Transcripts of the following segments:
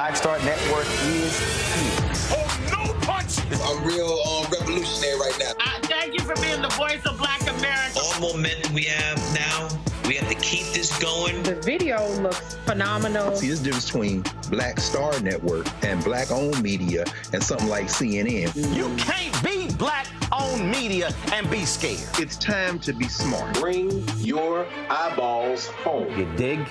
Black Star Network is here. Oh, no punches! I'm real revolutionary right now. Thank you for being the voice of Black America. All momentum we have now, we have to keep this going. The video looks phenomenal. See, there's a difference between Black Star Network and Black-owned media and something like CNN. You can't be Black-owned media and be scared. It's time to be smart. Bring your eyeballs home. You dig?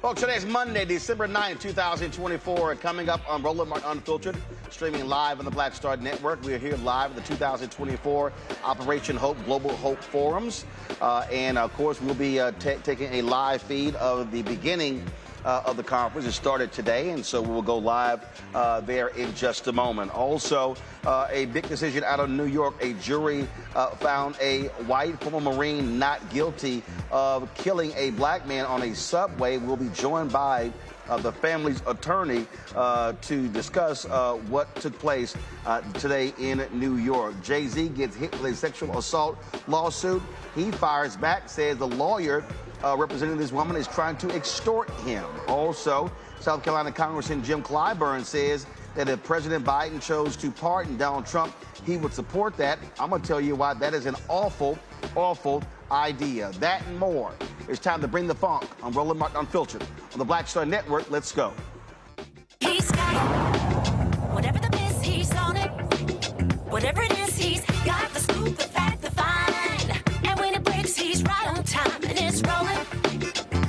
Folks, today's Monday, December 9th, 2024. Coming up on Roland Unfiltered, streaming live on the Black Star Network. We are here live at the 2024 Operation Hope Global Hope Forums. And, of course, we'll be taking a live feed of the beginning of the conference. It started today, and so we will go live there in just a moment. Also, a big decision out of New York. A jury found a white former Marine not guilty of killing a black man on a subway. We'll be joined by the family's attorney to discuss what took place today in New York. Jay-Z gets hit with a sexual assault lawsuit. He fires back, says the lawyer representing this woman is trying to extort him. Also, South Carolina Congressman Jim Clyburn says that if President Biden chose to pardon Donald Trump, he would support that. I'm going to tell you why that is an awful, awful idea. That and more. It's time to bring the funk on Roland Martin Unfiltered on the Black Star Network. Let's go. He's got it. Whatever the miss, he's on it. Whatever it is, he's got the scoop, the fact, the find. And when it breaks, he's right on time and it's rolling.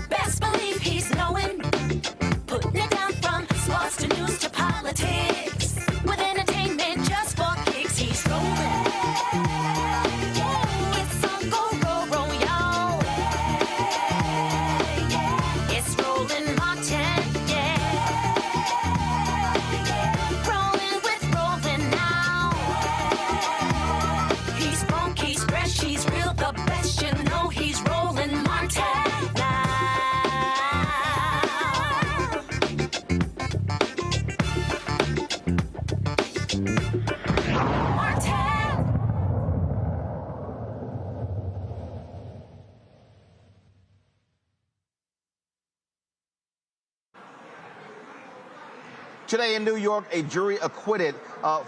Best believe he's knowing. Putting it down from sports to news to politics. With entertainment just for kicks, he's rolling. It's on go, roll, y'all. It's Roland Martin, yeah. Rolling with Roland now. He's funk, he's fresh, he's real, the best, you know he's Roland Martin now. Today in New York, a jury acquitted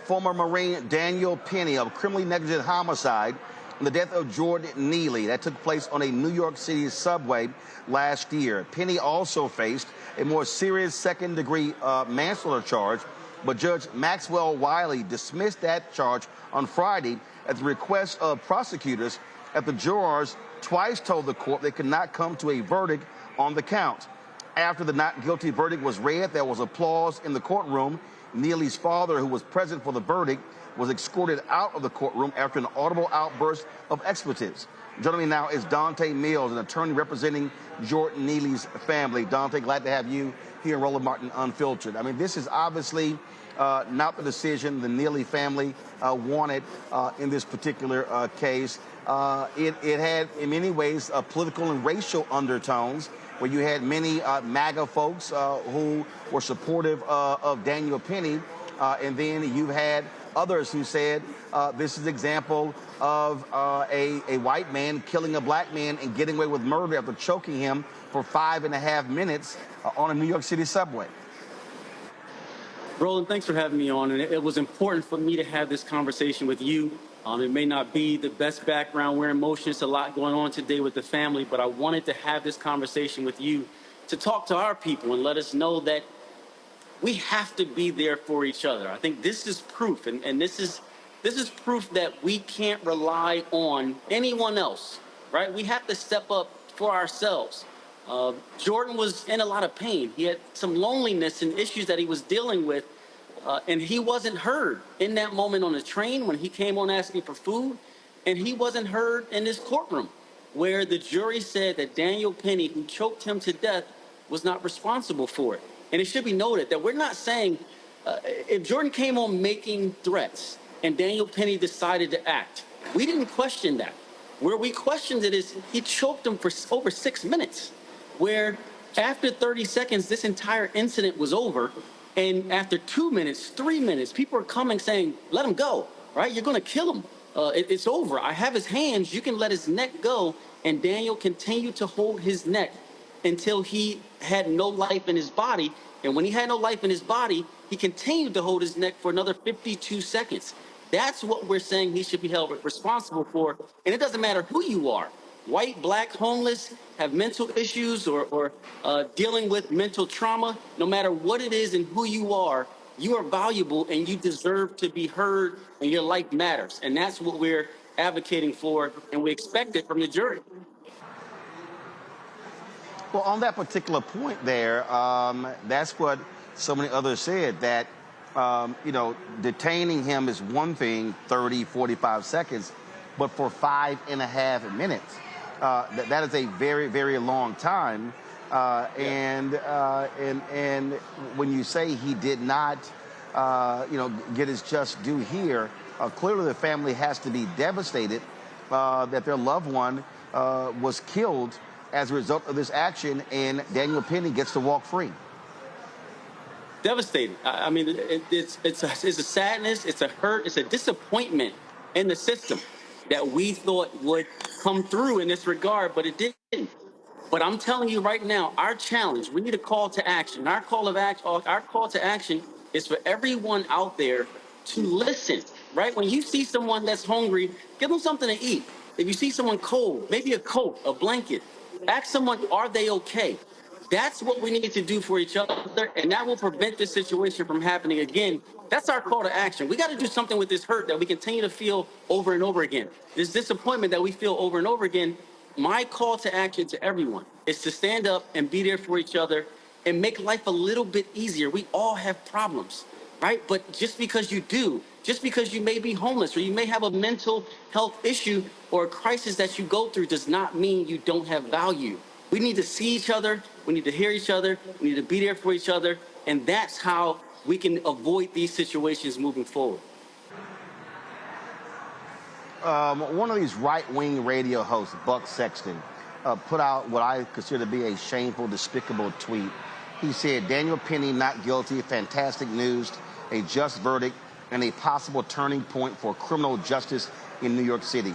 former Marine Daniel Penny of criminally negligent homicide in the death of Jordan Neely. That took place on a New York City subway last year. Penny also faced a more serious second-degree manslaughter charge, but Judge Maxwell Wiley dismissed that charge on Friday at the request of prosecutors after jurors twice told the court they could not come to a verdict on the count. After the not guilty verdict was read, there was applause in the courtroom. Neely's father, who was present for the verdict, was escorted out of the courtroom after an audible outburst of expletives. Joining me now is Dante Mills, an attorney representing Jordan Neely's family. Dante, glad to have you here in Roland Martin Unfiltered. I mean, this is obviously not the decision the Neely family wanted in this particular case. It had, in many ways, political and racial undertones, where you had many MAGA folks who were supportive of Daniel Penny, and then you had others who said this is an example of a white man killing a black man and getting away with murder after choking him for 5.5 minutes on a New York City subway. Roland, thanks for having me on. And it was important for me to have this conversation with you It may not be the best background. We're in motion. It's a lot going on today with the family, but I wanted to have this conversation with you to talk to our people and let us know that we have to be there for each other. I think this is proof, and this is proof that we can't rely on anyone else, right? We have to step up for ourselves. Jordan was in a lot of pain. He had some loneliness and issues that he was dealing with, and he wasn't heard in that moment on the train when he came on asking for food, and he wasn't heard in this courtroom where the jury said that Daniel Penny, who choked him to death, was not responsible for it. And it should be noted that we're not saying if Jordan came on making threats and Daniel Penny decided to act, we didn't question that. Where we questioned it is he choked him for over 6 minutes, where after 30 seconds, this entire incident was over. And after 2 minutes, 3 minutes, people are coming saying, let him go, right? You're going to kill him. It's over. I have his hands. You can let his neck go. And Daniel continued to hold his neck until he had no life in his body. And when he had no life in his body, he continued to hold his neck for another 52 seconds. That's what we're saying he should be held responsible for. And it doesn't matter who you are, white, black, homeless, have mental issues, or dealing with mental trauma. No matter what it is and who you are valuable and you deserve to be heard, and your life matters. And that's what we're advocating for, and we expect it from the jury. Well, on that particular point there, that's what so many others said, that, detaining him is one thing, 30, 45 seconds, but for 5.5 minutes, that is a very, very long time. And when you say he did not, get his just due here, clearly the family has to be devastated that their loved one was killed as a result of this action, and Daniel Penny gets to walk free. Devastating. I mean, it's a sadness, it's a hurt, it's a disappointment in the system that we thought would come through in this regard, but it didn't. But I'm telling you right now, our challenge, we need a call to action. Our call to action is for everyone out there to listen, right? When you see someone that's hungry, give them something to eat. If you see someone cold, maybe a coat, a blanket, ask someone, are they okay? That's what we need to do for each other, and that will prevent this situation from happening again. That's our call to action. We got to do something with this hurt that we continue to feel over and over again. This disappointment that we feel over and over again. My call to action to everyone is to stand up and be there for each other and make life a little bit easier. We all have problems, right? But just because you may be homeless, or you may have a mental health issue or a crisis that you go through, does not mean you don't have value. We need to see each other. We need to hear each other. We need to be there for each other. And that's how we can avoid these situations moving forward. One of these right-wing radio hosts, Buck Sexton, put out what I consider to be a shameful, despicable tweet. He said, Daniel Penny not guilty, fantastic news, a just verdict, and a possible turning point for criminal justice in New York City.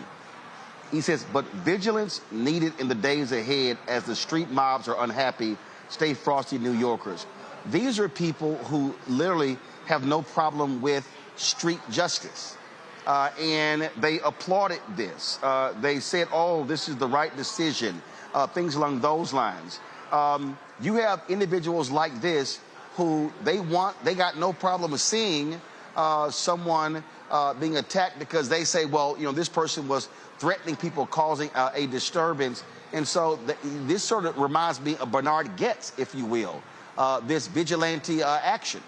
He says, but vigilance needed in the days ahead as the street mobs are unhappy. Stay frosty, New Yorkers. These are people who literally have no problem with street justice. And they applauded this. They said, oh, this is the right decision, things along those lines. You have individuals like this who they got no problem with seeing someone being attacked, because they say, well, this person was threatening people, causing a disturbance. And so this sort of reminds me of Bernard Goetz, if you will, this vigilante action.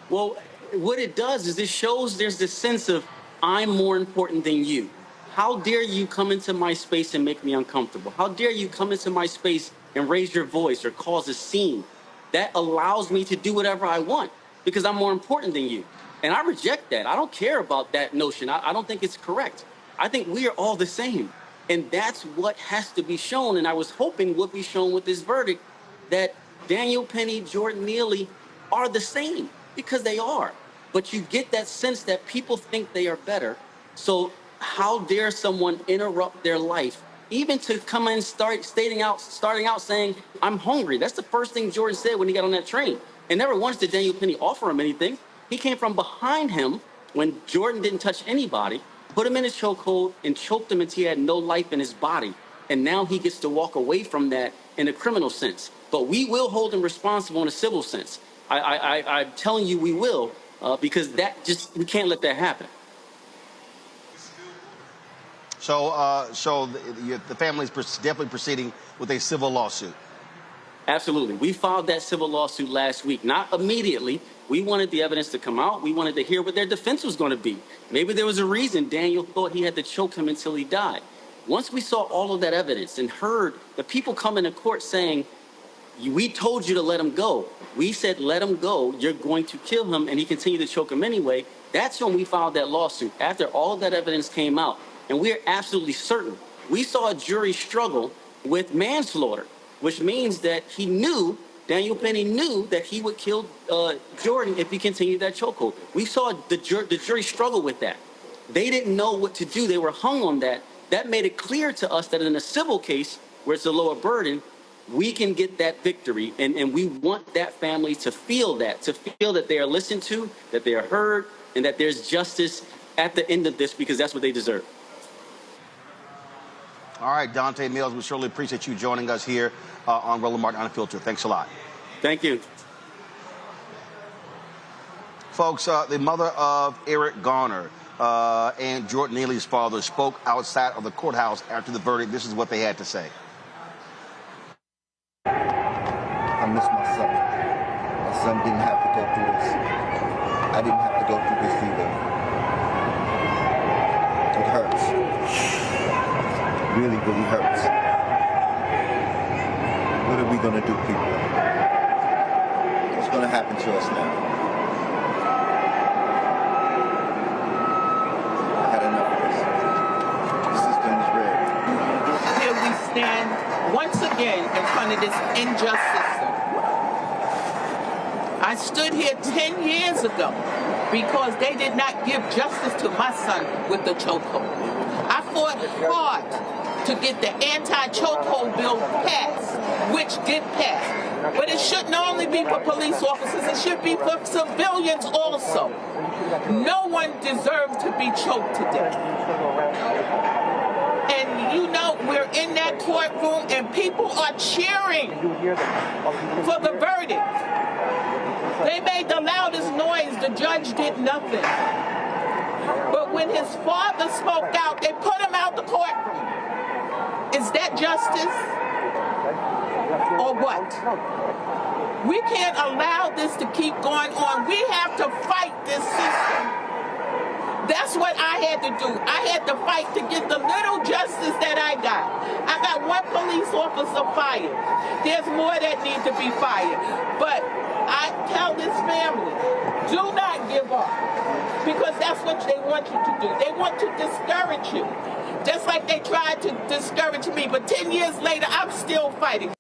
Well, what it does is it shows there's this sense of, I'm more important than you. How dare you come into my space and make me uncomfortable? How dare you come into my space and raise your voice or cause a scene? That allows me to do whatever I want because I'm more important than you. And I reject that. I don't care about that notion. I don't think it's correct. I think we are all the same. And that's what has to be shown. And I was hoping would be shown with this verdict, that Daniel Penny, Jordan Neely are the same, because they are. But you get that sense that people think they are better. So how dare someone interrupt their life, even to come in starting out saying, I'm hungry. That's the first thing Jordan said when he got on that train. And never once did Daniel Penny offer him anything. He came from behind him when Jordan didn't touch anybody, put him in his chokehold and choked him until he had no life in his body. And now he gets to walk away from that in a criminal sense. But we will hold him responsible in a civil sense. I'm telling you we will, because we can't let that happen. So the family is definitely proceeding with a civil lawsuit. Absolutely. We filed that civil lawsuit last week, not immediately. We wanted the evidence to come out. We wanted to hear what their defense was going to be. Maybe there was a reason Daniel thought he had to choke him until he died. Once we saw all of that evidence and heard the people come into court saying, we told you to let him go. We said, let him go. You're going to kill him. And he continued to choke him anyway. That's when we filed that lawsuit, after all of that evidence came out. And we are absolutely certain. We saw a jury struggle with manslaughter, which means that Daniel Penny knew that he would kill Jordan if he continued that chokehold. We saw the jury struggle with that. They didn't know what to do. They were hung on that. That made it clear to us that in a civil case, where it's a lower burden, we can get that victory. And we want that family to feel that they are listened to, that they are heard, and that there's justice at the end of this, because that's what they deserve. All right, Dante Mills, we surely appreciate you joining us here on Roland Martin Unfiltered. Thanks a lot. Thank you. Folks, the mother of Eric Garner and Jordan Neely's father spoke outside of the courthouse after the verdict. This is what they had to say. I miss my son. My son didn't have to go through this. I didn't have to go through this either. It hurts. It really, really hurts. What are we going to do, people? What's going to happen to us now? I had enough of this. The system is rigged. Here we stand once again in front of this unjust system. I stood here 10 years ago because they did not give justice to my son with the chokehold. I fought hard to get the anti-chokehold bill passed, which did pass. But it shouldn't only be for police officers, it should be for civilians also. No one deserves to be choked to death. And you know, we're in that courtroom and people are cheering for the verdict. They made the loudest noise, the judge did nothing. But when his father spoke out, they put him out the courtroom. Is that justice? Or what? We can't allow this to keep going on. We have to fight this system. That's what I had to do. I had to fight to get the little justice that I got. I got one police officer fired. There's more that need to be fired. But I tell this family, do not give up. Because that's what they want you to do. They want to discourage you. Just like they tried to discourage me. But 10 years later, I'm still fighting.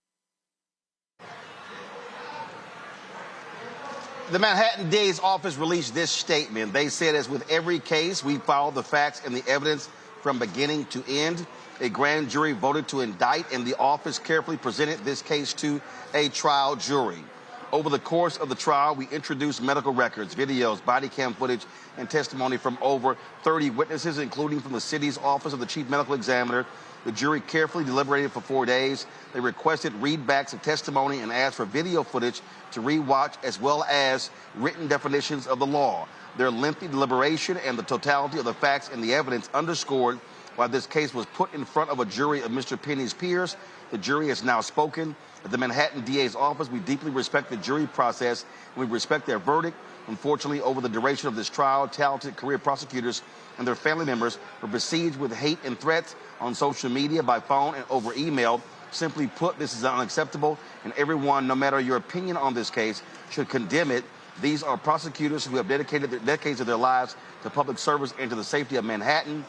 The Manhattan DA's office released this statement. They said, as with every case, we followed the facts and the evidence from beginning to end. A grand jury voted to indict, and the office carefully presented this case to a trial jury. Over the course of the trial, we introduced medical records, videos, body cam footage, and testimony from over 30 witnesses, including from the city's office of the chief medical examiner. The jury carefully deliberated for 4 days. They requested readbacks of testimony and asked for video footage to rewatch, as well as written definitions of the law. Their lengthy deliberation and the totality of the facts and the evidence underscored why this case was put in front of a jury of Mr. Penny's peers. The jury has now spoken. At the Manhattan DA's office, we deeply respect the jury process, and we respect their verdict. Unfortunately, over the duration of this trial, talented career prosecutors and their family members were besieged with hate and threats on social media, by phone, and over email. Simply put, this is unacceptable, and everyone, no matter your opinion on this case, should condemn it. These are prosecutors who have dedicated decades of their lives to public service and to the safety of Manhattan.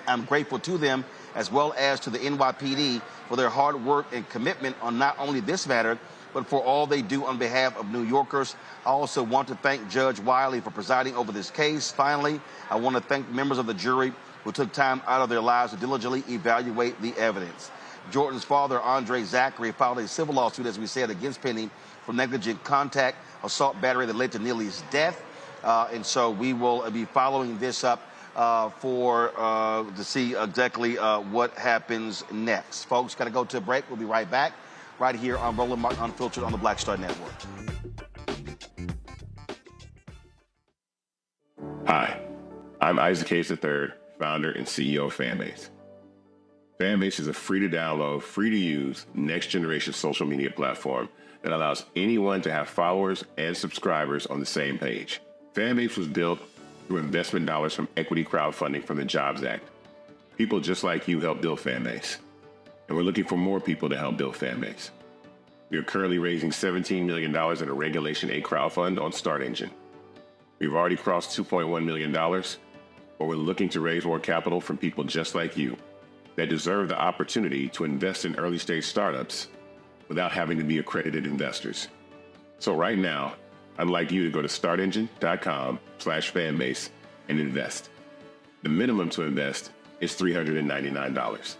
I'm grateful to them, as well as to the NYPD, for their hard work and commitment on not only this matter, but for all they do on behalf of New Yorkers. I also want to thank Judge Wiley for presiding over this case. Finally, I want to thank members of the jury who took time out of their lives to diligently evaluate the evidence. Jordan's father, Andre Zachary, filed a civil lawsuit, as we said, against Penny for negligent contact, assault, battery that led to Neely's death. And so we will be following this up to see exactly what happens next. Folks, got to go to a break. We'll be right back right here on Roland Martin Unfiltered on the Black Star Network. Hi, I'm Isaac Hayes III, founder and CEO of Fanbase. Fanbase is a free-to-download, free-to-use, next-generation social media platform that allows anyone to have followers and subscribers on the same page. Fanbase was built through investment dollars from equity crowdfunding from the Jobs Act. People just like you help build Fanbase, and we're looking for more people to help build Fanbase. We are currently raising $17 million in a Regulation A crowdfund on StartEngine. We've already crossed $2.1 million, but we're looking to raise more capital from people just like you that deserve the opportunity to invest in early-stage startups without having to be accredited investors. So right now, I'd like you to go to startengine.com/fanbase and invest. The minimum to invest is $399.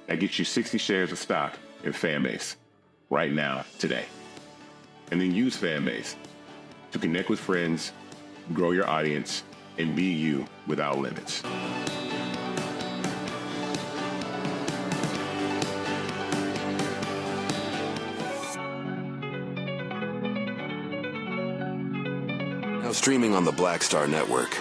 That gets you 60 shares of stock in Fanbase right now, today. And then use Fanbase to connect with friends, grow your audience, and be you without limits. Now streaming on the Black Star Network.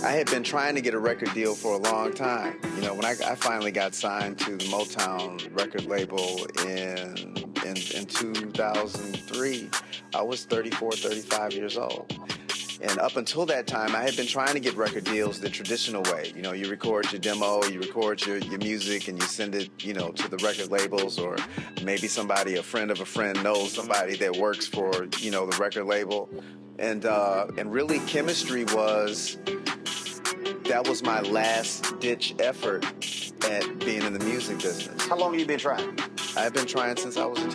I had been trying to get a record deal for a long time. You know, when I finally got signed to the Motown record label in 2003, I was 34, 35 years old. And up until that time, I had been trying to get record deals the traditional way. You know, you record your demo, you record your music, and you send it, you know, to the record labels, or maybe somebody, a friend of a friend, knows somebody that works for, you know, the record label. And really, chemistry that was my last-ditch effort at being in the music business. How long have you been trying? I've been trying since I was a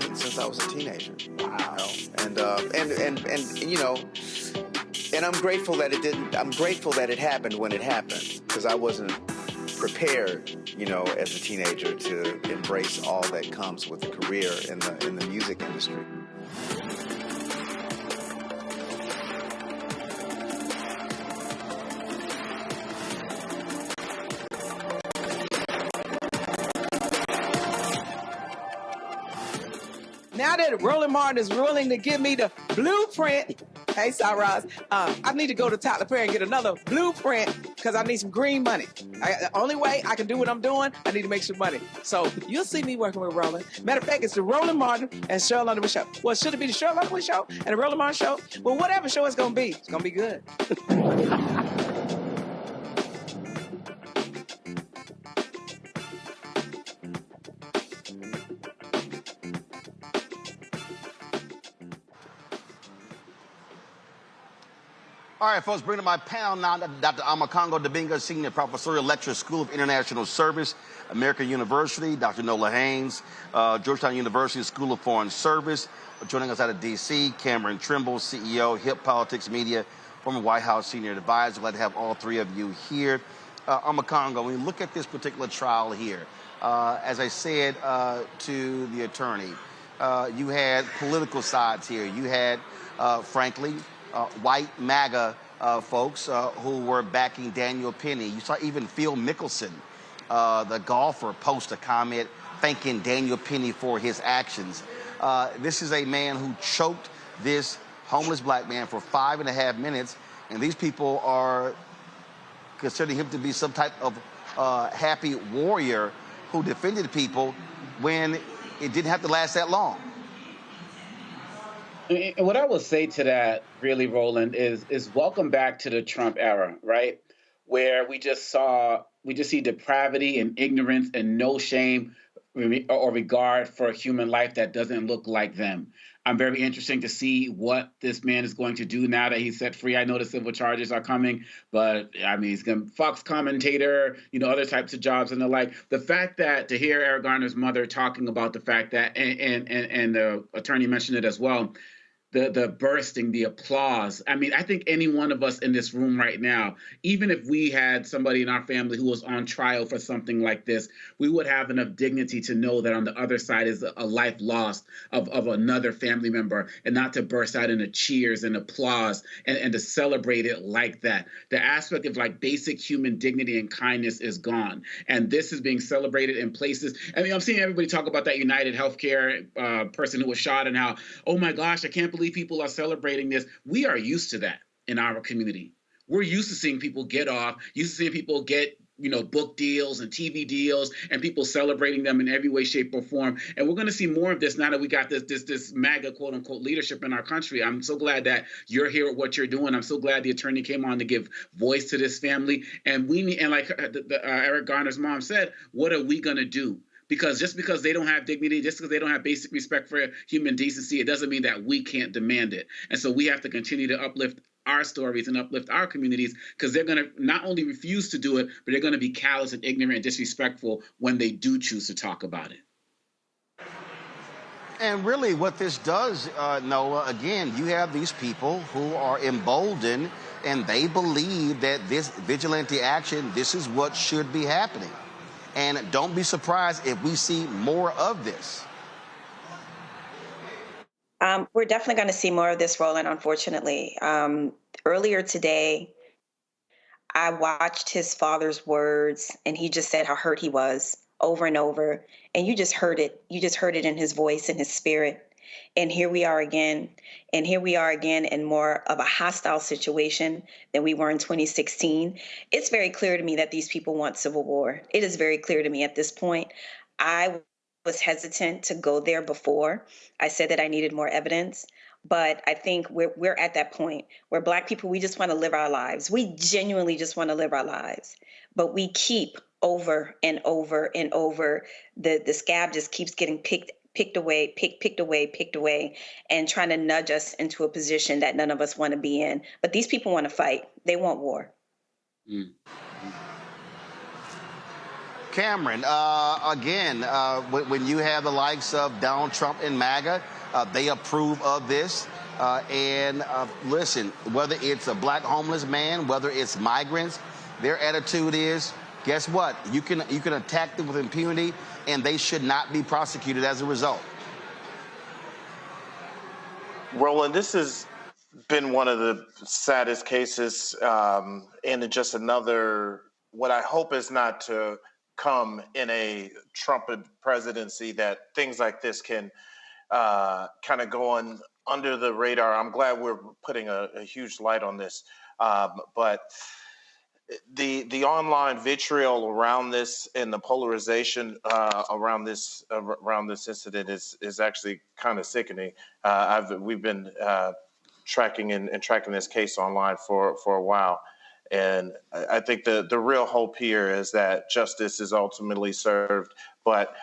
teenager. Wow. And you know, and I'm grateful that it didn't. I'm grateful that it happened when it happened, because I wasn't prepared, you know, as a teenager to embrace all that comes with a career in the music industry. Now that Roland Martin is willing to give me the blueprint, hey, Cyrus, I need to go to Tyler Perry and get another blueprint because I need some green money. The only way I can do what I'm doing, I need to make some money. So you'll see me working with Roland. Matter of fact, it's the Roland Martin and Cheryl Underwood show. Well, should it be the Cheryl Underwood show and the Roland Martin show? Well, whatever show it's going to be good. All right, folks, bring to my panel now Dr. Amakongo Dabinga, Senior Professorial Lecturer, School of International Service, American University, Dr. Nola Haynes, Georgetown University School of Foreign Service. Joining us out of D.C., Cameron Trimble, CEO, Hip Politics Media, former White House Senior Advisor. Glad to have all three of you here. Amakongo, when you look at this particular trial here, as I said to the attorney, you had political sides here. You had, frankly, white MAGA folks who were backing Daniel Penny. You saw even Phil Mickelson, the golfer, post a comment thanking Daniel Penny for his actions. This is a man who choked this homeless black man for 5.5 minutes, and these people are considering him to be some type of happy warrior who defended people when it didn't have to last that long. And what I will say to that, really, Roland, is welcome back to the Trump era, right? Where we just see depravity and ignorance and no shame or regard for a human life that doesn't look like them. I'm very interested to see what this man is going to do now that he's set free. I know the civil charges are coming, but I mean, he's going to Fox commentator, you know, other types of jobs and the like. The fact that to hear Eric Garner's mother talking about the fact that, and the attorney mentioned it as well, the bursting, the applause. I mean, I think any one of us in this room right now, even if we had somebody in our family who was on trial for something like this, we would have enough dignity to know that on the other side is a life lost of another family member, and not to burst out into cheers and applause and to celebrate it like that. The aspect of like basic human dignity and kindness is gone. And this is being celebrated in places. I mean, I'm seeing everybody talk about that United Healthcare person who was shot and how, oh my gosh, I can't believe people are celebrating this. We are used to that in our community. We're used to seeing people get off, used to seeing people get, book deals and TV deals, and people celebrating them in every way, shape, or form. And we're going to see more of this now that we got this MAGA quote unquote leadership in our country. I'm so glad that you're here at what you're doing. I'm so glad the attorney came on to give voice to this family. And we need, and like Eric Garner's mom said, what are we going to do? Because just because they don't have dignity, just because they don't have basic respect for human decency, it doesn't mean that we can't demand it. And so we have to continue to uplift our stories and uplift our communities, because they're going to not only refuse to do it, but they're going to be callous and ignorant and disrespectful when they do choose to talk about it. And really what this does, Noah, again, you have these people who are emboldened and they believe that this vigilante action, this is what should be happening. And don't be surprised if we see more of this. We're definitely going to see more of this, Roland, unfortunately. Earlier today, I watched his father's words, and he just said how hurt he was over and over. And you just heard it. You just heard it in his voice and his spirit. And here we are again. And here we are again in more of a hostile situation than we were in 2016. It's very clear to me that these people want civil war. It is very clear to me at this point. I was hesitant to go there before. I said that I needed more evidence. But I think we're at that point where Black people, we just want to live our lives. We genuinely just want to live our lives. But we keep over and over and over, the scab just keeps getting picked away, and trying to nudge us into a position that none of us want to be in. But these people want to fight. They want war. Cameron, again, when you have the likes of Donald Trump and MAGA, they approve of this. And listen, whether it's a Black homeless man, whether it's migrants, their attitude is, guess what? You can attack them with impunity, and they should not be prosecuted as a result. Roland, this has been one of the saddest cases, and just another, what I hope is not to come in a Trump presidency, that things like this can kind of go on under the radar. I'm glad we're putting a huge light on this, but the online vitriol around this and the polarization around this incident is actually kind of sickening. We've been tracking this case online for a while, and I think the real hope here is that justice is ultimately served. But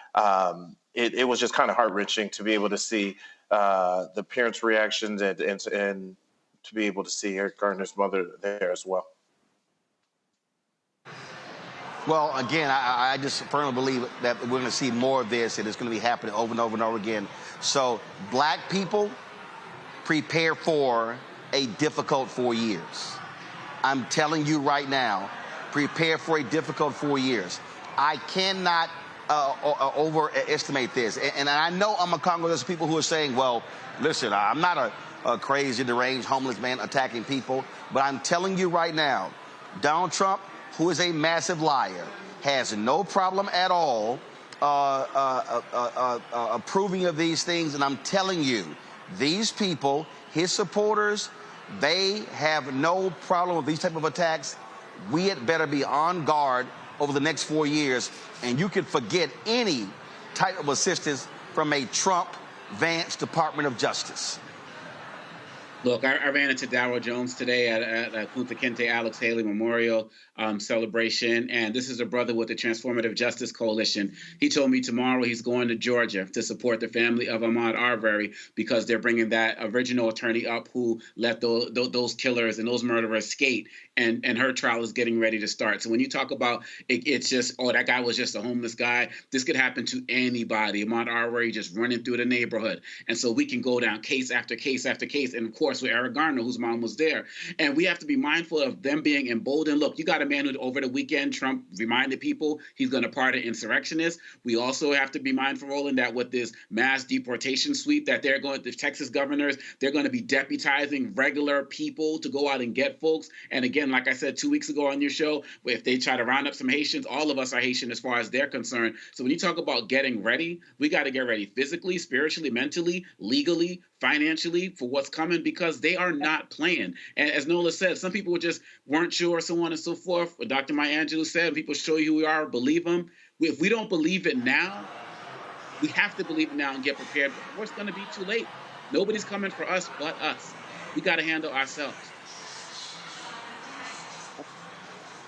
it was just kind of heart-wrenching to be able to see the parents' reactions and to be able to see Eric Garner's mother there as well. Well, again, I just firmly believe that we're going to see more of this, and it's going to be happening over and over and over again. So Black people, prepare for a difficult 4 years. I'm telling you right now, prepare for a difficult 4 years. I cannot overestimate this. And I know among Congress there's people who are saying, well, listen, I'm not a crazy, deranged, homeless man attacking people, but I'm telling you right now, Donald Trump, who is a massive liar, has no problem at all approving of these things. And I'm telling you, these people, his supporters, they have no problem with these type of attacks. We had better be on guard over the next 4 years, and you can forget any type of assistance from a Trump-Vance Department of Justice. Look, I ran into Darryl Jones today at Kunta Kinte Alex Haley Memorial celebration, and this is a brother with the Transformative Justice Coalition. He told me tomorrow he's going to Georgia to support the family of Ahmaud Arbery because they're bringing that original attorney up who let those killers and those murderers skate, and her trial is getting ready to start. So when you talk about it's just, oh, that guy was just a homeless guy, this could happen to anybody. Ahmaud Arbery just running through the neighborhood. And so we can go down case after case after case, and of course, with Eric Garner, whose mom was there. And we have to be mindful of them being emboldened. Look, you got a man who over the weekend, Trump reminded people he's going to pardon insurrectionists. We also have to be mindful, Roland, that with this mass deportation sweep that they're going, the Texas governors, they're going to be deputizing regular people to go out and get folks. And again, like I said 2 weeks ago on your show, if they try to round up some Haitians, all of us are Haitian as far as they're concerned. So when you talk about getting ready, we got to get ready physically, spiritually, mentally, legally, financially for what's coming, because they are not playing. And as Nola said, some people just weren't sure, so on and so forth. What Dr. Maya Angelou said, people show you who we are, believe them. If we don't believe it now, we have to believe it now and get prepared. Before it's going to be too late. Nobody's coming for us but us. We got to handle ourselves.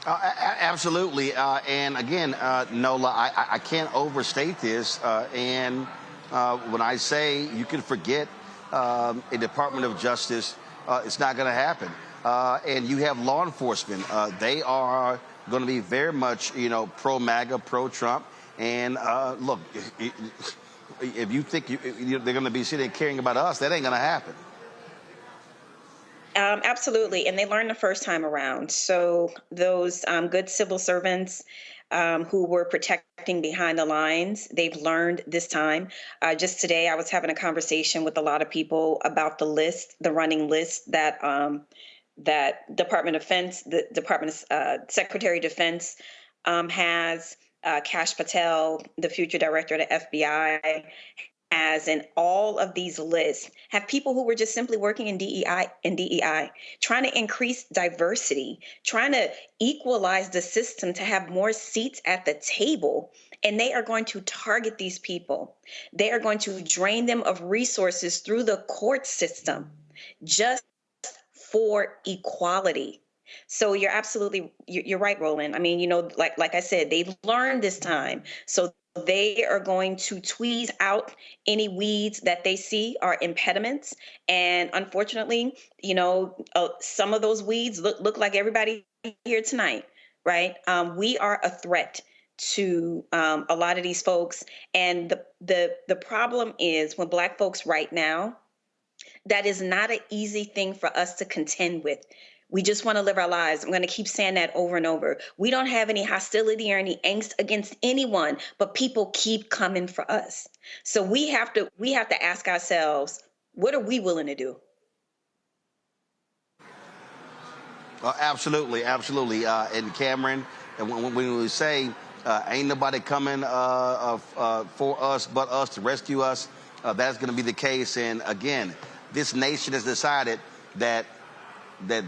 Absolutely. And again, Nola, I can't overstate this. And when I say you can forget a Department of Justice, it's not going to happen. And you have law enforcement. They are going to be very much, pro-MAGA, pro-Trump. And look, if you think they're going to be sitting caring about us, that ain't going to happen. Absolutely. And they learned the first time around. So those good civil servants who were protecting behind the lines, they've learned this time. Just today, I was having a conversation with a lot of people about the list, the running list that that Department of Defense, the Department of Secretary of Defense has. Kash Patel, the future director of the FBI, has, and all of these lists have people who were just simply working in DEI, trying to increase diversity, trying to equalize the system to have more seats at the table. And they are going to target these people. They are going to drain them of resources through the court system just for equality. So you're right, Roland. I mean, like I said, they've learned this time. So they are going to tweeze out any weeds that they see are impediments. And unfortunately, some of those weeds look like everybody here tonight, right? We are a threat to a lot of these folks. And the problem is when Black folks right now, that is not an easy thing for us to contend with. We just want to live our lives. I'm going to keep saying that over and over. We don't have any hostility or any angst against anyone, but people keep coming for us. So we have to ask ourselves, what are we willing to do? Absolutely. And Cameron, when we say ain't nobody coming for us but us to rescue us, that's going to be the case. And again, this nation has decided that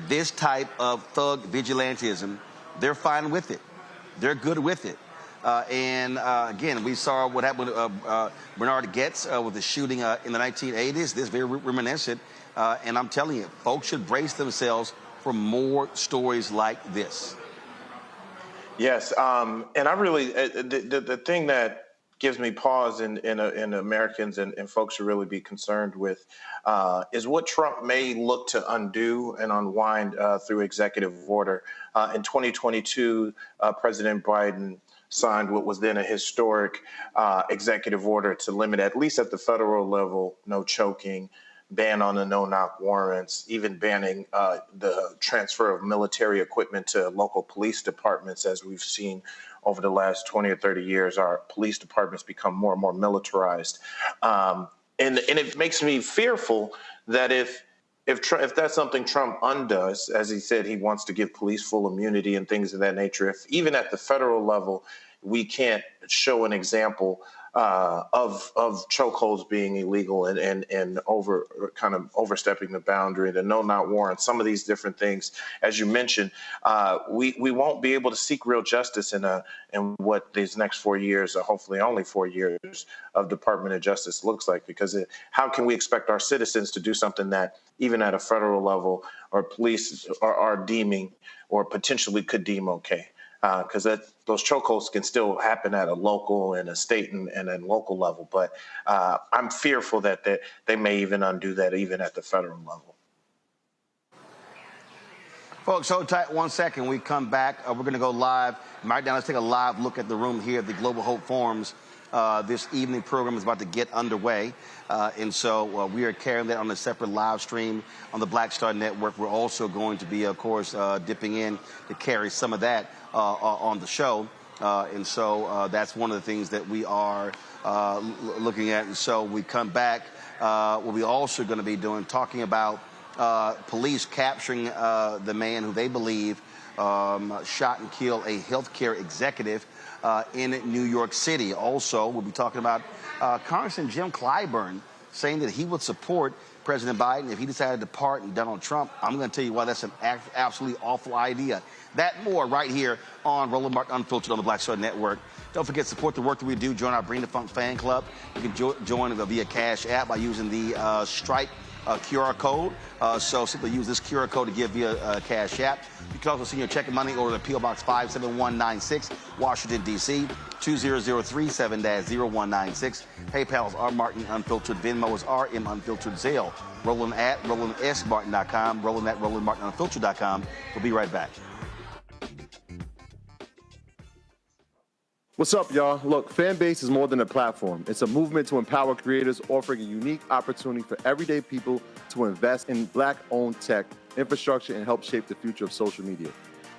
this type of thug vigilantism, they're fine with it. They're good with it. And again, we saw what happened with Bernard Goetz with the shooting in the 1980s. This is very reminiscent. And I'm telling you, folks should brace themselves for more stories like this. Yes. And I really, the thing that gives me pause in Americans and folks should really be concerned with is what Trump may look to undo and unwind through executive order. In 2022, President Biden signed what was then a historic executive order to limit, at least at the federal level, no choking, ban on the no-knock warrants, even banning the transfer of military equipment to local police departments. As we've seen over the last 20 or 30 years, our police departments become more and more militarized. And it makes me fearful that if that's something Trump undoes, as he said, he wants to give police full immunity and things of that nature, if even at the federal level we can't show an example chokeholds being illegal and overstepping the boundary, the no-knock warrant, some of these different things, as you mentioned, we won't be able to seek real justice in what these next 4 years, or hopefully only 4 years, of Department of Justice looks like. Because how can we expect our citizens to do something that even at a federal level or police are deeming or potentially could deem okay? Because those chokeholds can still happen at a local and a state and a local level. But I'm fearful that they may even undo that even at the federal level. Folks, hold tight 1 second. We come back. We're going to go live. Right now, let's take a live look at the room here at the Global Hope Forums. This evening program is about to get underway. And so we are carrying that on a separate live stream on the Black Star Network. We're also going to be, of course, dipping in to carry some of that on the show. And so that's one of the things that we are looking at. And so we come back. What we also going to be doing, talking about police capturing the man who they believe shot and killed a healthcare executive in New York City. Also, we'll be talking about Congressman Jim Clyburn saying that he would support President Biden if he decided to pardon Donald Trump. I'm going to tell you why that's an absolutely awful idea. That more right here on Roland Martin Unfiltered on the Black Star Network. Don't forget, support the work that we do. Join our Bring the Funk fan club. You can join via Cash App by using the Stripe QR code. So simply use this QR code to give via Cash App. You can also send your check and money order to P.O. Box 57196, Washington, D.C., 20037-0196. PayPal is rmartin unfiltered. Venmo is RM unfiltered. Zelle, Roland at RolandSMartin.com, Roland at RolandMartinUnfiltered.com. We'll be right back. What's up, y'all? Look, Fanbase is more than a platform. It's a movement to empower creators, offering a unique opportunity for everyday people to invest in Black-owned tech, infrastructure, and help shape the future of social media.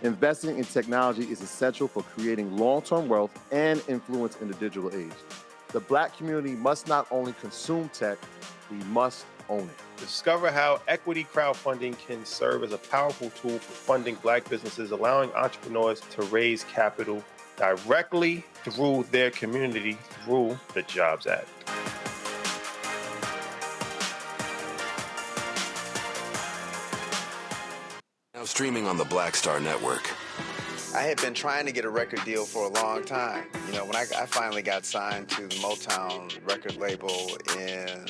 Investing in technology is essential for creating long-term wealth and influence in the digital age. The Black community must not only consume tech, we must own it. Discover how equity crowdfunding can serve as a powerful tool for funding Black businesses, allowing entrepreneurs to raise capital directly through their community through the Jobs Act. Now streaming on the Black Star Network. I had been trying to get a record deal for a long time. You know, when I finally got signed to the Motown record label in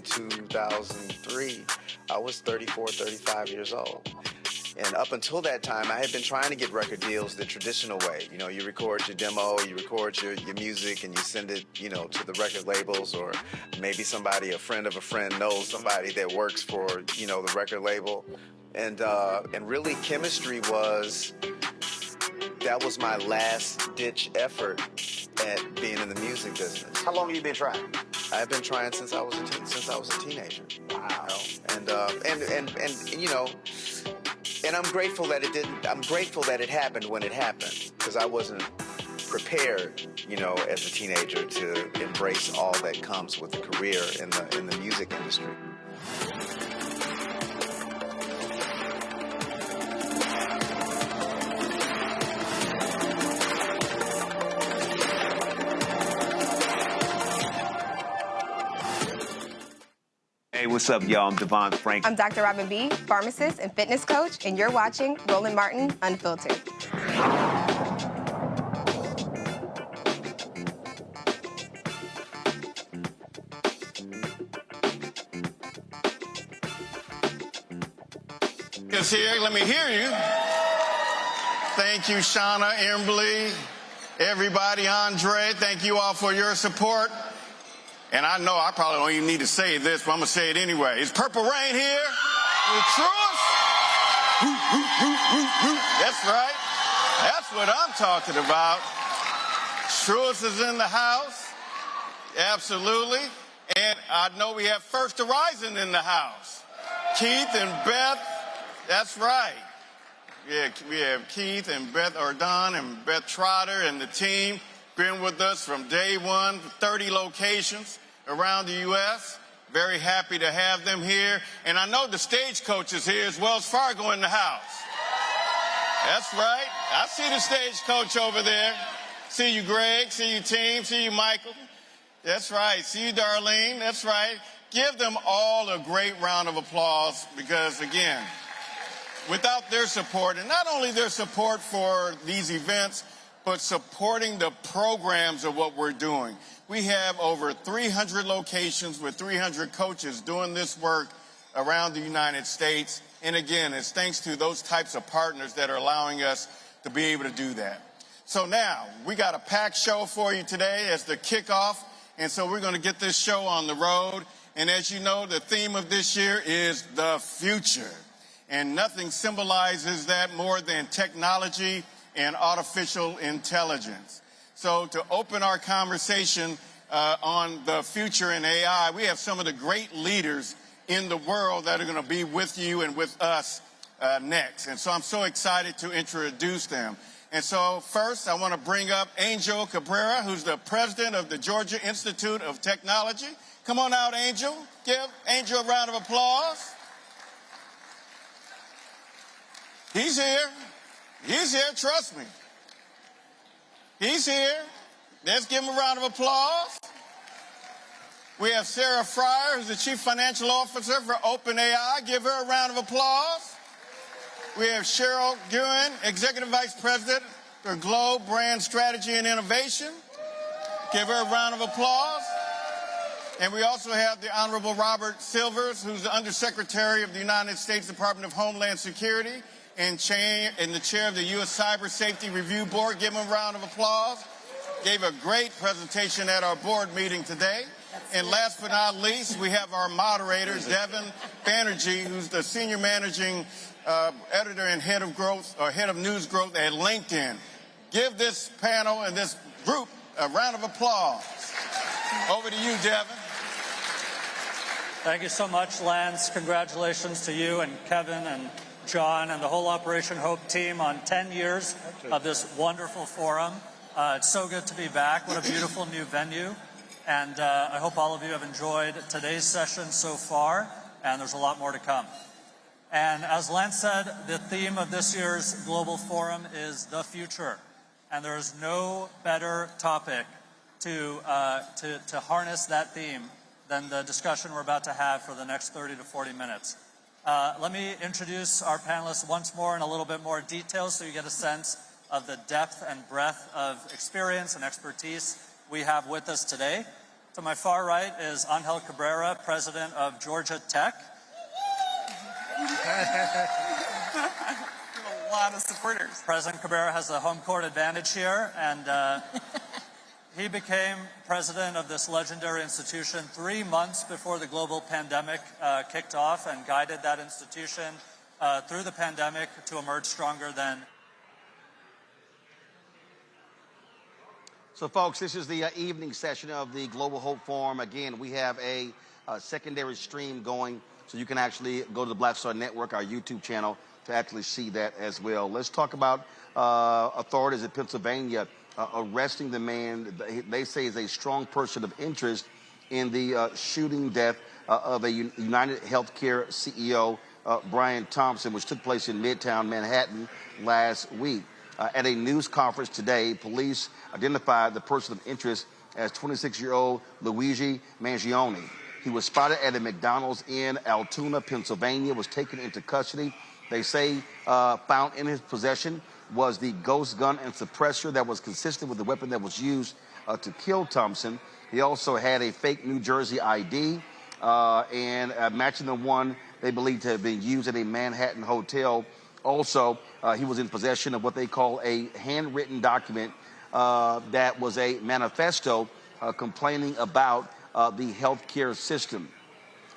2003, I was 34, 35 years old. And up until that time, I had been trying to get record deals the traditional way. You know, you record your demo, you record your music, and you send it, you know, to the record labels, or maybe somebody, a friend of a friend, knows somebody that works for, you know, the record label. And really, chemistry was my last-ditch effort at being in the music business. How long have you been trying? I've been trying since I was a teenager. Wow. You know? And you know. And I'm grateful that it didn't. I'm grateful that it happened when it happened, because I wasn't prepared, you know, as a teenager to embrace all that comes with a career in the music industry. Hey, what's up, y'all? I'm Devon Frank. I'm Dr. Robin B., pharmacist and fitness coach, and you're watching Roland Martin Unfiltered. Is here. Let me hear you. Thank you, Shauna, Embley, everybody, Andre. Thank you all for your support. And I know I probably don't even need to say this, but I'm going to say it anyway. Is Purple Rain here? Truist? That's right. That's what I'm talking about. Truist is in the house. Absolutely. And I know we have First Horizon in the house. Keith and Beth. That's right. Yeah, we have Keith and Beth Ardon and Beth Trotter and the team. Been with us from day one, 30 locations around the U.S. Very happy to have them here. And I know the stagecoach is here as Wells Fargo in the house. That's right. I see the stagecoach over there. See you, Greg. See you, team. See you, Michael. That's right. See you, Darlene. That's right. Give them all a great round of applause because, again, without their support, and not only their support for these events, but supporting the programs of what we're doing. We have over 300 locations with 300 coaches doing this work around the United States. And again, it's thanks to those types of partners that are allowing us to be able to do that. So now, we got a packed show for you today as the kickoff. And so we're going to get this show on the road. And as you know, the theme of this year is the future. And nothing symbolizes that more than technology and artificial intelligence. So to open our conversation on the future in AI, we have some of the great leaders in the world that are going to be with you and with us next. And so I'm so excited to introduce them. And so first, I want to bring up Angel Cabrera, who's the president of the Georgia Institute of Technology. Come on out, Angel. Give Angel a round of applause. He's here. He's here, trust me. He's here. Let's give him a round of applause. We have Sarah Fryer, who's the Chief Financial Officer for OpenAI. Give her a round of applause. We have Cheryl Guin, Executive Vice President for Globe Brand Strategy and Innovation. Give her a round of applause. And we also have the Honorable Robert Silvers, who's the Undersecretary of the United States Department of Homeland Security and the chair of the U.S. Cyber Safety Review Board. Give him a round of applause. Gave a great presentation at our board meeting today. And last but not least, we have our moderator, Devin Banerjee, who's the Senior Managing Editor and Head of Growth, or Head of News Growth at LinkedIn. Give this panel and this group a round of applause. Over to you, Devin. Thank you so much, Lance. Congratulations to you and Kevin and John and the whole Operation Hope team on 10 years of this wonderful forum. It's so good to be back. What a beautiful new venue. And I hope all of you have enjoyed today's session so far, and there's a lot more to come. And as Lance said, the theme of this year's Global Forum is the future. And there is no better topic to harness that theme than the discussion we're about to have for the next 30 to 40 minutes. Let me introduce our panelists once more in a little bit more detail so you get a sense of the depth and breadth of experience and expertise we have with us today. To my far right is Angel Cabrera, president of Georgia Tech. A lot of supporters. President Cabrera has the home court advantage here, and he became president of this legendary institution 3 months before the global pandemic kicked off and guided that institution through the pandemic to emerge stronger than. So, folks, this is the evening session of the Global Hope Forum. Again, we have a secondary stream going, so you can actually go to the Black Star Network, our YouTube channel, to actually see that as well. Let's talk about authorities in Pennsylvania arresting the man they say is a strong person of interest in the shooting death of a United Healthcare CEO, Brian Thompson, which took place in Midtown Manhattan last week. At a news conference today, police identified the person of interest as 26-year-old Luigi Mangione. He was spotted at a McDonald's in Altoona, Pennsylvania, was taken into custody. They say found in his possession was the ghost gun and suppressor that was consistent with the weapon that was used to kill Thompson. He also had a fake New Jersey ID and matching the one they believe to have been used at a Manhattan hotel. Also, he was in possession of what they call a handwritten document that was a manifesto complaining about the healthcare system.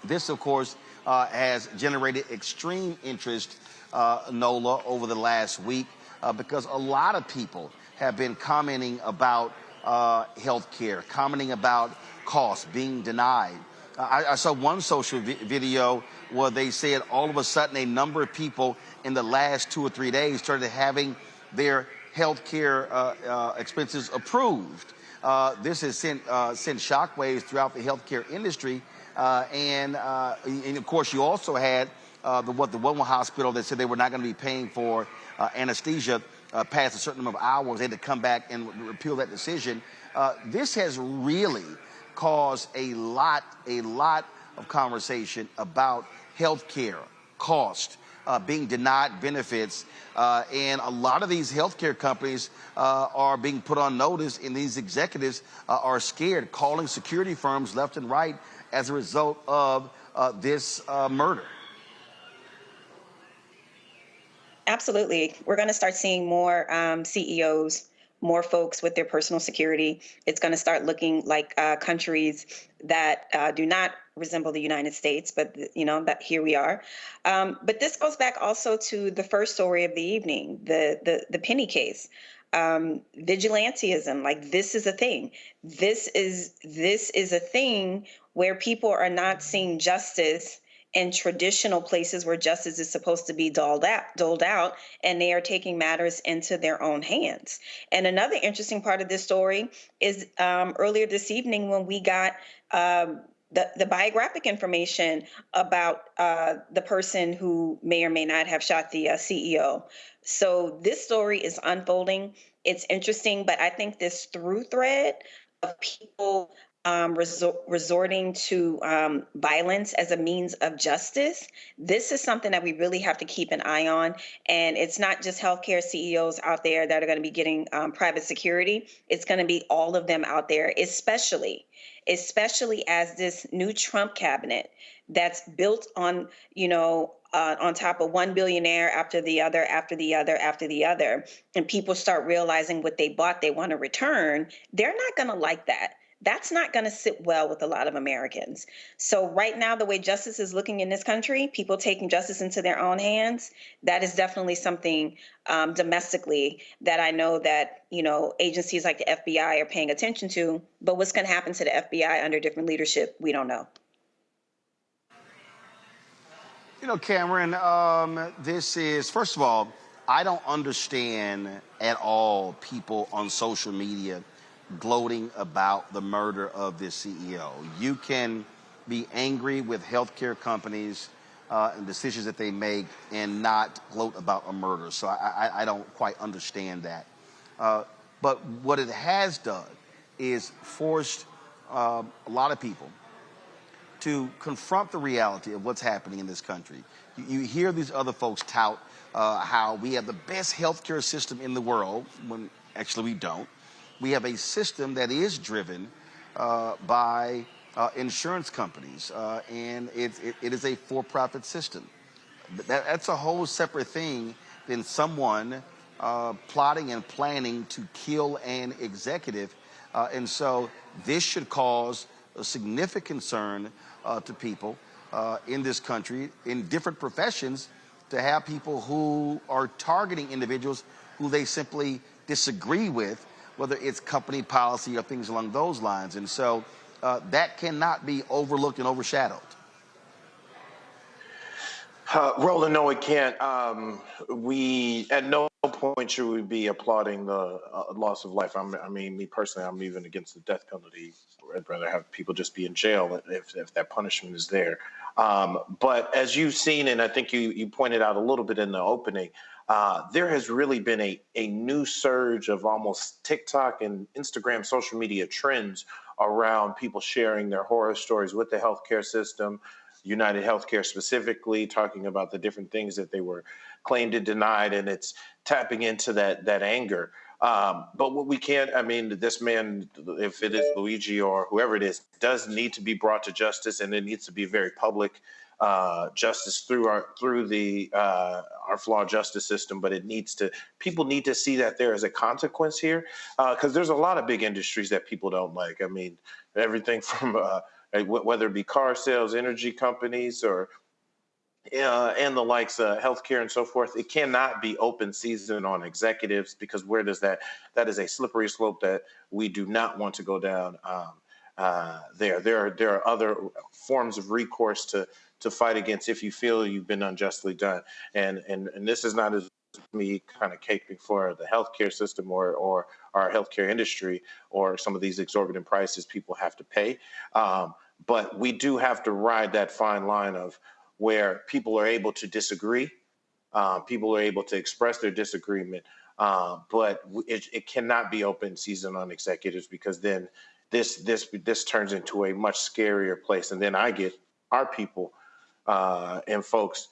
This, of course, has generated extreme interest, NOLA, over the last week because a lot of people have been commenting about healthcare, commenting about costs being denied. I saw one social video where they said all of a sudden a number of people in the last 2 or 3 days started having their health care expenses approved. This has sent shockwaves throughout the healthcare industry. And of course, you also had the one hospital that said they were not going to be paying for anesthesia past a certain number of hours, they had to come back and repeal that decision. This has really caused a lot of conversation about health care, cost, being denied benefits, and a lot of these healthcare companies are being put on notice, and these executives are scared, calling security firms left and right as a result of this murder. Absolutely. We're going to start seeing more CEOs, more folks with their personal security. It's going to start looking like countries that do not resemble the United States, but that here we are. But this goes back also to the first story of the evening, the Penny case. Vigilantism, like this is a thing. This is a thing where people are not seeing justice in traditional places where justice is supposed to be doled out, and they are taking matters into their own hands. And another interesting part of this story is earlier this evening when we got the biographic information about the person who may or may not have shot the CEO. So this story is unfolding. It's interesting, but I think this through thread of people resorting to violence as a means of justice, this is something that we really have to keep an eye on. And it's not just healthcare CEOs out there that are going to be getting private security. It's going to be all of them out there, especially as this new Trump cabinet that's built on, on top of one billionaire after the other, and people start realizing what they bought they want to return, they're not going to like that. That's not going to sit well with a lot of Americans. So right now, the way justice is looking in this country, people taking justice into their own hands, that is definitely something domestically that I know that, agencies like the FBI are paying attention to. But what's going to happen to the FBI under different leadership, we don't know. Cameron, this is, first of all, I don't understand at all people on social media gloating about the murder of this CEO. You can be angry with healthcare companies and decisions that they make and not gloat about a murder. So I don't quite understand that. But what it has done is forced a lot of people to confront the reality of what's happening in this country. You hear these other folks tout how we have the best healthcare system in the world, when actually we don't. We have a system that is driven by insurance companies, and it is a for-profit system. That's a whole separate thing than someone plotting and planning to kill an executive. And so this should cause a significant concern to people in this country, in different professions, to have people who are targeting individuals who they simply disagree with, whether it's company policy or things along those lines. And so that cannot be overlooked and overshadowed. Roland, no, it can't. We at no point should we be applauding the loss of life. Me personally, I'm even against the death penalty. I'd rather have people just be in jail if that punishment is there. But as you've seen, and I think you pointed out a little bit in the opening, there has really been a new surge of almost TikTok and Instagram social media trends around people sharing their horror stories with the healthcare system, United Healthcare specifically, talking about the different things that they were claimed and denied, and it's tapping into that anger. But what we can't, this man, if it is Luigi or whoever it is, does need to be brought to justice, and it needs to be very public justice through our flawed justice system. But people need to see that there is a consequence here, because there's a lot of big industries that people don't like. Everything from whether it be car sales, energy companies, or and the likes, healthcare and so forth. It cannot be open season on executives, because where does that is a slippery slope that we do not want to go down. There are other forms of recourse to fight against if you feel you've been unjustly done. And this is not as me kind of caping for the healthcare system or our healthcare industry or some of these exorbitant prices people have to pay. But we do have to ride that fine line of where people are able to disagree, people are able to express their disagreement, But it cannot be open season on executives, because then this turns into a much scarier place. And then I get our people and folks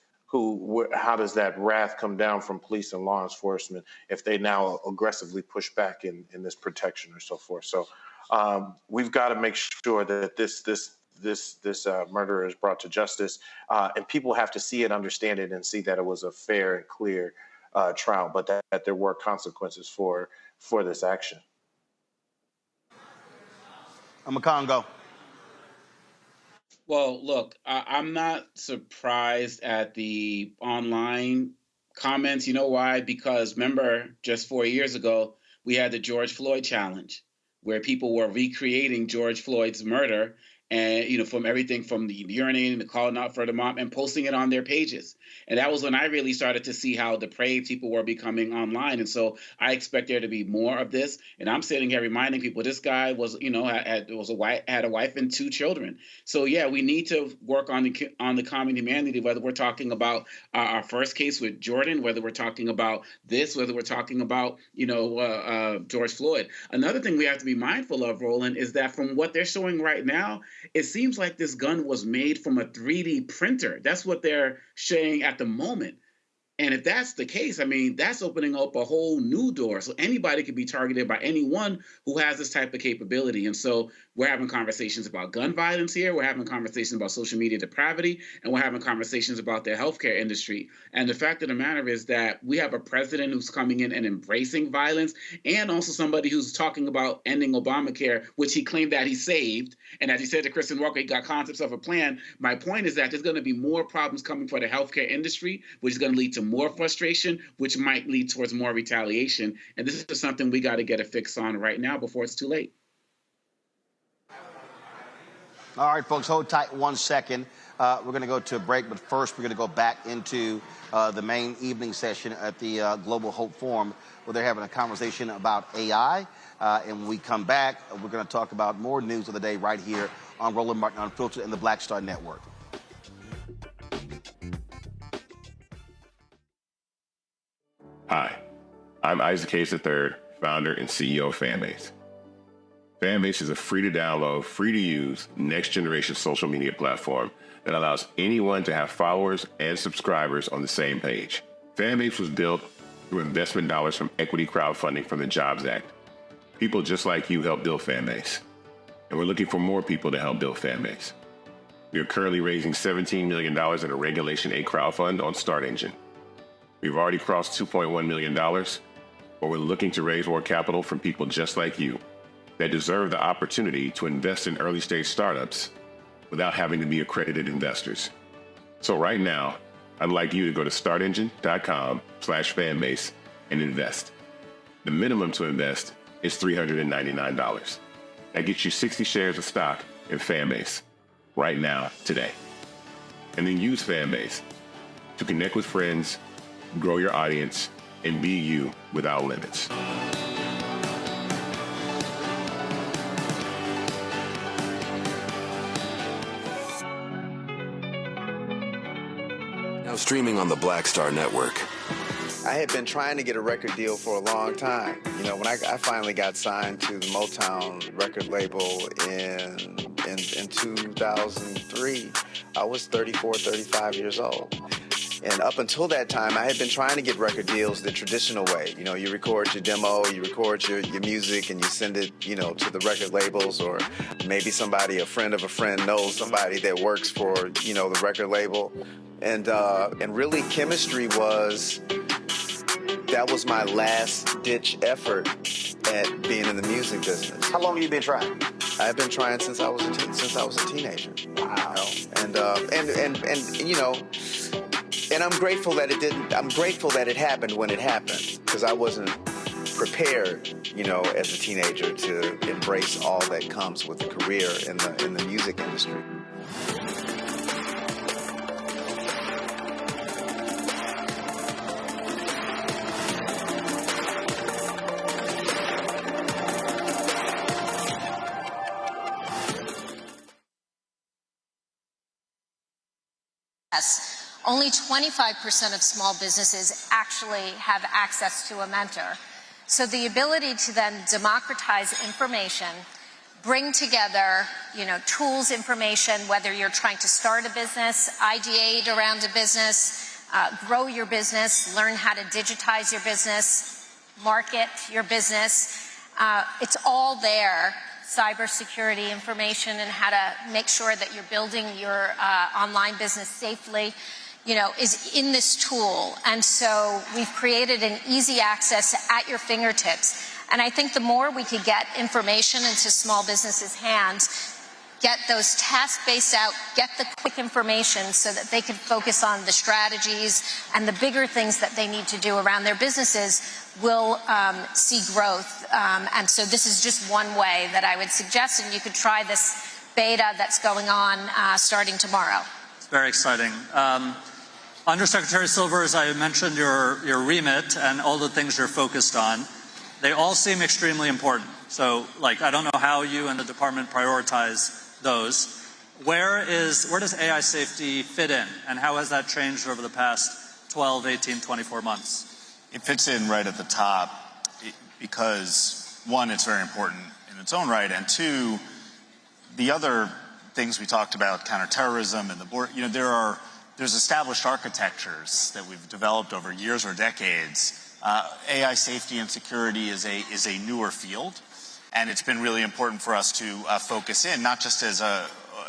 how does that wrath come down from police and law enforcement if they now aggressively push back in this protection or so forth? So we've got to make sure that this murderer is brought to justice, and people have to see it, understand it, and see that it was a fair and clear trial, but that there were consequences for this action. Congo. Well, look, I'm not surprised at the online comments. You know why? Because remember, just 4 years ago, we had the George Floyd challenge, where people were recreating George Floyd's murder, and from everything from the urinating to calling out for the mom and posting it on their pages. And that was when I really started to see how depraved people were becoming online. And so I expect there to be more of this. And I'm sitting here reminding people this guy was, had a wife and 2 children. So yeah, we need to work on the common humanity, whether we're talking about our first case with Jordan, whether we're talking about this, whether we're talking about George Floyd. Another thing we have to be mindful of, Roland, is that from what they're showing right now, it seems like this gun was made from a 3D printer. That's what they're saying at the moment. And if that's the case, I mean, that's opening up a whole new door. So anybody could be targeted by anyone who has this type of capability. And so we're having conversations about gun violence here. We're having conversations about social media depravity, and we're having conversations about the healthcare industry. And the fact of the matter is that we have a president who's coming in and embracing violence, and also somebody who's talking about ending Obamacare, which he claimed that he saved. And as he said to Kristen Walker, he got concepts of a plan. My point is that there's going to be more problems coming for the healthcare industry, which is going to lead to more frustration, which might lead towards more retaliation. And this is something we got to get a fix on right now before it's too late. All right, folks, hold tight 1 second. We're going to go to a break, but first we're going to go back into the main evening session at the Global Hope Forum, where they're having a conversation about AI. And when we come back, we're going to talk about more news of the day right here on Roland Martin Unfiltered and the Black Star Network. Hi, I'm Isaac Hayes III, founder and CEO of Fanbase. Fanbase is a free-to-download, free-to-use, next-generation social media platform that allows anyone to have followers and subscribers on the same page. Fanbase was built through investment dollars from equity crowdfunding from the Jobs Act. People just like you help build Fanbase, and we're looking for more people to help build Fanbase. We are currently raising $17 million in a Regulation A crowdfund on StartEngine. We've already crossed $2.1 million, but we're looking to raise more capital from people just like you that deserve the opportunity to invest in early-stage startups without having to be accredited investors. So right now, I'd like you to go to startengine.com/fanbase and invest. The minimum to invest is $399. That gets you 60 shares of stock in Fanbase right now, today. And then use Fanbase to connect with friends, grow your audience, and be you without limits. Now streaming on the Black Star Network. I had been trying to get a record deal for a long time. When I finally got signed to the Motown record label in 2003, I was 34, 35 years old. And up until that time, I had been trying to get record deals the traditional way. You record your demo, you record your music, and you send it, to the record labels, or maybe a friend of a friend knows somebody that works for, the record label. And really, chemistry that was my last-ditch effort at being in the music business. How long have you been trying? I've been trying since I was a teenager. Wow. And I'm grateful that it didn't. I'm grateful that it happened when it happened, because I wasn't prepared, as a teenager to embrace all that comes with a career in the music industry. only 25% of small businesses actually have access to a mentor. So the ability to then democratize information, bring together, tools, information, whether you're trying to start a business, ideate around a business, grow your business, learn how to digitize your business, market your business. It's all there. Cybersecurity information and how to make sure that you're building your online business safely, is in this tool. And so we've created an easy access at your fingertips. And I think the more we could get information into small businesses' hands, get those task-based out, get the quick information so that they can focus on the strategies and the bigger things that they need to do around their businesses, will see growth. And so this is just one way that I would suggest, and you could try this beta that's going on starting tomorrow. It's very exciting. Undersecretary Silver, as I mentioned, your remit and all the things you're focused on, they all seem extremely important. So, I don't know how you and the department prioritize those. Where does AI safety fit in, and how has that changed over the past 12, 18, 24 months? It fits in right at the top because, one, it's very important in its own right, and two, the other things we talked about, counterterrorism and the border, there's established architectures that we've developed over years or decades. AI safety and security is a newer field, and it's been really important for us to focus in, not just as a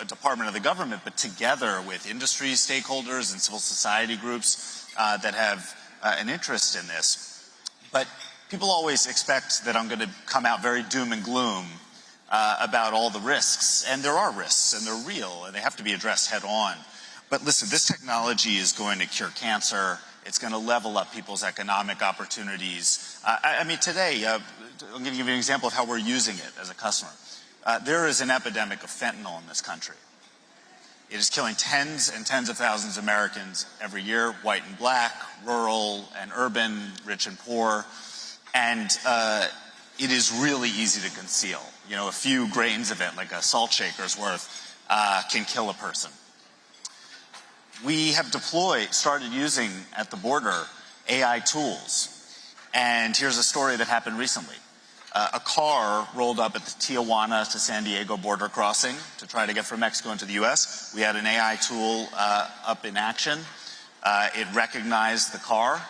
department of the government, but together with industry stakeholders and civil society groups that have an interest in this. But people always expect that I'm going to come out very doom and gloom about all the risks, and there are risks, and they're real, and they have to be addressed head on. But listen, this technology is going to cure cancer. It's going to level up people's economic opportunities. I mean, today, I'm going to give you an example of how we're using it as a customer. There is an epidemic of fentanyl in this country. It is killing tens and tens of thousands of Americans every year, white and black, rural and urban, rich and poor. And it is really easy to conceal. A few grains of it, like a salt shaker's worth, can kill a person. We have started using at the border AI tools. And here's a story that happened recently. A car rolled up at the Tijuana to San Diego border crossing to try to get from Mexico into the U.S. We had an AI tool up in action. It recognized the car.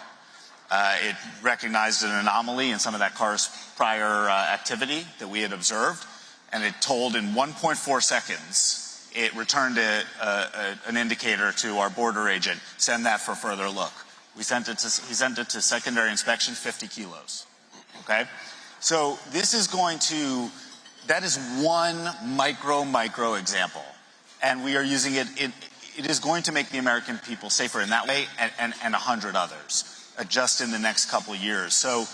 It recognized an anomaly in some of that car's prior activity that we had observed. And it told in 1.4 seconds, it returned an indicator to our border agent, send that for further look. He sent it to secondary inspection, 50 kilos. Okay? So this is that is one micro example. And we are using it, it is going to make the American people safer in that way and 100 others just in the next couple of years. So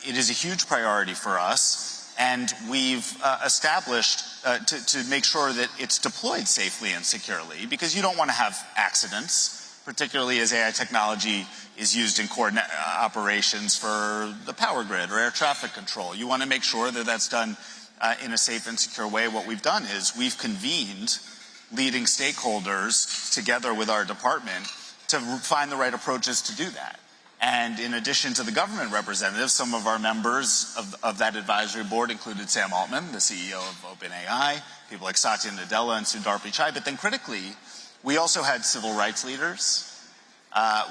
it is a huge priority for us. And we've established to make sure that it's deployed safely and securely, because you don't want to have accidents, particularly as AI technology is used in operations for the power grid or air traffic control. You want to make sure that that's done in a safe and secure way. What we've done is we've convened leading stakeholders together with our department to find the right approaches to do that. And in addition to the government representatives, some of our members of that advisory board included Sam Altman, the CEO of OpenAI, people like Satya Nadella and Sundar Pichai. But then critically, we also had civil rights leaders,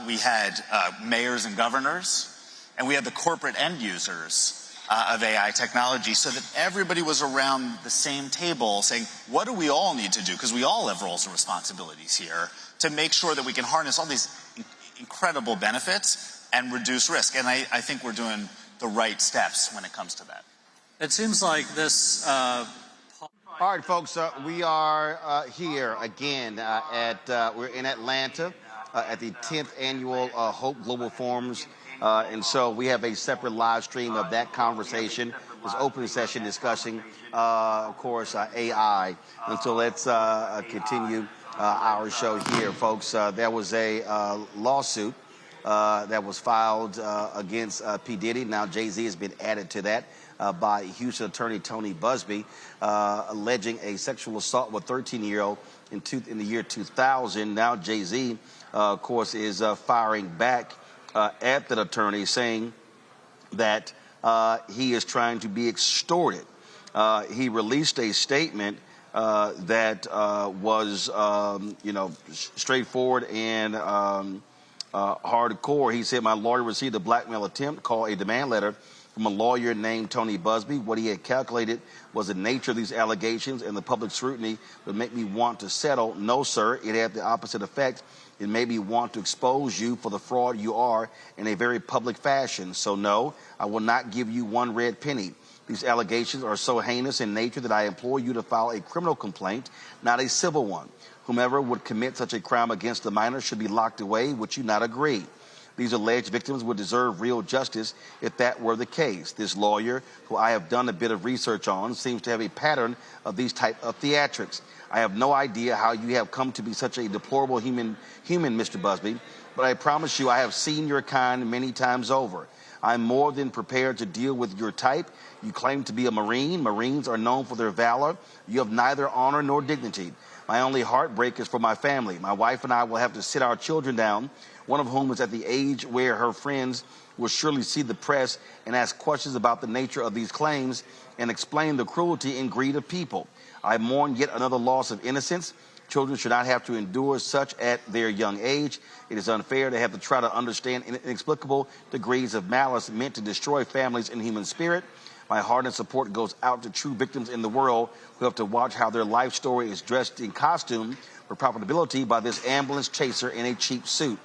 we had mayors and governors, and we had the corporate end users of AI technology, so that everybody was around the same table saying, what do we all need to do? Because we all have roles and responsibilities here to make sure that we can harness all these incredible benefits and reduce risk. And I think we're doing the right steps when it comes to that. It seems like this... All right, folks, we are here again we're in Atlanta at the 10th annual Hope Global Forums. And so we have a separate live stream of that conversation, this open session discussing, of course, AI. And so let's continue our show here, folks. There was a lawsuit that was filed against P. Diddy. Now Jay-Z has been added to that. by Houston attorney Tony Busby, alleging a sexual assault with a 13-year-old in the year 2000. Now Jay-Z, of course, is firing back at that attorney, saying that he is trying to be extorted. He released a statement that was, straightforward and hardcore. He said, "My lawyer received a blackmail attempt, called a demand letter from a lawyer named Tony Busby. What he had calculated was the nature of these allegations and the public scrutiny would make me want to settle. No, sir, it had the opposite effect. It made me want to expose you for the fraud you are in a very public fashion. So no, I will not give you one red penny. These allegations are so heinous in nature that I implore you to file a criminal complaint, not a civil one. Whomever would commit such a crime against the minor should be locked away. Would you not agree? These alleged victims would deserve real justice if that were the case. This lawyer, who I have done a bit of research on, seems to have a pattern of these type of theatrics. I have no idea how you have come to be such a deplorable human, Mr. Busby, but I promise you I have seen your kind many times over. I'm more than prepared to deal with your type. You claim to be a Marine. Marines are known for their valor. You have neither honor nor dignity. My only heartbreak is for my family. My wife and I will have to sit our children down, one of whom is at the age where her friends will surely see the press and ask questions about the nature of these claims and explain the cruelty and greed of people. I mourn yet another loss of innocence. Children should not have to endure such at their young age. It is unfair to have to try to understand inexplicable degrees of malice meant to destroy families and human spirit. My heart and support goes out to true victims in the world who have to watch how their life story is dressed in costume for profitability by this ambulance chaser in a cheap suit.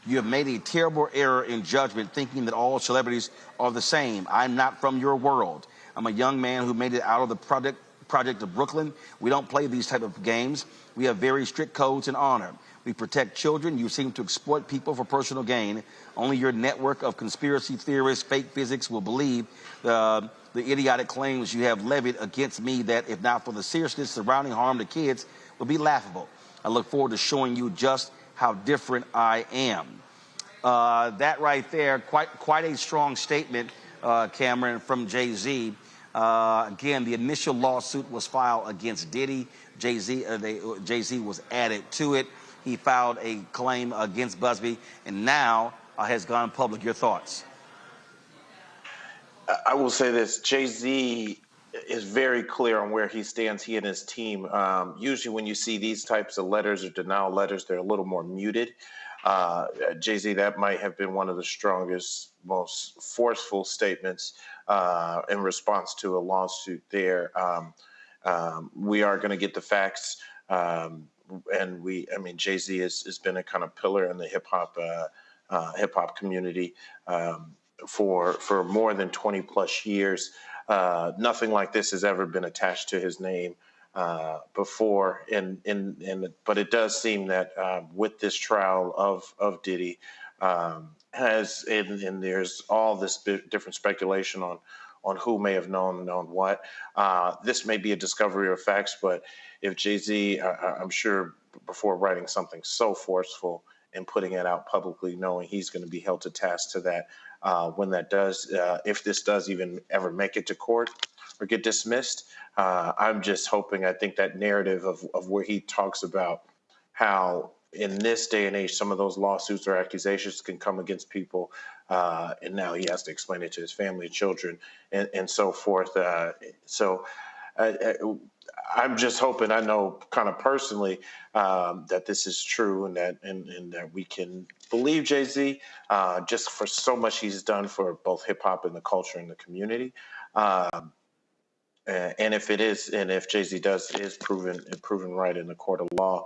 You have made a terrible error in judgment thinking that all celebrities are the same. I'm not from your world. I'm a young man who made it out of the project of Brooklyn. We don't play these type of games. We have very strict codes and honor. We protect children. You seem to exploit people for personal gain. Only your network of conspiracy theorists, fake physics will believe the idiotic claims you have levied against me that, if not for the seriousness surrounding harm to kids, will be laughable. I look forward to showing you just how different I am." That right there, quite a strong statement, Cameron, from Jay-Z. Again, the initial lawsuit was filed against Diddy. Jay-Z was added to it. He filed a claim against Busby, and now has gone public. Your thoughts? I will say this. Jay-Z is very clear on where he stands, he and his team. Usually when you see these types of letters or denial letters, they're a little more muted. Jay-Z, that might have been one of the strongest, most forceful statements in response to a lawsuit there. We are going to get the facts. Jay-Z has been a kind of pillar in the hip hop community for more than 20 plus years. Nothing like this has ever been attached to his name before, but it does seem that with this trial of Diddy, there's all this different speculation on who may have known what. This may be a discovery of facts, but if Jay-Z, I'm sure before writing something so forceful and putting it out publicly, knowing he's going to be held to task to that when that does, if this does even ever make it to court or get dismissed, I'm just hoping, I think that narrative of where he talks about how in this day and age, some of those lawsuits or accusations can come against people, and now he has to explain it to his family, children, and so forth. I'm just hoping, I know kind of personally, that this is true and that we can believe Jay-Z just for so much he's done for both hip hop and the culture and the community. And if it is, and if Jay-Z is proven right in the court of law,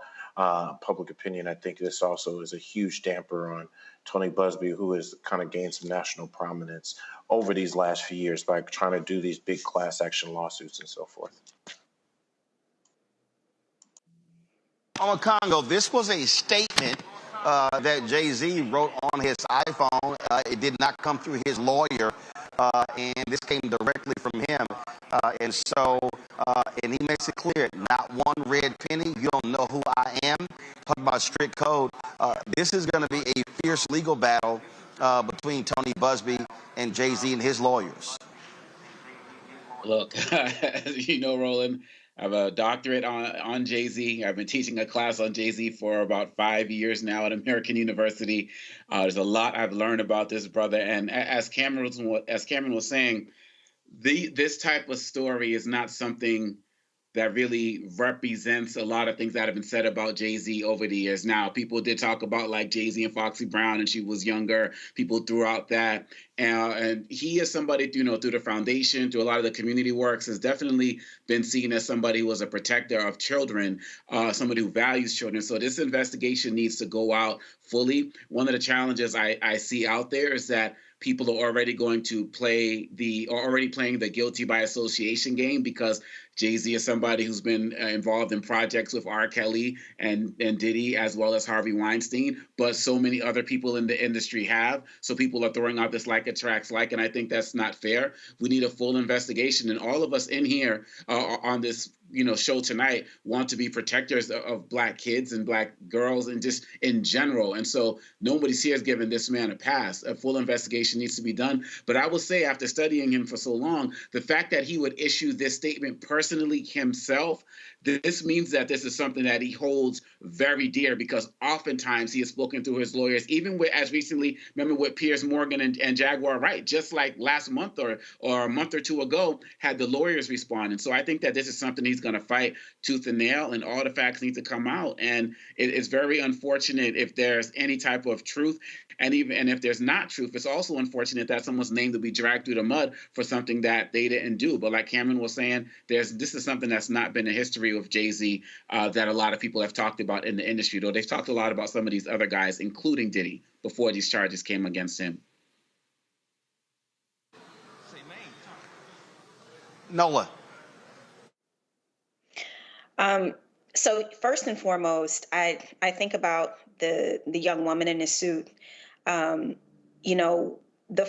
public opinion, I think this also is a huge damper on Tony Busby, who has kind of gained some national prominence over these last few years by trying to do these big class action lawsuits and so forth. On Congo, this was a statement that Jay-Z wrote on his iPhone. It did not come through his lawyer, and this came directly from him. And he makes it clear, not one red penny. You don't know who I am. Talk about strict code. This is going to be a fierce legal battle between Tony Busby and Jay-Z and his lawyers. Look, you know, Roland, I have a doctorate on Jay-Z. I've been teaching a class on Jay-Z for about 5 years now at American University. There's a lot I've learned about this brother. And as Cameron was saying, this type of story is not something that really represents a lot of things that have been said about Jay-Z over the years. Now, people did talk about like Jay-Z and Foxy Brown, and she was younger. People threw out that. And he is somebody, you know, through the foundation, through a lot of the community works, has definitely been seen as somebody who was a protector of children, somebody who values children. So this investigation needs to go out fully. One of the challenges I see out there is that people are already going to already playing the guilty by association game, because Jay-Z is somebody who's been involved in projects with R. Kelly and Diddy, as well as Harvey Weinstein, but so many other people in the industry have. So people are throwing out this like attracts like, and I think that's not fair. We need a full investigation, and all of us in here on this show tonight want to be protectors of Black kids and Black girls and just in general. And so nobody's here is giving this man a pass. A full investigation needs to be done. But I will say, after studying him for so long, the fact that he would issue this statement personally himself, this means that this is something that he holds very dear, because oftentimes he has spoken through his lawyers, even with, as recently, remember with Piers Morgan and Jaguar Wright, just like last month or a month or two ago, had the lawyers respond. And so I think that this is something he's going to fight tooth and nail, and all the facts need to come out. And it's very unfortunate if there's any type of truth. And if there's not truth, it's also unfortunate that someone's name will be dragged through the mud for something that they didn't do. But like Cameron was saying, this is something that's not been a history of Jay-Z that a lot of people have talked about in the industry, though they've talked a lot about some of these other guys, including Diddy, before these charges came against him. Nola. So first and foremost, I think about the young woman in this suit. The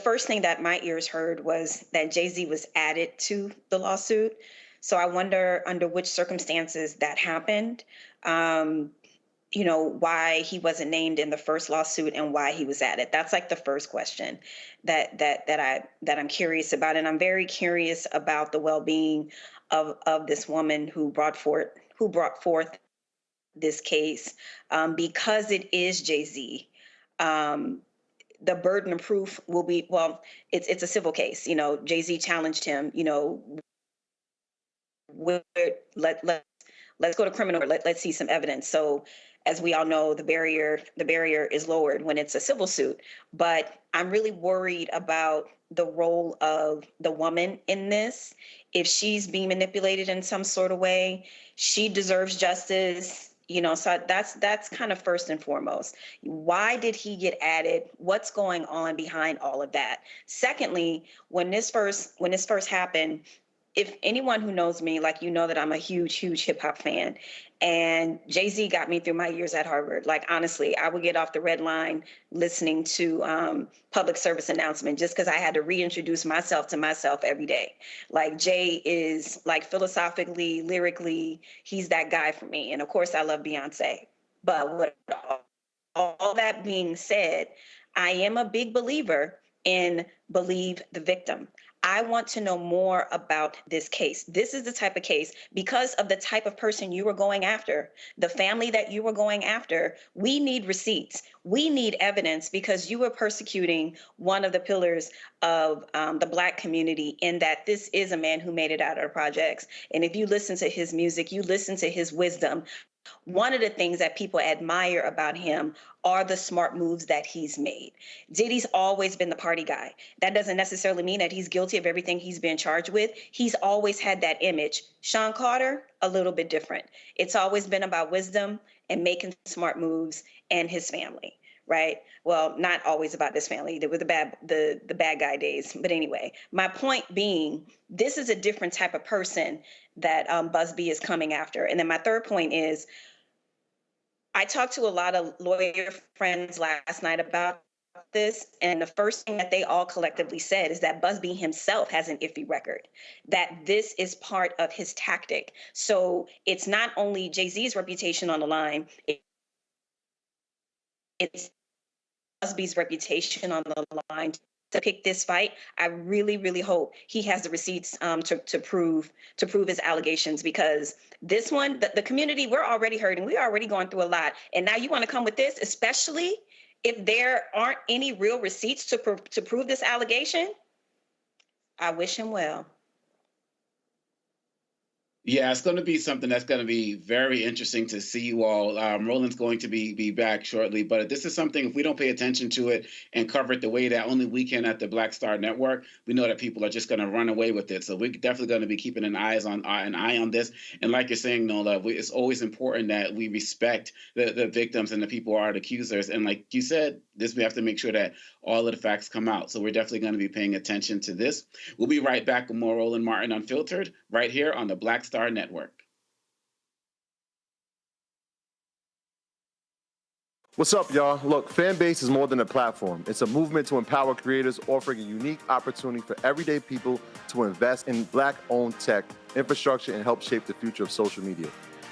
first thing that my ears heard was that Jay-Z was added to the lawsuit. So I wonder under which circumstances that happened, why he wasn't named in the first lawsuit and why he was added. That's like the first question that I'm curious about. And I'm very curious about the well-being of this woman who brought forth this case, because it is Jay-Z. The burden of proof will be, it's a civil case. Jay-Z challenged him, let's go to criminal, let's see some evidence. So as we all know, the barrier is lowered when it's a civil suit. But I'm really worried about the role of the woman in this. If she's being manipulated in some sort of way, she deserves justice. So that's kind of first and foremost. Why did he get added? What's going on behind all of that? Secondly, when this first happened, if anyone who knows me, like, that I'm a huge hip hop fan, and Jay-Z got me through my years at Harvard. Like, honestly, I would get off the red line listening to public service announcement just because I had to reintroduce myself to myself every day. Like, Jay is, like, philosophically, lyrically, he's that guy for me. And of course, I love Beyonce. But with all that being said, I am a big believer in believe the victim. I want to know more about this case. This is the type of case, because of the type of person you were going after, the family that you were going after. We need receipts. We need evidence, because you were persecuting one of the pillars of the Black community, in that this is a man who made it out of the projects. And if you listen to his music, you listen to his wisdom. One of the things that people admire about him are the smart moves that he's made. Diddy's always been the party guy. That doesn't necessarily mean that he's guilty of everything he's been charged with. He's always had that image. Sean Carter, a little bit different. It's always been about wisdom and making smart moves, and his family, right? Well, not always about this family. There were the bad guy days. But anyway, my point being, this is a different type of person that Busby is coming after. And then my third point is, I talked to a lot of lawyer friends last night about this, and the first thing that they all collectively said is that Busby himself has an iffy record, that this is part of his tactic. So it's not only Jay-Z's reputation on the line, it's Busby's reputation on the line pick this fight. I really, really hope he has the receipts to prove his allegations, because this one, the community, we're already hurting. We're already going through a lot. And now you want to come with this, especially if there aren't any real receipts to prove this allegation? I wish him well. Yeah, it's going to be something that's going to be very interesting to see you all. Roland's going to be back shortly, but this is something, if we don't pay attention to it and cover it the way that only we can at the Black Star Network, we know that people are just going to run away with it. So we're definitely going to be keeping an eye on this. And like you're saying, Nola, it's always important that we respect the victims and the people who are the accusers. And like you said, we have to make sure that all of the facts come out. So we're definitely going to be paying attention to this. We'll be right back with more Roland Martin Unfiltered right here on the Black Star Network. What's up, y'all? Look, Fanbase is more than a platform. It's a movement to empower creators, offering a unique opportunity for everyday people to invest in Black-owned tech, infrastructure, and help shape the future of social media.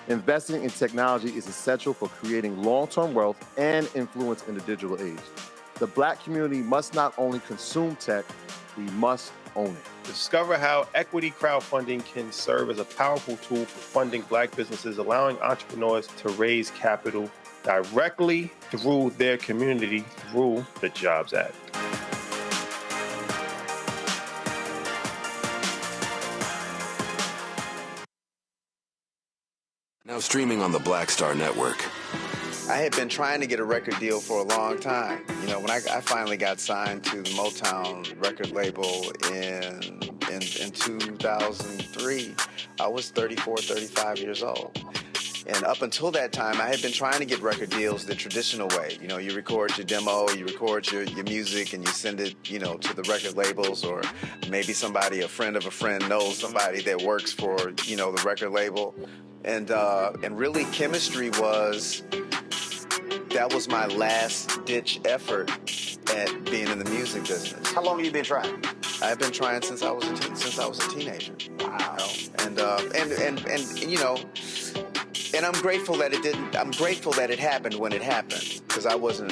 Investing in technology is essential for creating long-term wealth and influence in the digital age. The Black community must not only consume tech, we must own it. Discover how equity crowdfunding can serve as a powerful tool for funding Black businesses, allowing entrepreneurs to raise capital directly through their community through the Jobs Act. Now streaming on the Black Star Network. I had been trying to get a record deal for a long time. You know, when I finally got signed to the Motown record label in 2003, I was 34, 35 years old. And up until that time, I had been trying to get record deals the traditional way. You know, you record your demo, you record your music, and you send it, you know, to the record labels, or maybe somebody, a friend of a friend, knows somebody that works for, you know, the record label. And really, chemistry that was my last-ditch effort at being in the music business. How long have you been trying? I've been trying since I was a teenager. Wow. You know? And you know, and I'm grateful that it didn't. I'm grateful that it happened when it happened, because I wasn't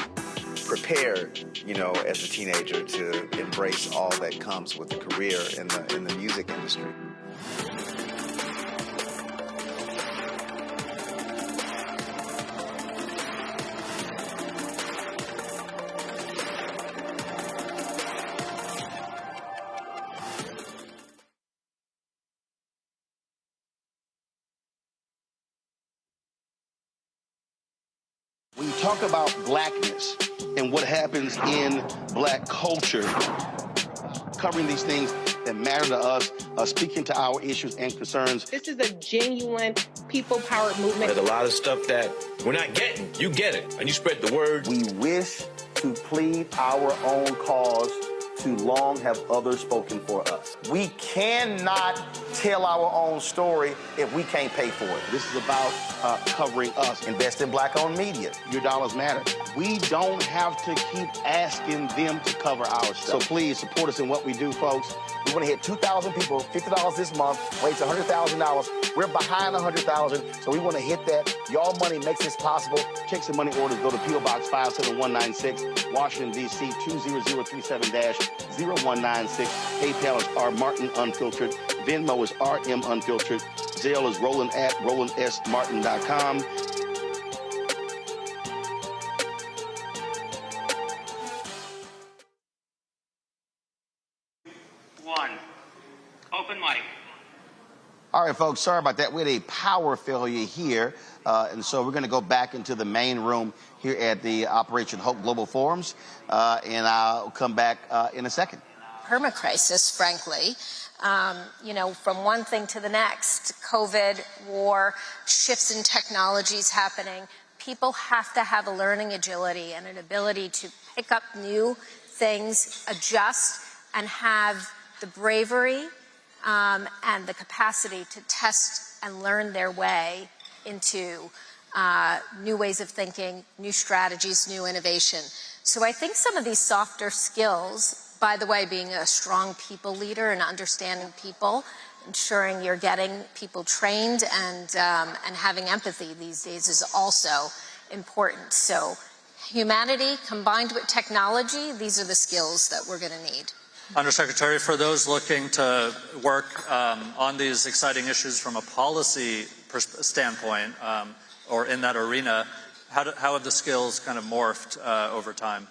prepared, you know, as a teenager to embrace all that comes with a career in the music industry. When you talk about blackness and what happens in Black culture, covering these things that matter to us, speaking to our issues and concerns. This is a genuine people-powered movement. There's a lot of stuff that we're not getting. You get it, and you spread the word. We wish to plead our own cause. Too long have others spoken for us. We cannot tell our own story if we can't pay for it. This is about covering us. Invest in Black-owned media. Your dollars matter. We don't have to keep asking them to cover our stuff. So please support us in what we do, folks. We want to hit 2,000 people, $50 this month, raise $100,000. We're behind 100,000, so we want to hit that. Y'all money makes this possible. Checks and money orders go to P.O. Box 57196, Washington, D.C. 20037-0196. PayPal is R Martin Unfiltered. Venmo is RM Unfiltered. Zelle is Roland at RolandSMartin.com. Open mic. All right, folks, sorry about that. We had a power failure here, and so we're going to go back into the main room here at the Operation Hope Global Forums, and I'll come back in a second. Permacrisis, frankly, you know, from one thing to the next, COVID, war, shifts in technologies happening. People have to have a learning agility and an ability to pick up new things, adjust, and have the bravery and the capacity to test and learn their way into new ways of thinking, new strategies, new innovation. So I think some of these softer skills, by the way, being a strong people leader and understanding people, ensuring you're getting people trained and having empathy these days is also important. So Humanity combined with technology, these are the skills that we're going to need. Undersecretary, for those looking to work on these exciting issues from a policy standpoint or in that arena, how have the skills kind of morphed over time?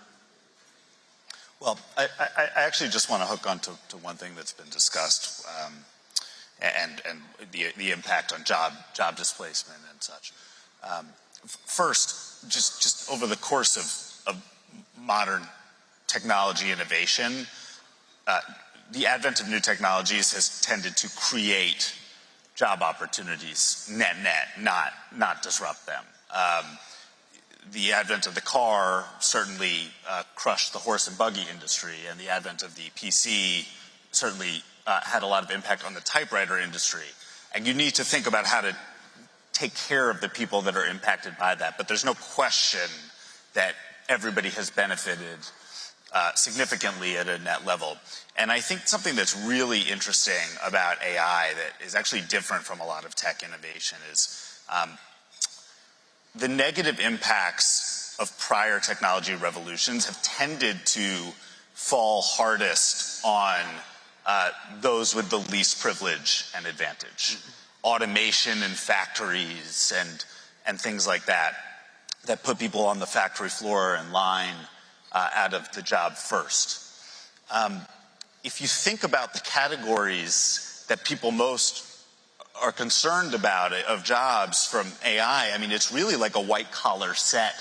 Well, I actually just want to hook on to one thing that's been discussed and the impact on job displacement and such. First, just over the course of modern technology innovation, the advent of new technologies has tended to create job opportunities net, not disrupt them. The advent of the car certainly crushed the horse and buggy industry, and the advent of the PC certainly had a lot of impact on the typewriter industry. And you need to think about how to take care of the people that are impacted by that. But there's no question that everybody has benefited significantly at a net level. And I think something that's really interesting about AI that is actually different from a lot of tech innovation is the negative impacts of prior technology revolutions have tended to fall hardest on those with the least privilege and advantage. Automation in factories and things like that put people on the factory floor and line out of the job first. If you think about the categories that people most are concerned about of jobs from AI, I mean, it's really like a white-collar set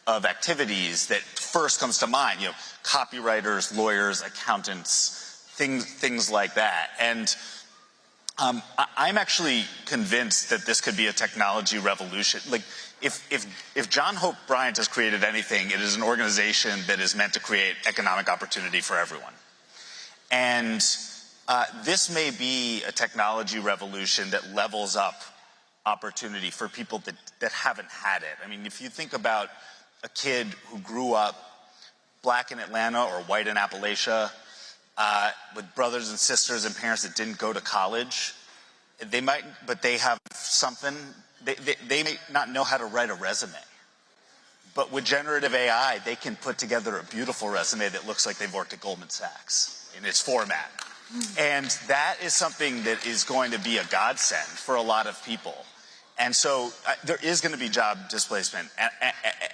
of activities that first comes to mind, you know, copywriters, lawyers, accountants, things like that. And I'm actually convinced that this could be a technology revolution. Like, if John Hope Bryant has created anything, it is an organization that is meant to create economic opportunity for everyone. And this may be a technology revolution that levels up opportunity for people that haven't had it. I mean, if you think about a kid who grew up black in Atlanta or white in Appalachia, with brothers and sisters and parents that didn't go to college, but they have something, they may not know how to write a resume. But with generative AI, they can put together a beautiful resume that looks like they've worked at Goldman Sachs in its format. And that is something that is going to be a godsend for a lot of people. And so there is going to be job displacement.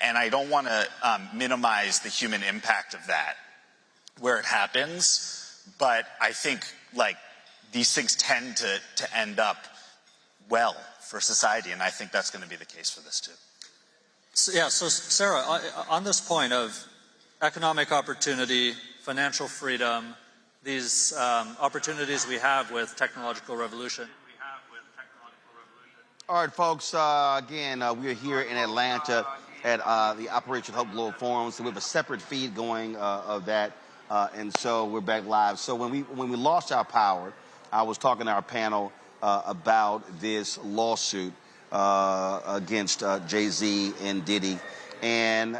And I don't want to minimize the human impact of that where it happens. But I think, like, these things tend to end up well for society. And I think that's going to be the case for this, too. So Sarah, on this point of economic opportunity, financial freedom, these opportunities we have with technological revolution. All right, folks, again, we're here in Atlanta at the Operation Hope Global Forum. So we have a separate feed going of that, and so we're back live. So when we lost our power, I was talking to our panel about this lawsuit against Jay-Z and Diddy. And,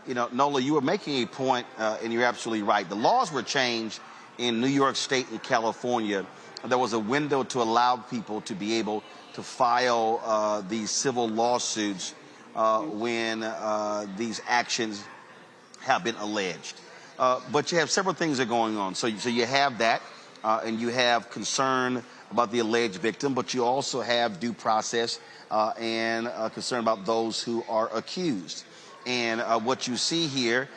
you know, Nola, you were making a point, and you're absolutely right. The laws were changed in New York State and California. There was a window to allow people to be able to file these civil lawsuits when these actions have been alleged. But you have several things that are going on. So you have that, and you have concern about the alleged victim, but you also have due process and concern about those who are accused. And what you see here,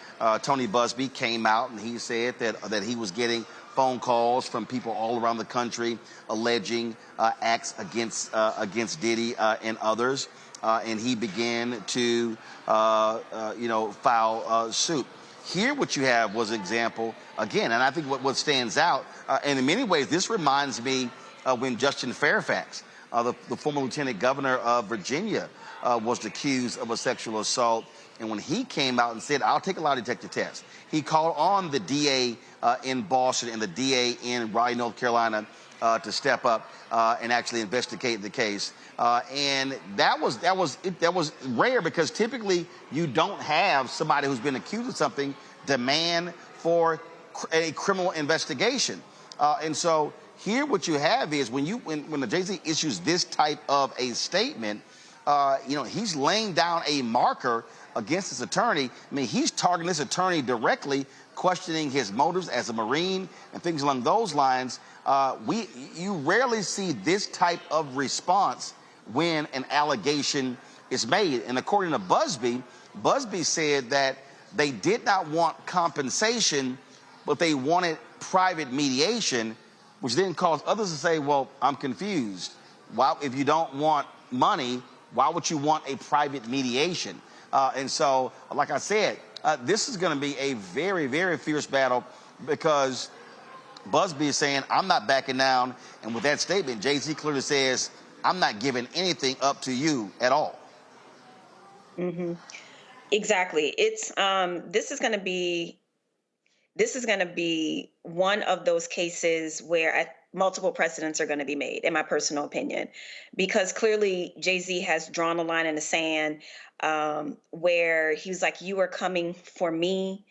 Tony Busby came out and he said that he was getting phone calls from people all around the country alleging acts against Diddy and others, and he began to file suit. Here, what you have was an example again, and I think what stands out, and in many ways, this reminds me of when Justin Fairfax, the former lieutenant governor of Virginia, was accused of a sexual assault. And when he came out and said, I'll take a lie detector test, he called on the DA in Boston and the DA in Raleigh, North Carolina, to step up and actually investigate the case. And that was rare, because typically you don't have somebody who's been accused of something demand for a criminal investigation. And so here what you have is when the Jay-Z issues this type of a statement, he's laying down a marker against his attorney. I mean, he's targeting this attorney directly, questioning his motives as a Marine and things along those lines. You rarely see this type of response when an allegation is made. And according to Busby said that they did not want compensation, but they wanted private mediation, which then caused others to say, well, I'm confused. Why, if you don't want money, why would you want a private mediation? And so, like I said, this is going to be a very, very fierce battle because Busby is saying, I'm not backing down. And with that statement, Jay-Z clearly says, I'm not giving anything up to you at all. Mm-hmm. Exactly. It's this is going to be one of those cases where multiple precedents are going to be made, in my personal opinion, because clearly Jay-Z has drawn a line in the sand where he was like, you are coming for me.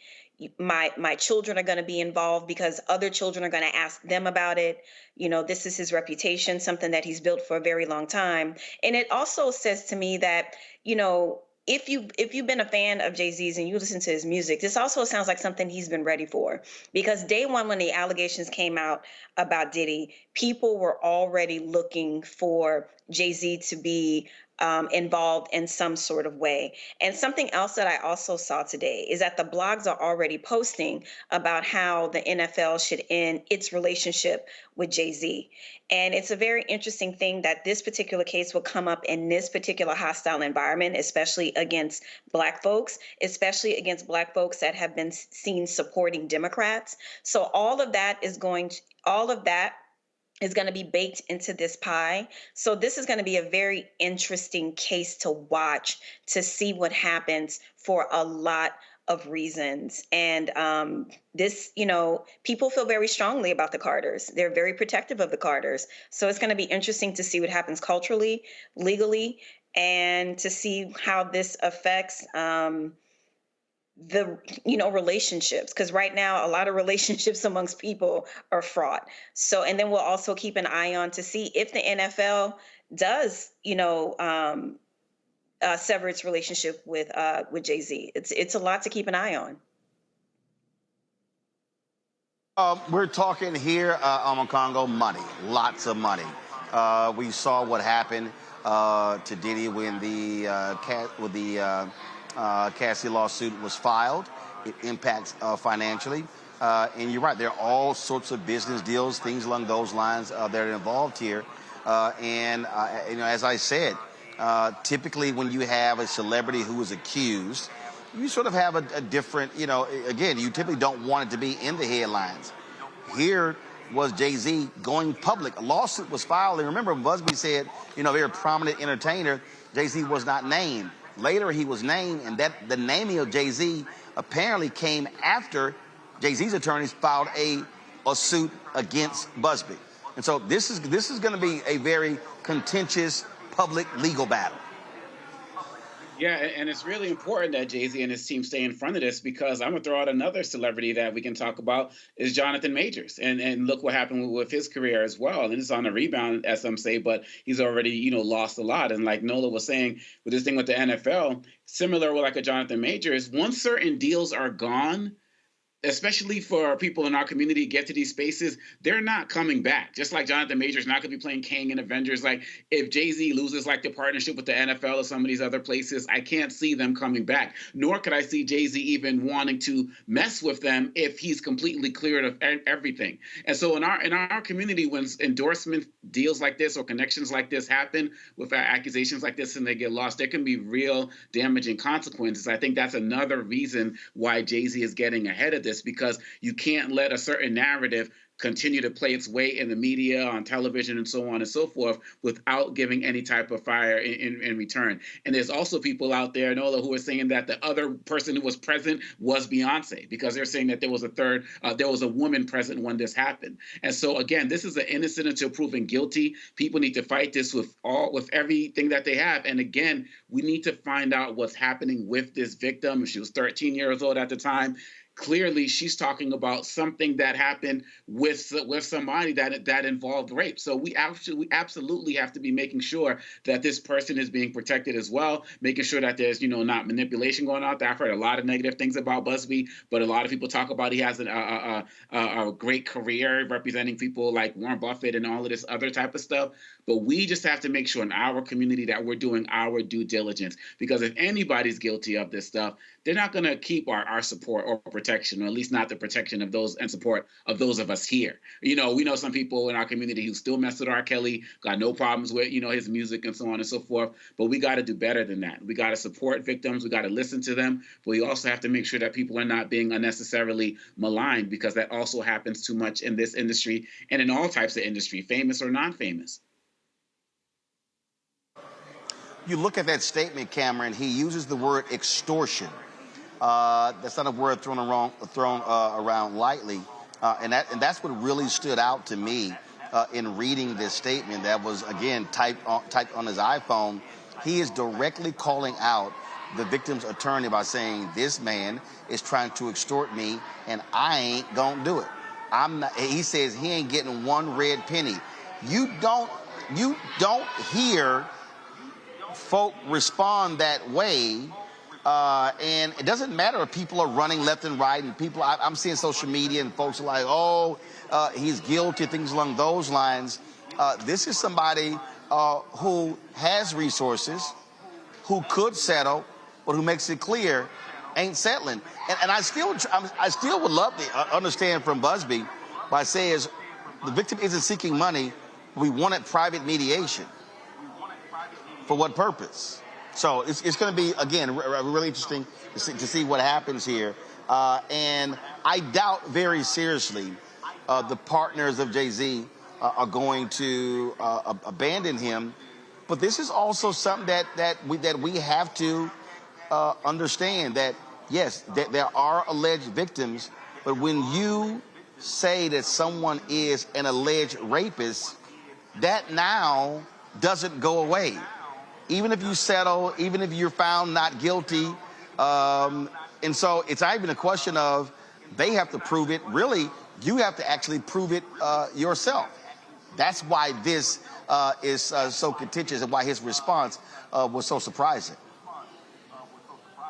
My children are going to be involved because other children are going to ask them about it. This is his reputation, something that he's built for a very long time. And it also says to me that, if you've been a fan of Jay-Z's and you listen to his music, this also sounds like something he's been ready for. Because day one, when the allegations came out about Diddy, people were already looking for Jay-Z to be involved in some sort of way. And something else that I also saw today is that the blogs are already posting about how the NFL should end its relationship with Jay-Z. And it's a very interesting thing that this particular case will come up in this particular hostile environment, especially against Black folks that have been seen supporting Democrats. So all of that is going to be baked into this pie. So this is going to be a very interesting case to watch, to see what happens for a lot of reasons. And people feel very strongly about the Carters. They're very protective of the Carters. So it's going to be interesting to see what happens culturally, legally, and to see how this affects relationships, because right now a lot of relationships amongst people are fraught. So, and then we'll also keep an eye on to see if the NFL does, sever its relationship with Jay-Z. It's a lot to keep an eye on. We're talking here on Congo money, lots of money. We saw what happened to Diddy when the Cassie lawsuit was filed. It impacts financially. And you're right, there are all sorts of business deals, things along those lines that are involved here. As I said, typically when you have a celebrity who is accused, you sort of have a different, again, you typically don't want it to be in the headlines. Here was Jay-Z going public. A lawsuit was filed. And remember, Busby said, very prominent entertainer, Jay-Z was not named. Later, he was named, and that the naming of Jay-Z apparently came after Jay-Z's attorneys filed a suit against Busby. And so this is going to be a very contentious public legal battle. Yeah, and it's really important that Jay-Z and his team stay in front of this, because I'm going to throw out another celebrity that we can talk about is Jonathan Majors. And look what happened with his career as well. And it's on a rebound, as some say, but he's already, lost a lot. And like Nola was saying, with this thing with the NFL, similar with like a Jonathan Majors, once certain deals are gone, especially for people in our community get to these spaces, they're not coming back. Just like Jonathan Majors not going to be playing Kang in Avengers. Like if Jay-Z loses like the partnership with the NFL or some of these other places, I can't see them coming back. Nor could I see Jay-Z even wanting to mess with them if he's completely cleared of everything. And so in our community, when endorsement deals like this or connections like this happen with accusations like this and they get lost, there can be real damaging consequences. I think that's another reason why Jay-Z is getting ahead of this, because you can't let a certain narrative continue to play its way in the media, on television, and so on and so forth without giving any type of fire in return. And there's also people out there, Nola, who are saying that the other person who was present was Beyonce, because they're saying that there was a woman present when this happened. And so again, this is an innocent until proven guilty. People need to fight this with everything that they have. And again, we need to find out what's happening with this victim. She was 13 years old at the time. clearly she's talking about something that happened with somebody that involved rape. So we absolutely have to be making sure that this person is being protected as well, making sure that there's not manipulation going out there. I've heard a lot of negative things about Busby, but a lot of people talk about he has a great career representing people like Warren Buffett and all of this other type of stuff. But we just have to make sure in our community that we're doing our due diligence, because if anybody's guilty of this stuff, they're not going to keep our support or protection, or at least not the protection of those and support of those of us here. We know some people in our community who still mess with R. Kelly, got no problems with, his music and so on and so forth. But we got to do better than that. We got to support victims. We got to listen to them. But we also have to make sure that people are not being unnecessarily maligned, because that also happens too much in this industry and in all types of industry, famous or non-famous. You look at that statement, Cameron, he uses the word extortion. That's not a word thrown around lightly. And that's what really stood out to me in reading this statement that was, again, typed on his iPhone. He is directly calling out the victim's attorney by saying, this man is trying to extort me and I ain't gonna do it. He says he ain't getting one red penny. You don't hear folk respond that way, and it doesn't matter if people are running left and right, and I'm seeing social media and folks are like, he's guilty, things along those lines. This is somebody who has resources, who could settle, but who makes it clear ain't settling. And I still would love to understand from Busby by saying the victim isn't seeking money. We wanted private mediation. For what purpose? So it's going to be, again, really interesting to see what happens here. And I doubt very seriously the partners of Jay-Z are going to abandon him. But this is also something that we have to understand, that, yes, there are alleged victims, but when you say that someone is an alleged rapist, that now doesn't go away. Even if you settle, even if you're found not guilty. And so it's not even a question of they have to prove it. Really, you have to actually prove it yourself. That's why this is so contentious and why his response was so surprising.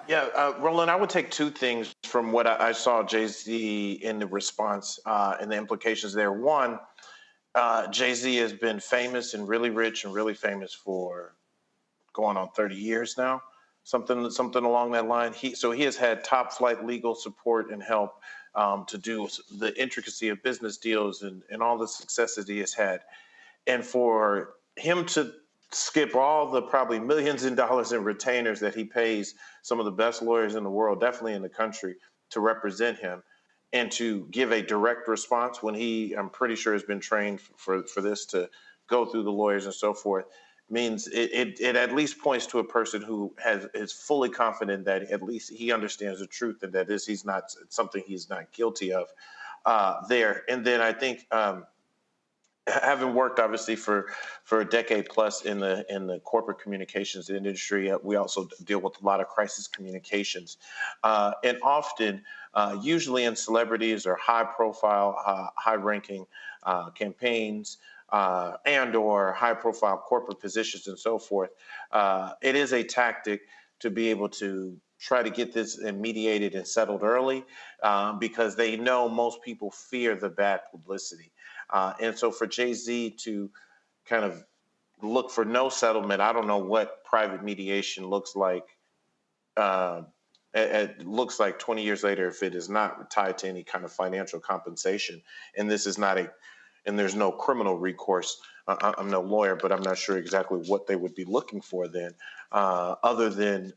Yeah, Roland, I would take two things from what I saw Jay-Z in the response and the implications there. One, Jay-Z has been famous and really rich and really famous for going on 30 years now, something along that line. He has had top flight legal support and help to do the intricacy of business deals and all the successes he has had. And for him to skip all the probably millions of dollars in retainers that he pays some of the best lawyers in the world, definitely in the country, to represent him, and to give a direct response when I'm pretty sure has been trained for this, to go through the lawyers and so forth, means it at least points to a person who is fully confident that at least he understands the truth and that he's not something he's not guilty of there. And then I think having worked obviously for a decade plus in the corporate communications industry, we also deal with a lot of crisis communications, and often usually in celebrities or high profile, high ranking campaigns, and or high-profile corporate positions and so forth, it is a tactic to be able to try to get this mediated and settled early, because they know most people fear the bad publicity. And so for Jay-Z to kind of look for no settlement, I don't know what private mediation looks like. It looks like 20 years later, if it is not tied to any kind of financial compensation, and this is not and there's no criminal recourse. I'm no lawyer, but I'm not sure exactly what they would be looking for then, other than,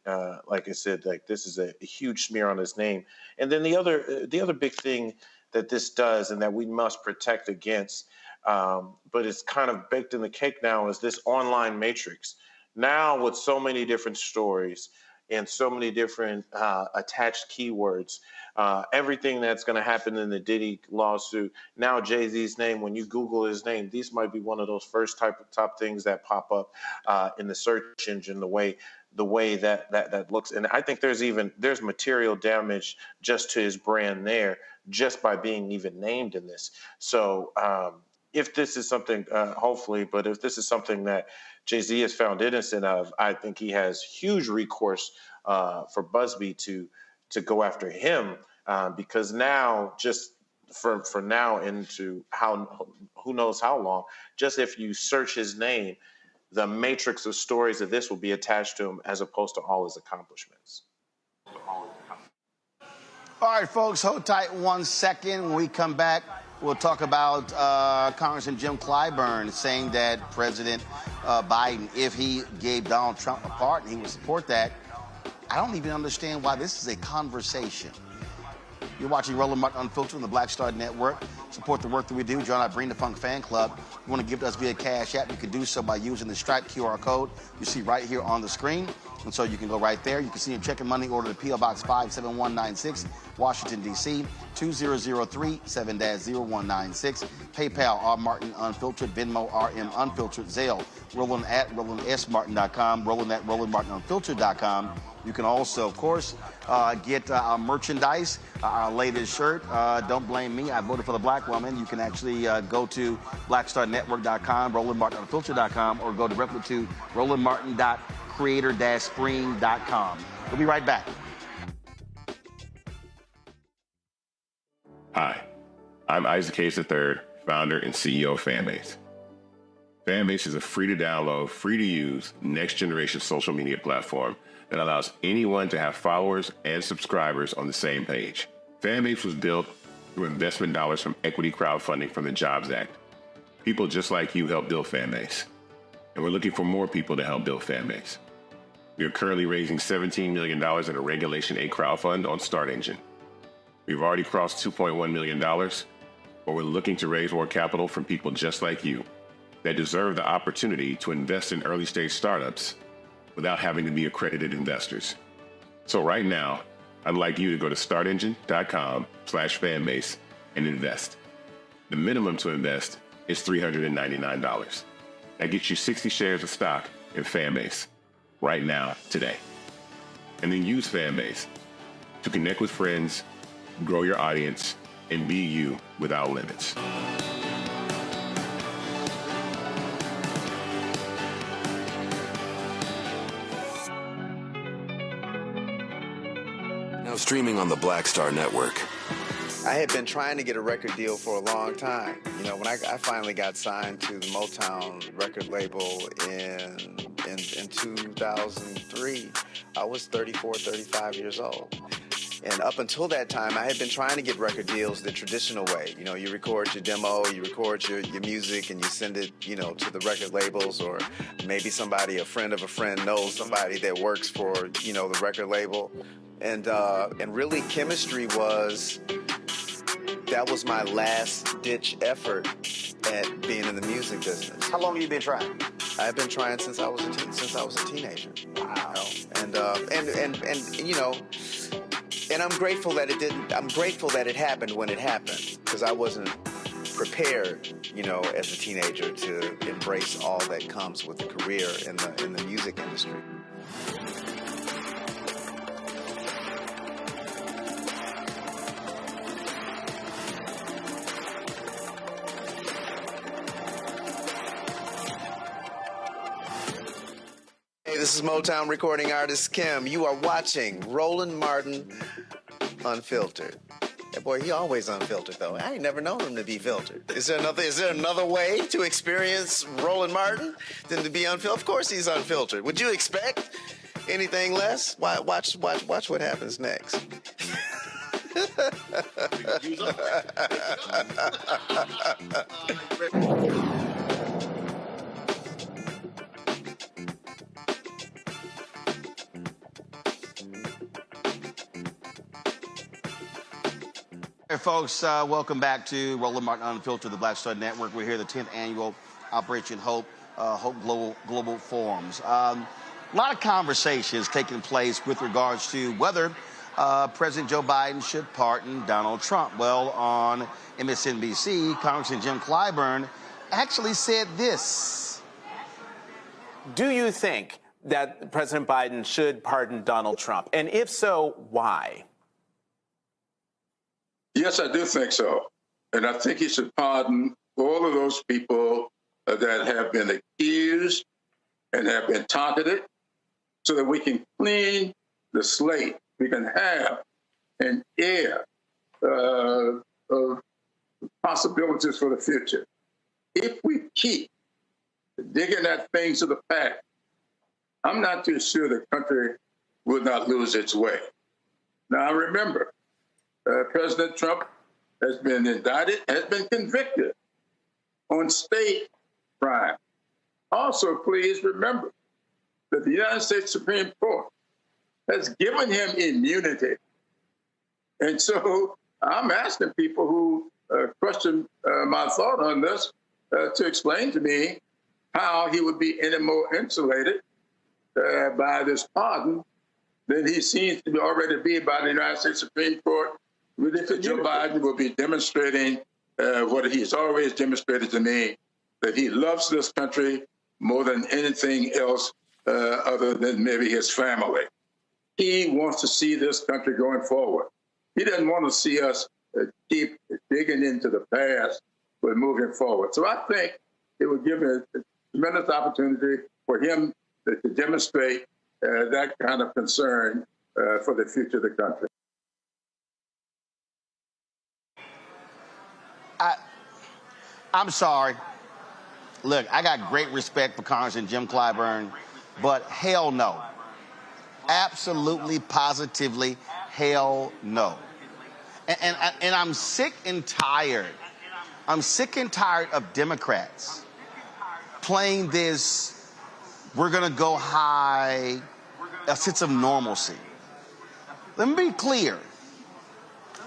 like I said, like this is a huge smear on his name. And then the other big thing that this does and that we must protect against, but it's kind of baked in the cake now, is this online matrix. Now with so many different stories, and so many different attached keywords. Everything that's going to happen in the Diddy lawsuit. Now Jay-Z's name, when you Google his name, these might be one of those first top things that pop up in the search engine, the way that looks. And I think there's material damage just to his brand there, just by being even named in this. So if this is something, hopefully, but if this is something that Jay-Z is found innocent of, I think he has huge recourse for Busby to go after him, because now, just for now into who knows how long, just if you search his name, the matrix of stories of this will be attached to him, as opposed to all his accomplishments. All right, folks, hold tight 1 second. When we come back, we'll talk about Congressman Jim Clyburn saying that President Biden, if he gave Donald Trump a pardon, he would support that. I don't even understand why this is a conversation. You're watching Roland Martin Unfiltered on the Black Star Network. Support the work that we do. Join our Bring the Funk fan club. If you want to give to us via Cash App, you can do so by using the Stripe QR code you see right here on the screen. And so you can go right there. You can see him checking money order to P.O. Box 57196, Washington, D.C., 2003 7-0196. PayPal, R. Martin Unfiltered. Venmo, RM Unfiltered. Zelle, Roland at RolandSMartin.com. Roland at RolandMartinUnfiltered.com. You can also, of course, get our merchandise, our latest shirt. Don't blame me. I voted for the black woman. You can actually go to blackstarnetwork.com, RolandMartinUnfiltered.com, or go directly to RolandMartin.creator-spring.com. We'll be right back. Hi, I'm Isaac Hayes III, founder and CEO of Fanbase. Fanbase is a free-to-download, free-to-use, next-generation social media platform that allows anyone to have followers and subscribers on the same page. Fanbase was built through investment dollars from equity crowdfunding from the Jobs Act. People just like you helped build Fanbase, and we're looking for more people to help build Fanbase. We are currently raising $17 million in a Regulation A crowdfund on StartEngine. We've already crossed $2.1 million, but we're looking to raise more capital from people just like you that deserve the opportunity to invest in early-stage startups without having to be accredited investors. So right now, I'd like you to go to startengine.com/fanbase and invest. The minimum to invest is $399. That gets you 60 shares of stock in Fanbase right now, today. And then use Fanbase to connect with friends, grow your audience, and be you without limits. Now streaming on the Black Star Network. I had been trying to get a record deal for a long time. You know, when I finally got signed to the Motown record label in 2003, I was 34, 35 years old. And up until that time, I had been trying to get record deals the traditional way. You know, you record your demo, you record your music, and you send it, you know, to the record labels, or maybe somebody, a friend of a friend, knows somebody that works for, you know, the record label. And really, chemistry was my last-ditch effort at being in the music business. How long have you been trying? I've been trying since I was a teenager. Wow. You know? And you know. And I'm grateful that it didn't. I'm grateful that it happened when it happened, because I wasn't prepared, you know, as a teenager to embrace all that comes with a career in the music industry. Hey, this is Motown recording artist Kim. You are watching Roland Martin Unfiltered. That boy, he always unfiltered though. I ain't never known him to be filtered. Is there another way to experience Roland Martin than to be unfiltered? Of course he's unfiltered. Would you expect anything less? Watch what happens next. Hey, folks, welcome back to Roland Martin Unfiltered, the Black Star Network. We're here at the 10th annual Operation Hope Global Forums. A lot of conversations taking place with regards to whether President Joe Biden should pardon Donald Trump. Well, on MSNBC, Congressman Jim Clyburn actually said this. Do you think that President Biden should pardon Donald Trump? And if so, why? Yes, I do think so. And I think he should pardon all of those people that have been accused and have been targeted so that we can clean the slate. We can have an air of possibilities for the future. If we keep digging at things of the past, I'm not too sure the country will not lose its way. Now, remember, President Trump has been indicted, has been convicted on state crime. Also, please remember that the United States Supreme Court has given him immunity. And so I'm asking people who question my thought on this to explain to me how he would be any more insulated by this pardon than he seems to already be by the United States Supreme Court. If Joe Biden will be demonstrating what he's always demonstrated to me, that he loves this country more than anything else other than maybe his family. He wants to see this country going forward. He doesn't want to see us keep digging into the past, but moving forward. So I think it would give a tremendous opportunity for him to demonstrate that kind of concern for the future of the country. I'm sorry. Look, I got great respect for Congressman Jim Clyburn, but hell no. Absolutely, positively, hell no. And I'm sick and tired. I'm sick and tired of Democrats playing this, we're going to go high, a sense of normalcy. Let me be clear.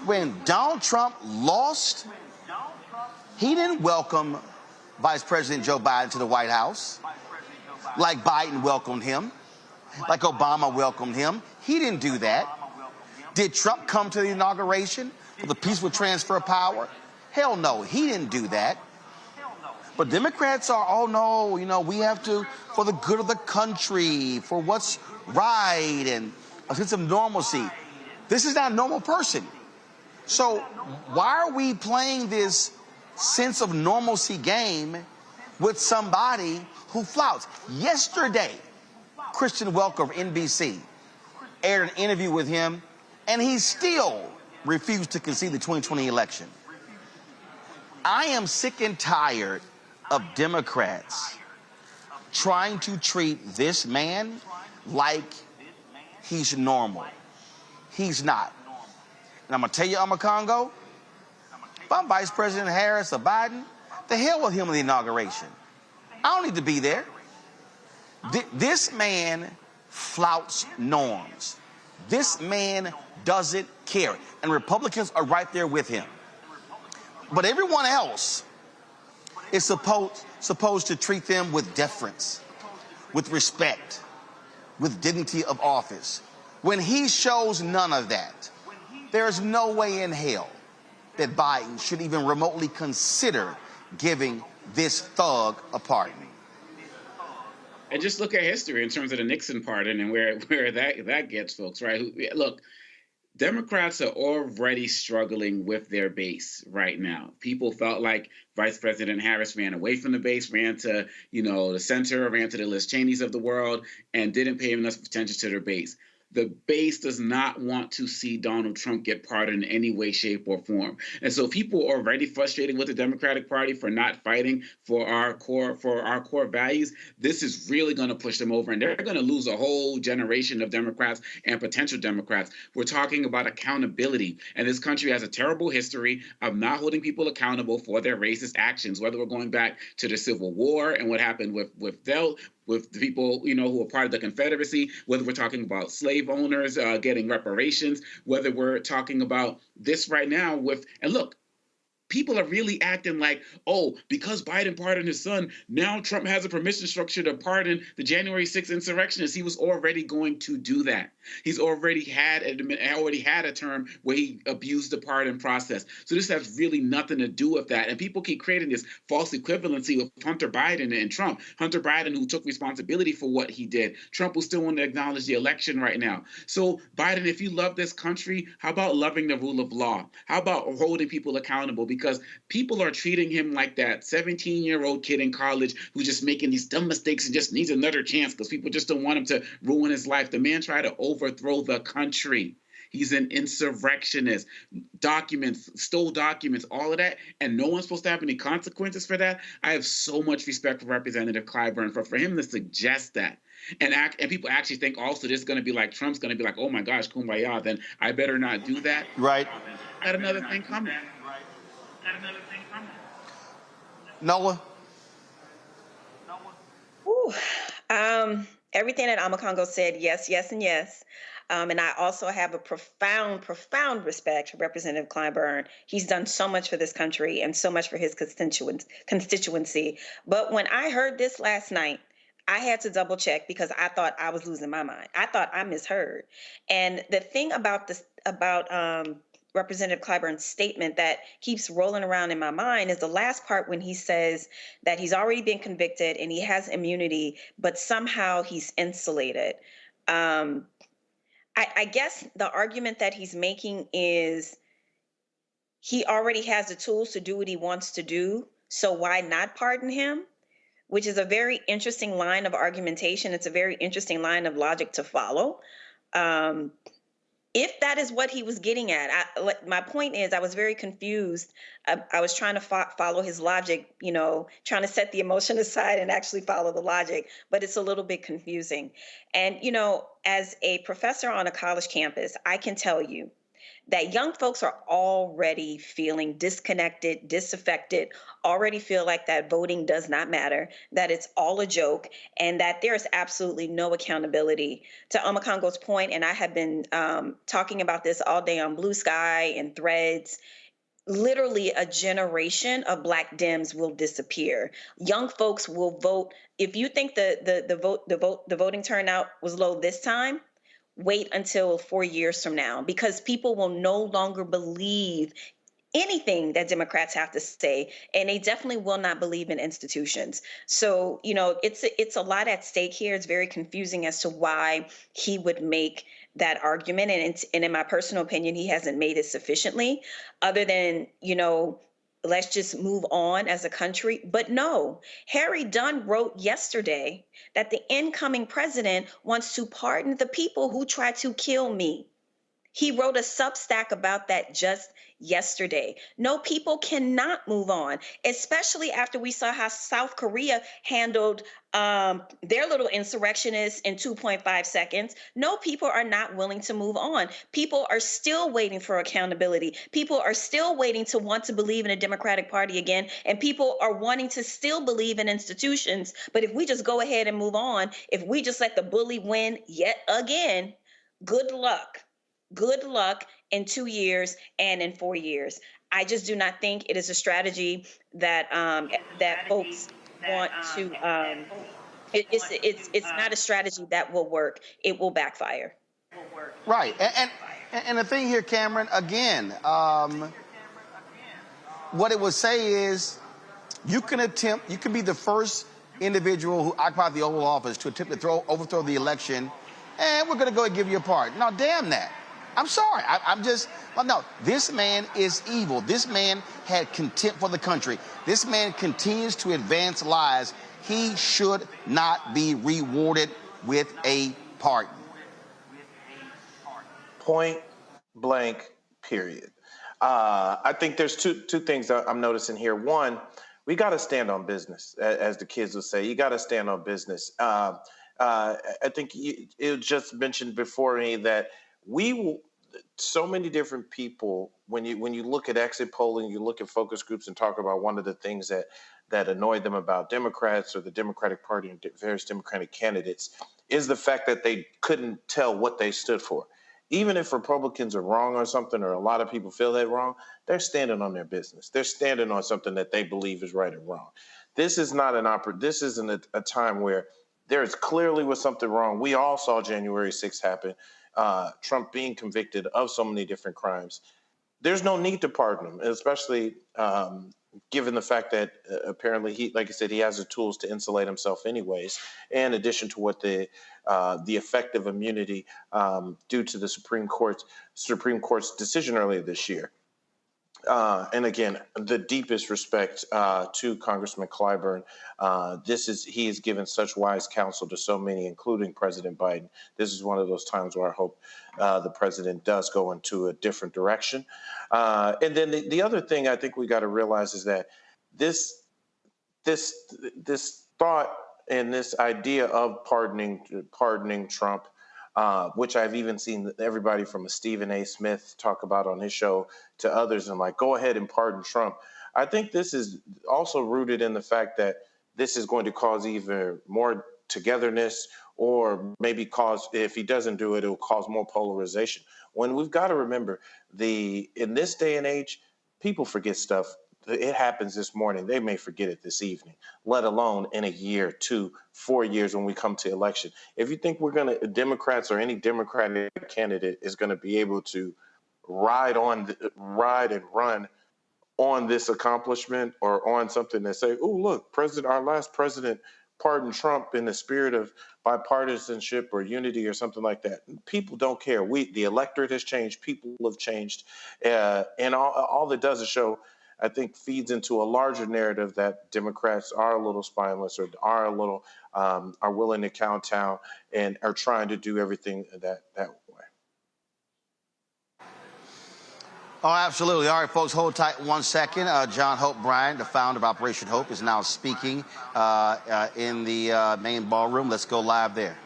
When Donald Trump lost, he didn't welcome Vice President Joe Biden to the White House like Biden welcomed him, like Obama welcomed him. He didn't do that. Did Trump come to the inauguration for the peaceful transfer of power? Hell no, he didn't do that. But Democrats are, oh no, you know, we have to, for the good of the country, for what's right, and a sense of normalcy. This is not a normal person. So why are we playing this sense of normalcy game with somebody who flouts? Yesterday, Christian Welker of NBC aired an interview with him, and he still refused to concede the 2020 election. I am sick and tired of Democrats trying to treat this man like he's normal. He's not. And I'm going to tell you, Congo, if I'm Vice President Harris or Biden, the hell with him in the inauguration. I don't need to be there. This man flouts norms. This man doesn't care. And Republicans are right there with him. But everyone else is supposed to treat them with deference, with respect, with dignity of office. When he shows none of that, there is no way in hell that Biden should even remotely consider giving this thug a pardon. And just look at history in terms of the Nixon pardon and where that gets folks, right? Look, Democrats are already struggling with their base right now. People felt like Vice President Harris ran away from the base, ran to, the center, ran to the Liz Cheneys of the world, and didn't pay enough attention to their base. The base does not want to see Donald Trump get pardoned in any way, shape, or form. And so people are already frustrated with the Democratic Party for not fighting for our core values. This is really going to push them over, and they're going to lose a whole generation of Democrats and potential Democrats. We're talking about accountability, and this country has a terrible history of not holding people accountable for their racist actions, whether we're going back to the Civil War and what happened with the people, who are part of the Confederacy, whether we're talking about slave owners getting reparations, whether we're talking about this right now and look, people are really acting like, oh, because Biden pardoned his son, now Trump has a permission structure to pardon the January 6th insurrectionists. He was already going to do that. He's already had a term where he abused the pardon process. So this has really nothing to do with that. And people keep creating this false equivalency with Hunter Biden and Trump. Hunter Biden, who took responsibility for what he did. Trump will still want to acknowledge the election right now. So Biden, if you love this country, how about loving the rule of law? How about holding people accountable? Because people are treating him like that 17-year-old kid in college who's just making these dumb mistakes and just needs another chance because people just don't want him to ruin his life. The man tried to overthrow the country. He's an insurrectionist. Stole documents, all of that, and no one's supposed to have any consequences for that. I have so much respect for Representative Clyburn for him to suggest that. And people actually think also this is going to be like Trump's going to be like, oh my gosh, kumbaya, then I better not do that. Right. Got another thing coming. Noah? Ooh, everything that Amakongo said, yes, yes, and yes. And I also have a profound, profound respect for Representative Clyburn. He's done so much for this country and so much for his constituency. But when I heard this last night, I had to double check because I thought I was losing my mind. I thought I misheard. And the thing about this, Representative Clyburn's statement that keeps rolling around in my mind is the last part when he says that he's already been convicted and he has immunity, but somehow he's insulated. I guess the argument that he's making is he already has the tools to do what he wants to do, so why not pardon him? Which is a very interesting line of argumentation. It's a very interesting line of logic to follow. If that is what he was getting at, my point is I was very confused. I was trying to follow his logic, trying to set the emotion aside and actually follow the logic, but it's a little bit confusing. And, as a professor on a college campus, I can tell you that young folks are already feeling disconnected, disaffected, already feel like that voting does not matter, that it's all a joke, and that there is absolutely no accountability. To Amakongo's point, and I have been talking about this all day on Blue Sky and Threads, literally a generation of Black Dems will disappear. Young folks will vote. If you think the voting turnout was low this time, wait until 4 years from now, because people will no longer believe anything that Democrats have to say, and they definitely will not believe in institutions. So, it's a lot at stake here. It's very confusing as to why he would make that argument. And in my personal opinion, he hasn't made it sufficiently, other than, let's just move on as a country. But no, Harry Dunn wrote yesterday that the incoming president wants to pardon the people who tried to kill me. He wrote a Substack about that just yesterday. No, people cannot move on, especially after we saw how South Korea handled their little insurrectionists in 2.5 seconds. No, people are not willing to move on. People are still waiting for accountability. People are still waiting to want to believe in a Democratic Party again. And people are wanting to still believe in institutions. But if we just go ahead and move on, if we just let the bully win yet again, good luck. Good luck in 2 years and in 4 years. I just do not think it is a strategy that that folks want to. It's not a strategy that will work. It will backfire. Right, and the thing here, Cameron, again, what it would say is you can be the first individual who occupied the Oval Office to attempt to overthrow the election, and we're going to go and give you a pardon. Now, damn that. I'm sorry. No, this man is evil. This man had contempt for the country. This man continues to advance lies. He should not be rewarded with a pardon. Point blank, period. I think there's two things that I'm noticing here. One, we got to stand on business, as the kids would say. You got to stand on business. I think it was just mentioned before me that so many different people, when you look at exit polling, you look at focus groups and talk about one of the things that annoyed them about Democrats or the Democratic Party and various Democratic candidates is the fact that they couldn't tell what they stood for. Even if Republicans are wrong on something, or a lot of people feel they're wrong, they're standing on their business. They're standing on something that they believe is right or wrong. This is not this isn't a time where there is clearly was something wrong. We all saw January 6th happen. Trump being convicted of so many different crimes. There's no need to pardon him, especially given the fact that apparently he, like I said, he has the tools to insulate himself anyways, in addition to what the effective immunity due to the Supreme Court's decision earlier this year. And again, the deepest respect to Congressman Clyburn. He has given such wise counsel to so many, including President Biden. This is one of those times where I hope the president does go into a different direction. And then the other thing I think we got to realize is that this thought and this idea of pardoning Trump, which I've even seen everybody from a Stephen A. Smith talk about on his show to others, and like, go ahead and pardon Trump. I think this is also rooted in the fact that this is going to cause even more togetherness, or maybe cause, if he doesn't do it, it will cause more polarization. When we've got to remember, in this day and age, people forget stuff. It happens this morning. They may forget it this evening, let alone in a year, 2, 4 years when we come to election. If you think Democrats or any Democratic candidate is going to be able to ride and run on this accomplishment, or on something that say, oh, look, our last president pardoned Trump in the spirit of bipartisanship or unity or something like that. People don't care. The electorate has changed. People have changed. And all that does is show, I think, feeds into a larger narrative that Democrats are a little spineless, or are willing to kowtow and are trying to do everything that way. Oh, absolutely. All right, folks, hold tight 1 second. John Hope Bryant, the founder of Operation Hope, is now speaking in the main ballroom. Let's go live there.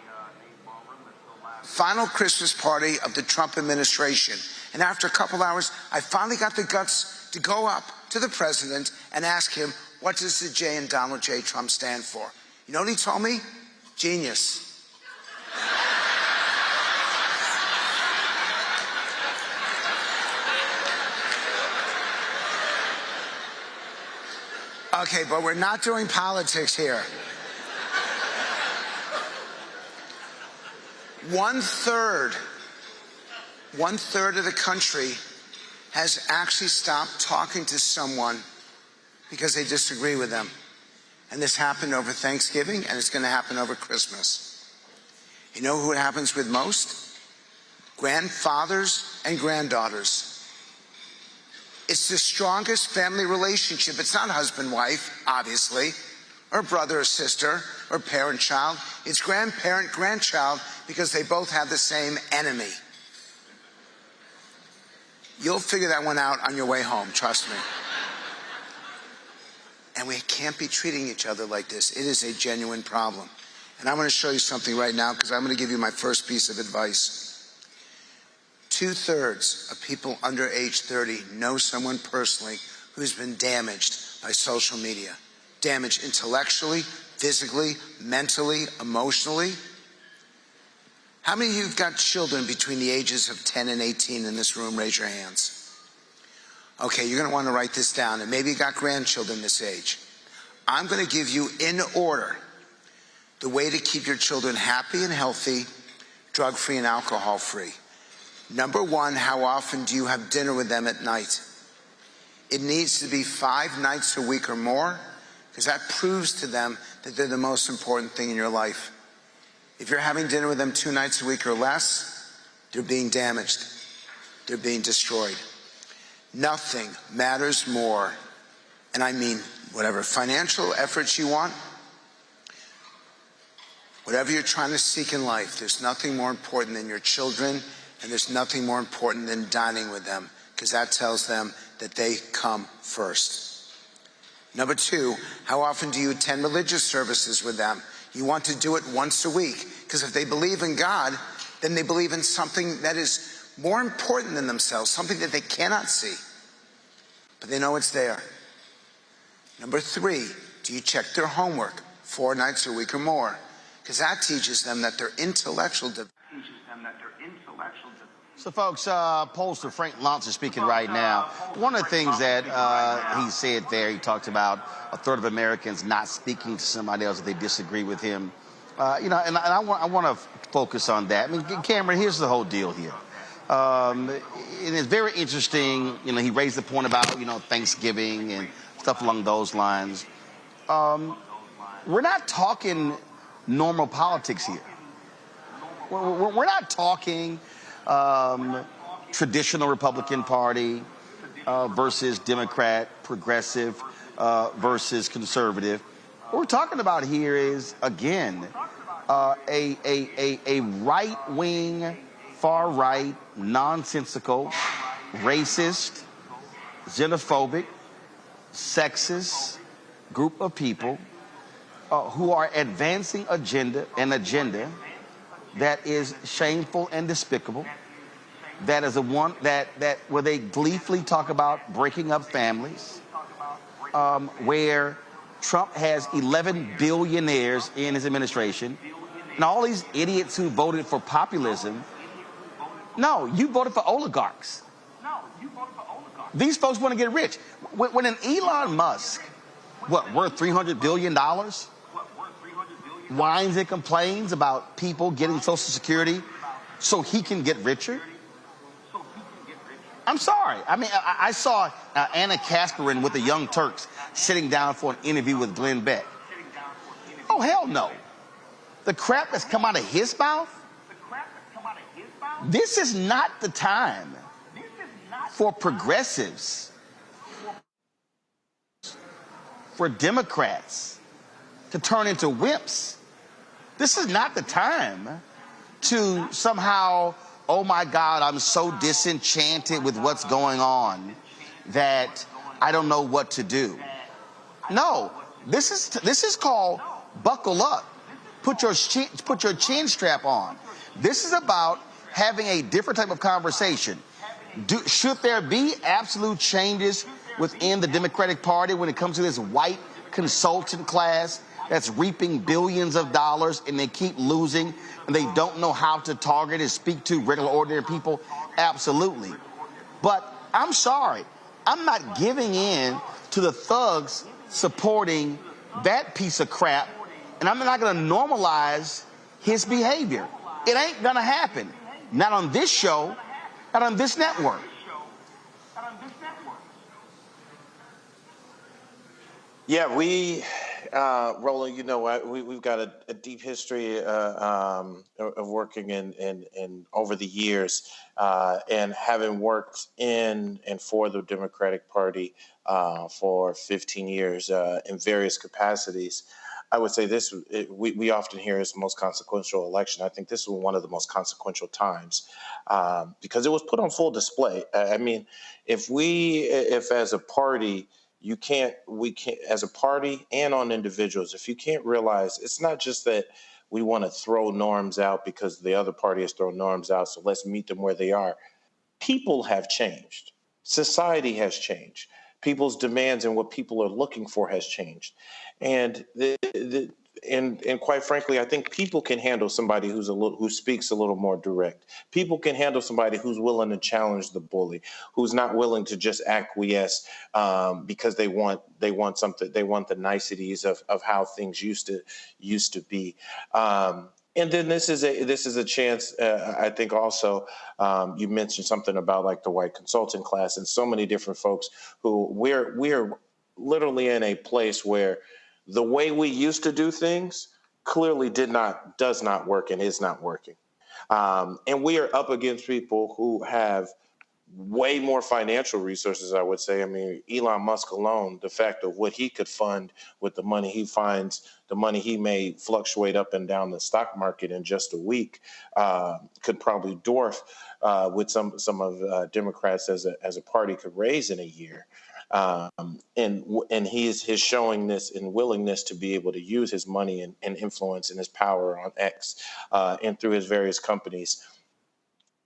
Final Christmas party of the Trump administration. And after a couple hours, I finally got the guts to go up to the president and ask him, what does the J in Donald J. Trump stand for? You know what he told me? Genius. Okay, but we're not doing politics here. One third of the country has actually stopped talking to someone because they disagree with them. And this happened over Thanksgiving, and it's going to happen over Christmas. You know who it happens with most? Grandfathers and granddaughters. It's the strongest family relationship. It's not husband-wife, obviously, or brother or sister, or parent-child. It's grandparent-grandchild, because they both have the same enemy. You'll figure that one out on your way home, trust me. And we can't be treating each other like this. It is a genuine problem. And I'm going to show you something right now, because I'm going to give you my first piece of advice. 2/3 of people under age 30 know someone personally who's been damaged by social media. Damaged intellectually, physically, mentally, emotionally. How many of you have got children between the ages of 10 and 18 in this room? Raise your hands. Okay, you're going to want to write this down, and maybe you got grandchildren this age. I'm going to give you, in order, the way to keep your children happy and healthy, drug-free and alcohol-free. Number 1, how often do you have dinner with them at night? It needs to be 5 nights a week or more, because that proves to them that they're the most important thing in your life. If you're having dinner with them 2 nights a week or less, they're being damaged. They're being destroyed. Nothing matters more, and I mean whatever financial efforts you want, whatever you're trying to seek in life, there's nothing more important than your children, and there's nothing more important than dining with them, because that tells them that they come first. Number 2, how often do you attend religious services with them? You want to do it once a week, because if they believe in God, then they believe in something that is more important than themselves, something that they cannot see, but they know it's there. Number 3, do you check their homework 4 nights a week or more? Because that teaches them that their intellectual So, folks, pollster Frank Luntz is speaking right now. One of the things that he said there, he talked about a third of Americans not speaking to somebody else if they disagree with him. And I want to focus on that. I mean, Cameron, here's the whole deal here. And it's very interesting. He raised the point about, Thanksgiving and stuff along those lines. We're not talking normal politics here. We're not talking traditional Republican Party versus Democrat, progressive versus conservative. What we're talking about here is, again, a right-wing, far-right, nonsensical, racist, xenophobic, sexist group of people who are advancing an agenda that is shameful and despicable, that is where they gleefully talk about breaking up families, where Trump has 11 billionaires in his administration, and all these idiots who voted for populism. No, you voted for oligarchs. These folks want to get rich. When an Elon Musk, worth $300 billion, whines and complains about people getting Social Security so he can get richer? I'm sorry. I mean, I saw Anna Kasparin with the Young Turks sitting down for an interview with Glenn Beck. Oh, hell no. The crap that's come out of his mouth? This is not the time for progressives, for Democrats to turn into wimps. This is not the time to somehow, oh my God, I'm so disenchanted with what's going on that I don't know what to do. No, this is called buckle up. Put your chin strap on. This is about having a different type of conversation. Should there be absolute changes within the Democratic Party when it comes to this white consultant class that's reaping billions of dollars and they keep losing and they don't know how to target and speak to regular ordinary people? Absolutely. But I'm sorry, I'm not giving in to the thugs supporting that piece of crap, and I'm not going to normalize his behavior. It ain't going to happen. Not on this show, not on this network. Yeah, Roland, we've got a deep history of working in over the years and having worked in and for the Democratic Party for 15 years in various capacities. I would say we often hear it's the most consequential election. I think this was one of the most consequential times because it was put on full display. I mean, if as a party, we can't, as a party and on individuals, if you can't realize it's not just that we want to throw norms out because the other party has thrown norms out, so let's meet them where they are. People have changed. Society has changed. People's demands and what people are looking for has changed. And and quite frankly, I think people can handle somebody who speaks a little more direct. People can handle somebody who's willing to challenge the bully, who's not willing to just acquiesce because they want something. They want the niceties of how things used to be. And then this is a chance. I think also you mentioned something about like the white consultant class and so many different folks who we're literally in a place where the way we used to do things clearly does not work and is not working. And we are up against people who have way more financial resources, I would say. I mean, Elon Musk alone, the fact of what he could fund with the money he finds, the money he may fluctuate up and down the stock market in just a week, could probably dwarf what some of Democrats as a party could raise in a year. And he is showing this and willingness to be able to use his money and influence and his power on X and through his various companies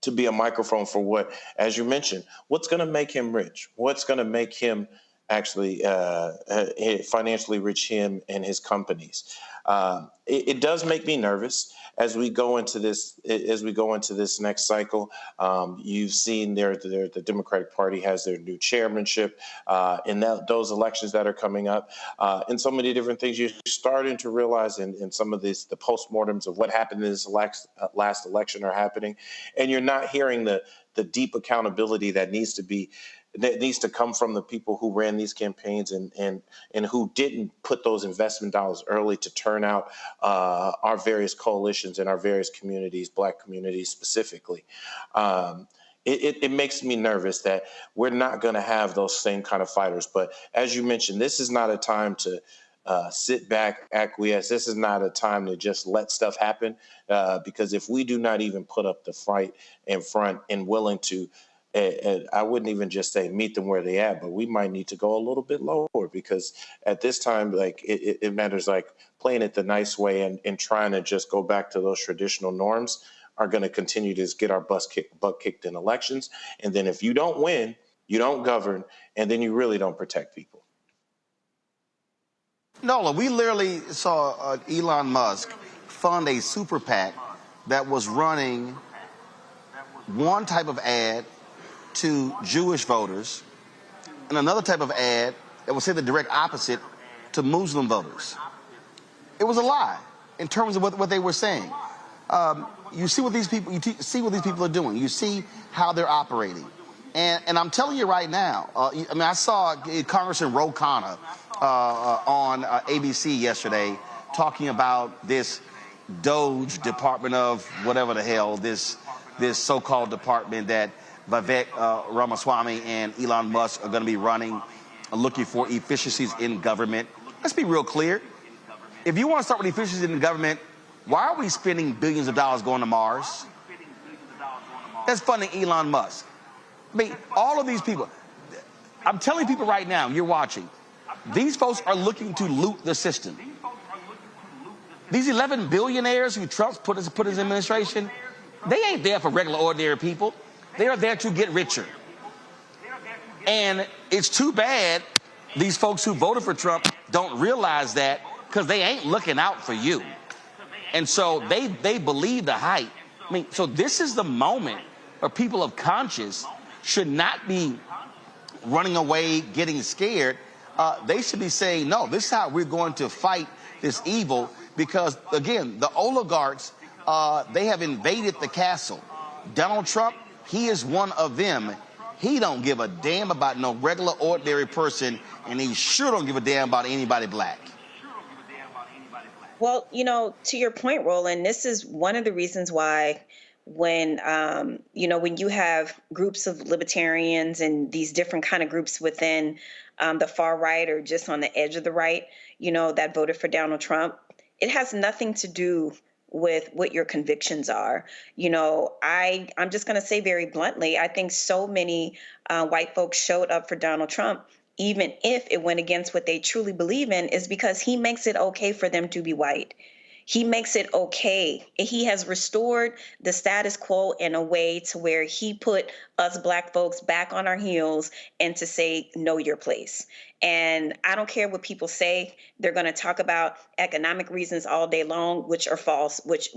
to be a microphone for what, as you mentioned, what's going to make him rich? What's going to make him actually financially reach him and his companies. It does make me nervous as we go into this. As we go into this next cycle, you've seen the Democratic Party has their new chairmanship in those elections that are coming up, and so many different things. You're starting to realize in some of the postmortems of what happened in this last election are happening, and you're not hearing the deep accountability that needs to come from the people who ran these campaigns and who didn't put those investment dollars early to turn out our various coalitions in our various communities, Black communities specifically. It makes me nervous that we're not going to have those same kind of fighters. But as you mentioned, this is not a time to sit back, acquiesce. This is not a time to just let stuff happen, because if we do not even put up the fight in front and willing to, I wouldn't even just say meet them where they at, but we might need to go a little bit lower, because at this time, like it matters, like playing it the nice way and trying to just go back to those traditional norms are going to continue to get our butt kicked in elections. And then if you don't win, you don't govern, and then you really don't protect people. Nola, we literally saw Elon Musk fund a super PAC that was running one type of ad to Jewish voters and another type of ad that would say the direct opposite to Muslim voters. It was a lie in terms of what they were saying. You see what these people are doing. You see how they're operating. And I'm telling you right now, I saw Congressman Roland on ABC yesterday talking about this Doge Department of whatever the hell, this so-called department that Vivek Ramaswamy and Elon Musk are going to be running, looking for efficiencies in government. Let's be real clear. If you want to start with efficiencies in the government, why are we spending billions of dollars going to Mars? That's funding Elon Musk. I mean, all of these people, I'm telling people right now, you're watching, these folks are looking to loot the system. These 11 billionaires who Trump's put his administration, they ain't there for regular, ordinary people. They are there to get richer. And it's too bad these folks who voted for Trump don't realize that, because they ain't looking out for you. And so they believe the hype. I mean, so this is the moment where people of conscience should not be running away, getting scared. They should be saying, no, this is how we're going to fight this evil, because, again, the oligarchs, they have invaded the castle. Donald Trump, he is one of them. He don't give a damn about no regular, ordinary person, and he sure don't give a damn about anybody Black. Well, to your point, Roland, this is one of the reasons why when you have groups of libertarians and these different kind of groups within the far right or just on the edge of the right, that voted for Donald Trump, it has nothing to do with what your convictions are. I'm just going to say very bluntly, I think so many white folks showed up for Donald Trump, even if it went against what they truly believe in, is because he makes it okay for them to be white. He makes it okay. He has restored the status quo in a way to where he put us Black folks back on our heels and to say, know your place. And I don't care what people say. They're going to talk about economic reasons all day long, which are false, which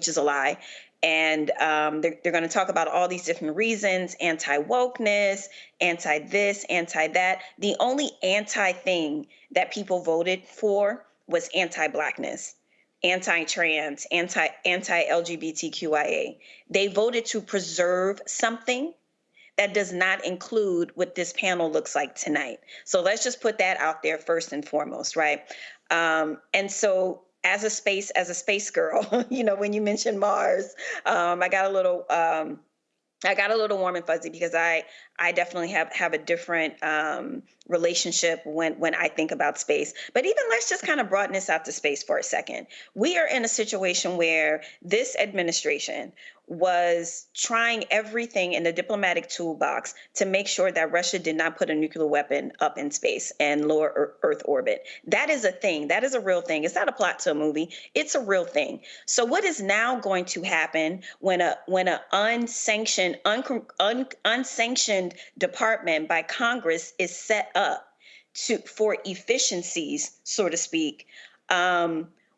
is a lie. And they're going to talk about all these different reasons, anti-wokeness, anti-this, anti-that. The only anti-thing that people voted for was anti-Blackness, anti-trans, anti-LGBTQIA. They voted to preserve something that does not include what this panel looks like tonight. So let's just put that out there first and foremost, right? And so as a space girl, when you mentioned Mars, I got a little warm and fuzzy, because I definitely have a different relationship when I think about space. But even let's just kind of broaden this out to space for a second. We are in a situation where this administration was trying everything in the diplomatic toolbox to make sure that Russia did not put a nuclear weapon up in space and lower Earth orbit. That is a thing. That is a real thing. It's not a plot to a movie. It's a real thing. So what is now going to happen when an unsanctioned mentioned department by Congress is set up for efficiencies, so to speak,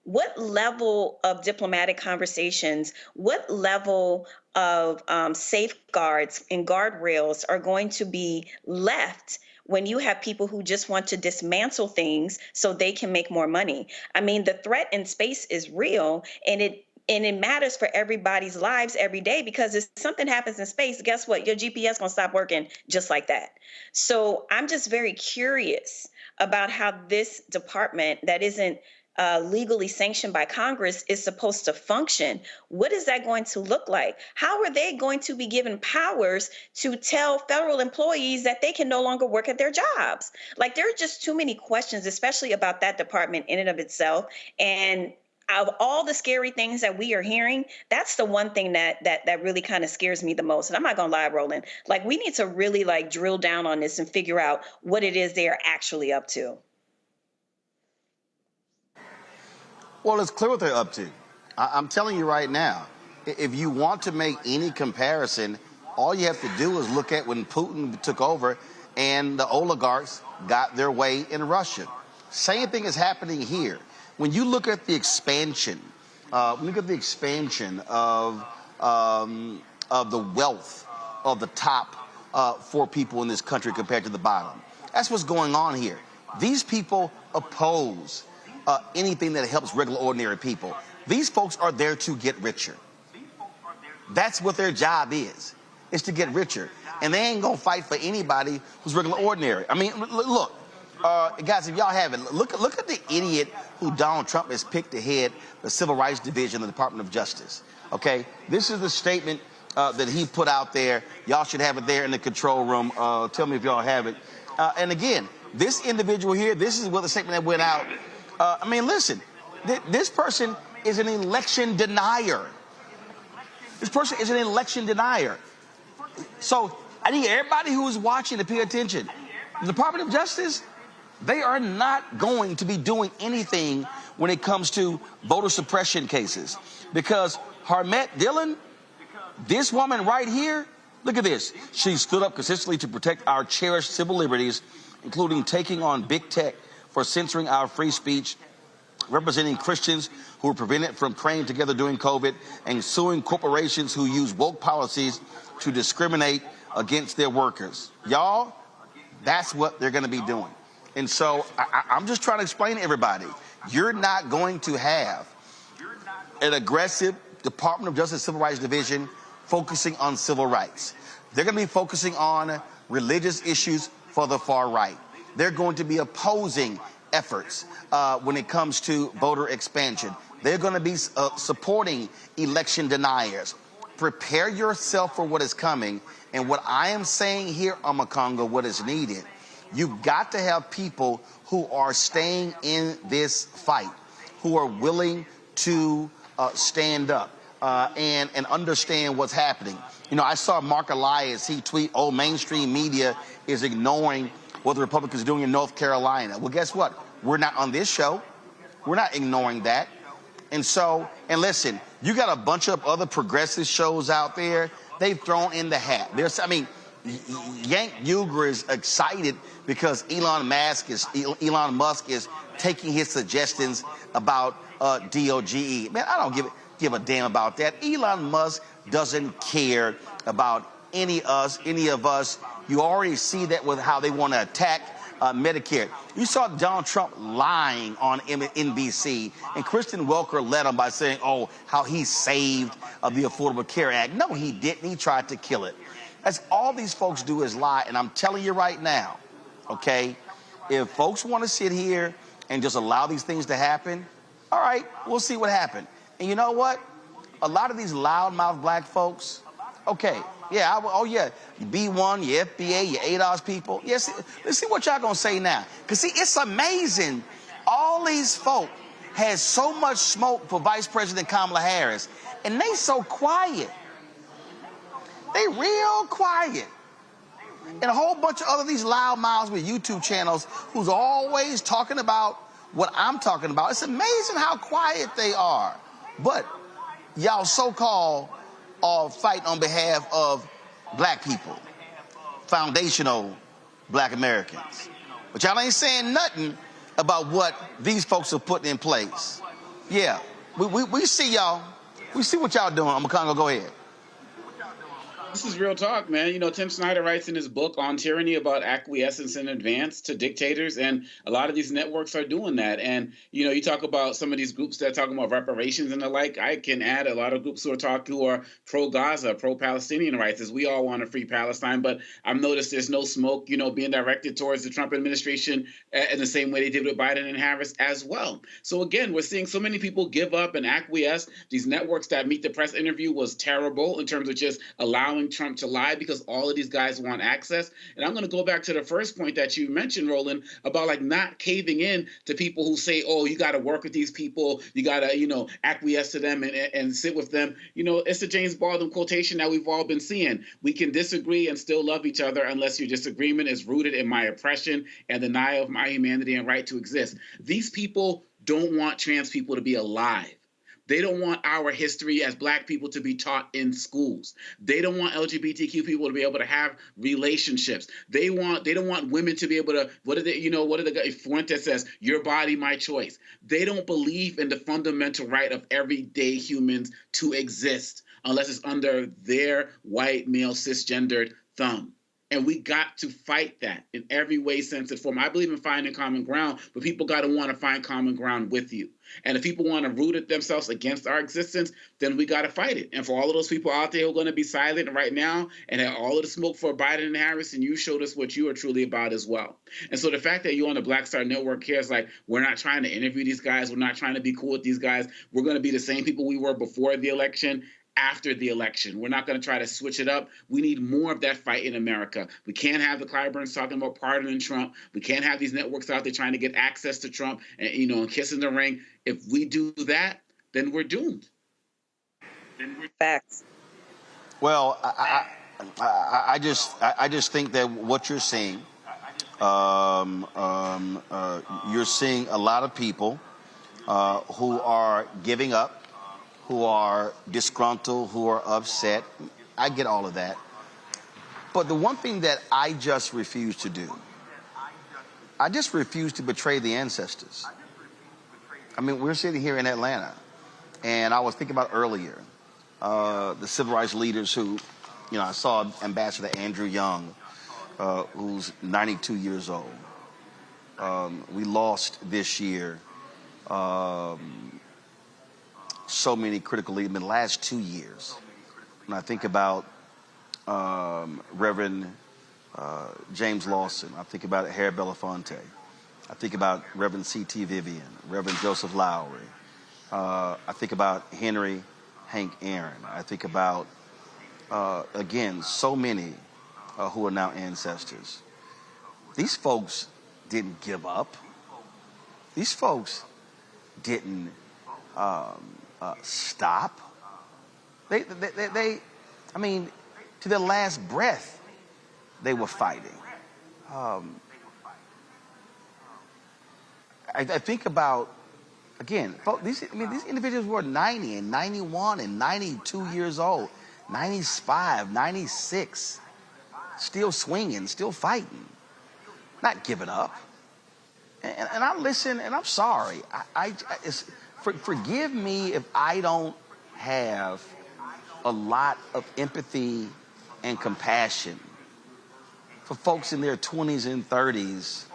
what level of diplomatic conversations, what level of safeguards and guardrails are going to be left when you have people who just want to dismantle things so they can make more money? I mean, the threat in space is real, and it matters for everybody's lives every day, because if something happens in space, guess what? Your GPS gonna stop working just like that. So I'm just very curious about how this department that isn't legally sanctioned by Congress is supposed to function. What is that going to look like? How are they going to be given powers to tell federal employees that they can no longer work at their jobs? Like, there are just too many questions, especially about that department in and of itself. And of all the scary things that we are hearing, that's the one thing that really kind of scares me the most. And I'm not gonna lie, Roland, like, we need to really drill down on this and figure out what it is they are actually up to. Well, it's clear what they're up to. I'm telling you right now, if you want to make any comparison, all you have to do is look at when Putin took over and the oligarchs got their way in Russia. Same thing is happening here. When you look at the expansion, of the wealth of the top 4 people in this country compared to the bottom, that's what's going on here. These people oppose anything that helps regular, ordinary people. These folks are there to get richer. That's what their job is to get richer. And they ain't gonna fight for anybody who's regular, ordinary. I mean, look, guys, if y'all haven't, look at the idiot who Donald Trump has picked to head the Civil Rights Division of the Department of Justice. Okay, this is the statement that he put out there. Y'all should have it there in the control room. Tell me if y'all have it. And again, this individual here, this is what the statement that went out. I mean, listen, this person is an election denier. This person is an election denier. So I need everybody who is watching to pay attention. The Department of Justice, they are not going to be doing anything when it comes to voter suppression cases. Because Harmet Dillon, this woman right here, look at this. She stood up consistently to protect our cherished civil liberties, including taking on big tech for censoring our free speech, representing Christians who were prevented from praying together during COVID, and suing corporations who use woke policies to discriminate against their workers. Y'all, that's what they're going to be doing. And so I'm just trying to explain to everybody, you're not going to have an aggressive Department of Justice Civil Rights Division focusing on civil rights. They're going to be focusing on religious issues for the far right. They're going to be opposing efforts when it comes to voter expansion. They're going to be supporting election deniers. Prepare yourself for what is coming. And what I am saying here, Amakonga, what is needed, you've got to have people who are staying in this fight, who are willing to stand up and understand what's happening. You know, I saw Mark Elias, he tweet, oh, mainstream media is ignoring what the Republicans are doing in North Carolina. Well, guess what? We're not on this show. We're not ignoring that. And so, and listen, you got a bunch of other progressive shows out there. They've thrown in the hat. I mean, Yank Uger is excited because Elon Musk is taking his suggestions about DOGE. Man, I don't give a damn about that. Elon Musk doesn't care about any of us. You already see that with how they want to attack Medicare. You saw Donald Trump lying on NBC, and Kristen Welker led him by saying, oh, how he saved the Affordable Care Act. No, he didn't. He tried to kill it. That's all these folks do is lie. And I'm telling you right now, okay, if folks want to sit here and just allow these things to happen, all right, we'll see what happens. And you know what? A lot of these loudmouth black folks, okay, yeah, oh yeah, your B1, your FBA, your ADOS people. Yes, let's see what y'all gonna say now. Because see, it's amazing. All these folk has so much smoke for Vice President Kamala Harris, and they so quiet. They real quiet. And a whole bunch of other these loud mouths with YouTube channels who's always talking about what I'm talking about. It's amazing how quiet they are. But y'all so-called fight on behalf of black people. foundational black Americans. But y'all ain't saying nothing about what these folks are putting in place. Yeah, we see y'all. We see what y'all doing. I'm gonna go ahead. This is real talk, man. You know, Tim Snyder writes in his book on tyranny about acquiescence in advance to dictators, and a lot of these networks are doing that. And, you know, you talk about some of these groups that are talking about reparations and the like. I can add a lot of groups who are pro-Gaza, pro-Palestinian rights, as we all want to free Palestine. But I've noticed there's no smoke, you know, being directed towards the Trump administration in the same way they did with Biden and Harris as well. So, again, we're seeing so many people give up and acquiesce. These networks that Meet the Press interview was terrible in terms of just allowing Trump to lie because all of these guys want access. And I'm going to go back to the first point that you mentioned, Roland, about like not caving in to people who say, oh, you got to work with these people. You got to, you know, acquiesce to them and sit with them. You know, it's the James Baldwin quotation that we've all been seeing. We can disagree and still love each other unless your disagreement is rooted in my oppression and denial of my humanity and right to exist. These people don't want trans people to be alive. They don't want our history as black people to be taught in schools. They don't want LGBTQ people to be able to have relationships. They don't want women to be able to, what are the Fuentes says, your body, my choice. They don't believe in the fundamental right of everyday humans to exist unless it's under their white male cisgendered thumb. And we got to fight that in every way, sense, and form. I believe in finding common ground, but people got to want to find common ground with you. And if people want to root it themselves against our existence, then we got to fight it. And for all of those people out there who are going to be silent right now and have all of the smoke for Biden and Harris, and you showed us what you are truly about as well. And so the fact that you on the Black Star Network here is like, we're not trying to interview these guys. We're not trying to be cool with these guys. We're going to be the same people we were before the election. After the election, we're not going to try to switch it up. We need more of that fight in America. We can't have the Clyburns talking about pardoning Trump. We can't have these networks out there trying to get access to Trump and, you know, and kissing the ring. If we do that, then we're doomed. Facts. Well, I just think that what you're seeing, you're seeing a lot of people who are giving up, who are disgruntled, who are upset. I get all of that. But the one thing that I just refuse to do, I just refuse to betray the ancestors. I mean, we're sitting here in Atlanta, and I was thinking about earlier, the civil rights leaders who, you know, I saw Ambassador Andrew Young, who's 92 years old. We lost this year so many critical leaders in the last 2 years. When I think about Reverend James Lawson, I think about Harry Belafonte, I think about Reverend C.T. Vivian, Reverend Joseph Lowry, I think about Henry Hank Aaron, I think about, again, so many who are now ancestors. These folks didn't give up. These folks didn't stop. They, I mean, to their last breath, they were fighting. I think about, again, these individuals were 90 and 91 and 92 years old, 95, 96, still swinging, still fighting, not giving up. And I listen, and I'm sorry. Forgive me if I don't have a lot of empathy and compassion for folks in their 20s and 30s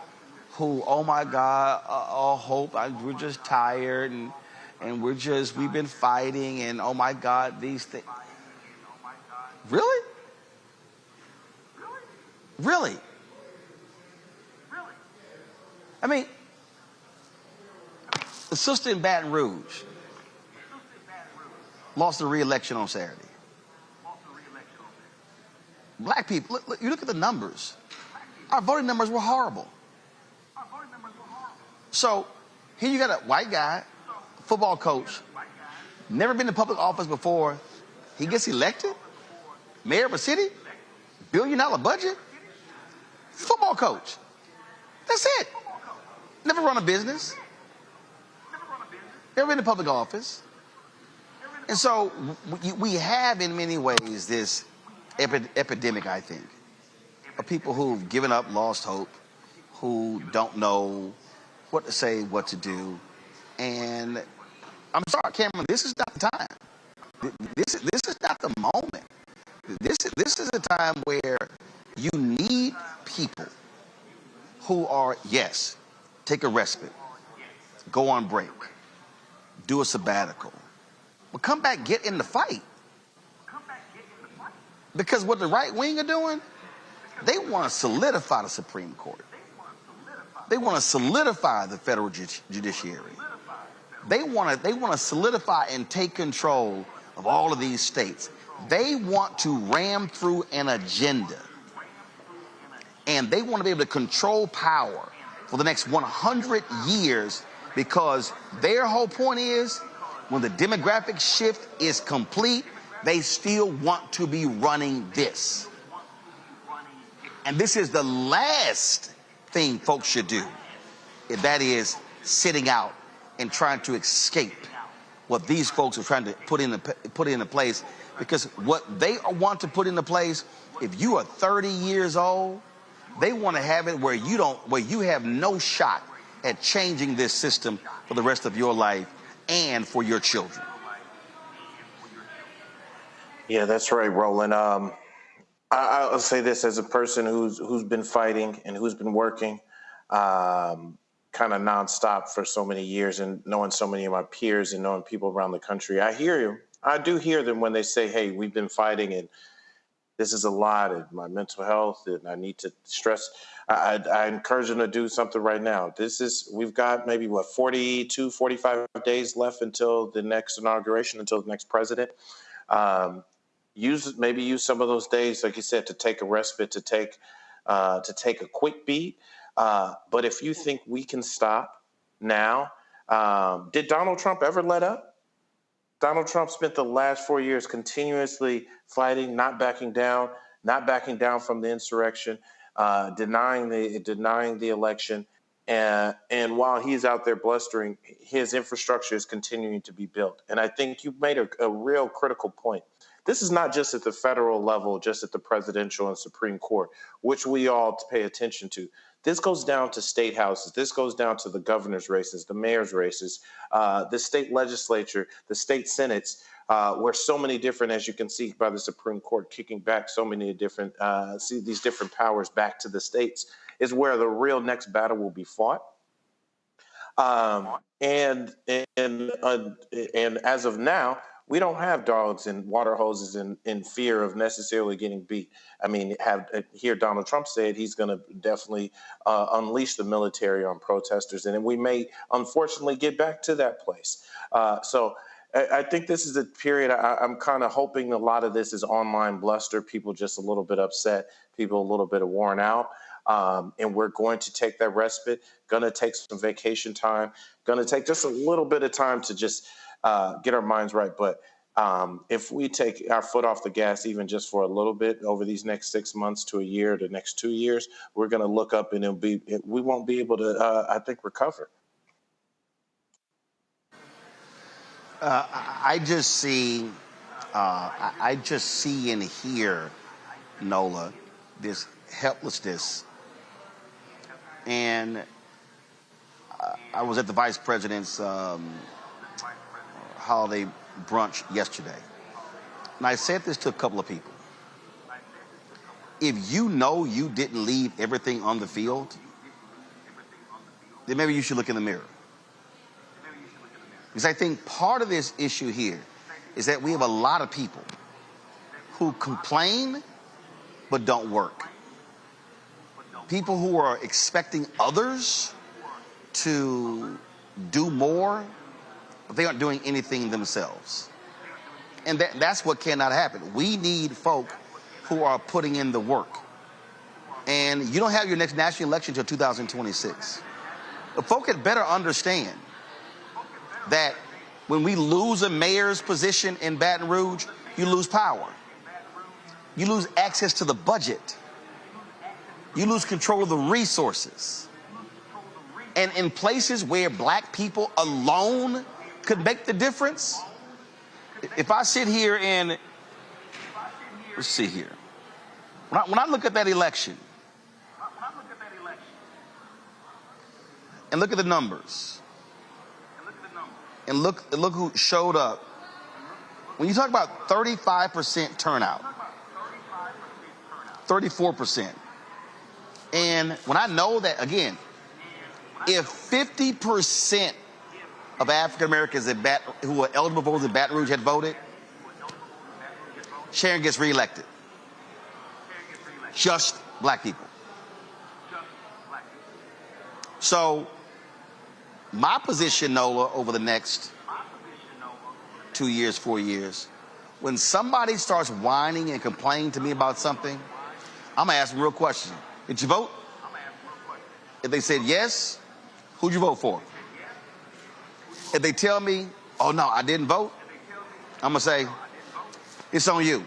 who, oh my God, all hope, we're just tired and we've been fighting and oh my God, these things. Really? Really? I mean, the sister in Baton Rouge lost the re-election on Saturday. Black people, look, you look at the numbers. Our voting numbers were horrible. So here you got a white guy, football coach, never been in public office before. He gets elected, mayor of a city, $1 billion budget, football coach. That's it. Never run a business. Never been in public office. And so we have in many ways this epidemic, I think, of people who've given up, lost hope, who don't know what to say, what to do. And I'm sorry, Cameron, this is not the time. This is not the moment. This is a time where you need people who are, yes, take a respite, go on break, do a sabbatical, but come back, get in the fight. Because what the right wing are doing, they want to solidify the Supreme Court. They want to solidify the federal judiciary. They want to solidify and take control of all of these states. They want to ram through an agenda. And they want to be able to control power for the next 100 years, because their whole point is when the demographic shift is complete, they still want to be running this. And this is the last thing folks should do, if that is sitting out and trying to escape what these folks are trying to put into place. Because what they want to put into place, if you are 30 years old, they want to have it where you have no shot at changing this system for the rest of your life and for your children. Yeah, that's right, Roland. I'll say this as a person who's been fighting and who's been working kind of nonstop for so many years, and knowing so many of my peers and knowing people around the country. I hear you. I do hear them when they say, hey, we've been fighting and this is a lot, and my mental health, and I need to stress. I encourage them to do something right now. We've got maybe 42, 45 days left until the next inauguration, until the next president. Use some of those days, like you said, to take a respite, to take a quick beat. But if you think we can stop now, did Donald Trump ever let up? Donald Trump spent the last 4 years continuously fighting, not backing down from the insurrection, denying the election. And while he's out there blustering, his infrastructure is continuing to be built. And I think you made a real critical point. This is not just at the federal level, just at the presidential and Supreme Court, which we all pay attention to. This goes down to state houses. This goes down to the governor's races, the mayor's races, the state legislature, the state senates, where so many different, as you can see by the Supreme Court, kicking back so many different, these different powers back to the states, is where the real next battle will be fought. And as of now, we don't have dogs and water hoses in fear of necessarily getting beat. I mean, hear Donald Trump say it, he's going to definitely unleash the military on protesters. And we may, unfortunately, get back to that place. So I think this is a period, I'm kind of hoping a lot of this is online bluster, people just a little bit upset, people a little bit worn out. And we're going to take that respite, going to take some vacation time, going to take just a little bit of time to just get our minds right. But if we take our foot off the gas, even just for a little bit over these next 6 months to a year, the next 2 years, we're going to look up and we won't be able to, I think, recover. I just see and hear, Nola, this helplessness. And I was at the vice president's holiday brunch yesterday, and I said this to a couple of people. If you know you didn't leave everything on the field, then maybe you should look in the mirror. Because I think part of this issue here is that we have a lot of people who complain but don't work. People who are expecting others to do more, but they aren't doing anything themselves. And that's what cannot happen. We need folk who are putting in the work. And you don't have your next national election until 2026. The folk had better understand that when we lose a mayor's position in Baton Rouge, you lose power. You lose access to the budget. You lose control of the resources. And in places where black people alone could make the difference, if I sit here and, let's see here. When I look at that election, and look at the numbers. And look who showed up. When you talk about 35% turnout, 34%. And when I know that, again, if 50% of African Americans who were eligible voters in Baton Rouge had voted, Sharon gets reelected. Just black people. So my position, Nola, over the next 2 years, 4 years, when somebody starts whining and complaining to me about something, I'm gonna ask them a real question. Did you vote? If they said yes, who'd you vote for? If they tell me, oh no, I didn't vote, I'm gonna say, it's on you.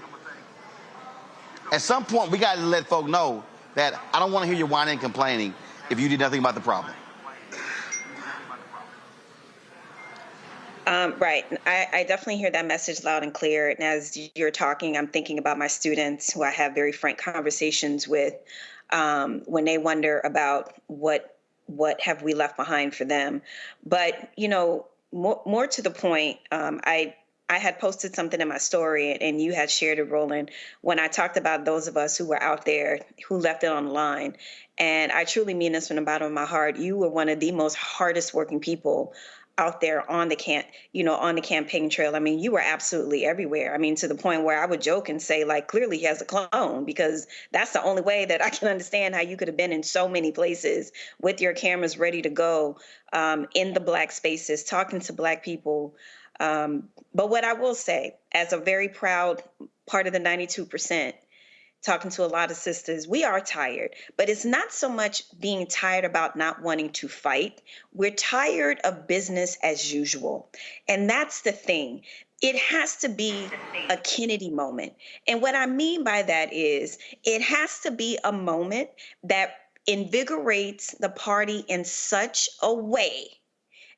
At some point, we gotta let folk know that I don't wanna hear you whining and complaining if you did nothing about the problem. Right. I definitely hear that message loud and clear. And as you're talking, I'm thinking about my students who I have very frank conversations with when they wonder about what have we left behind for them. But, you know, more to the point, I had posted something in my story and you had shared it, Roland, when I talked about those of us who were out there who left it on the line. And I truly mean this from the bottom of my heart. You were one of the most hardest working people out there on the campaign trail. I mean, you were absolutely everywhere. I mean, to the point where I would joke and say, like, clearly he has a clone, because that's the only way that I can understand how you could have been in so many places with your cameras ready to go, in the black spaces, talking to black people. But what I will say, as a very proud part of the 92%, talking to a lot of sisters, we are tired, but it's not so much being tired about not wanting to fight. We're tired of business as usual. And that's the thing. It has to be a Kennedy moment. And what I mean by that is it has to be a moment that invigorates the party in such a way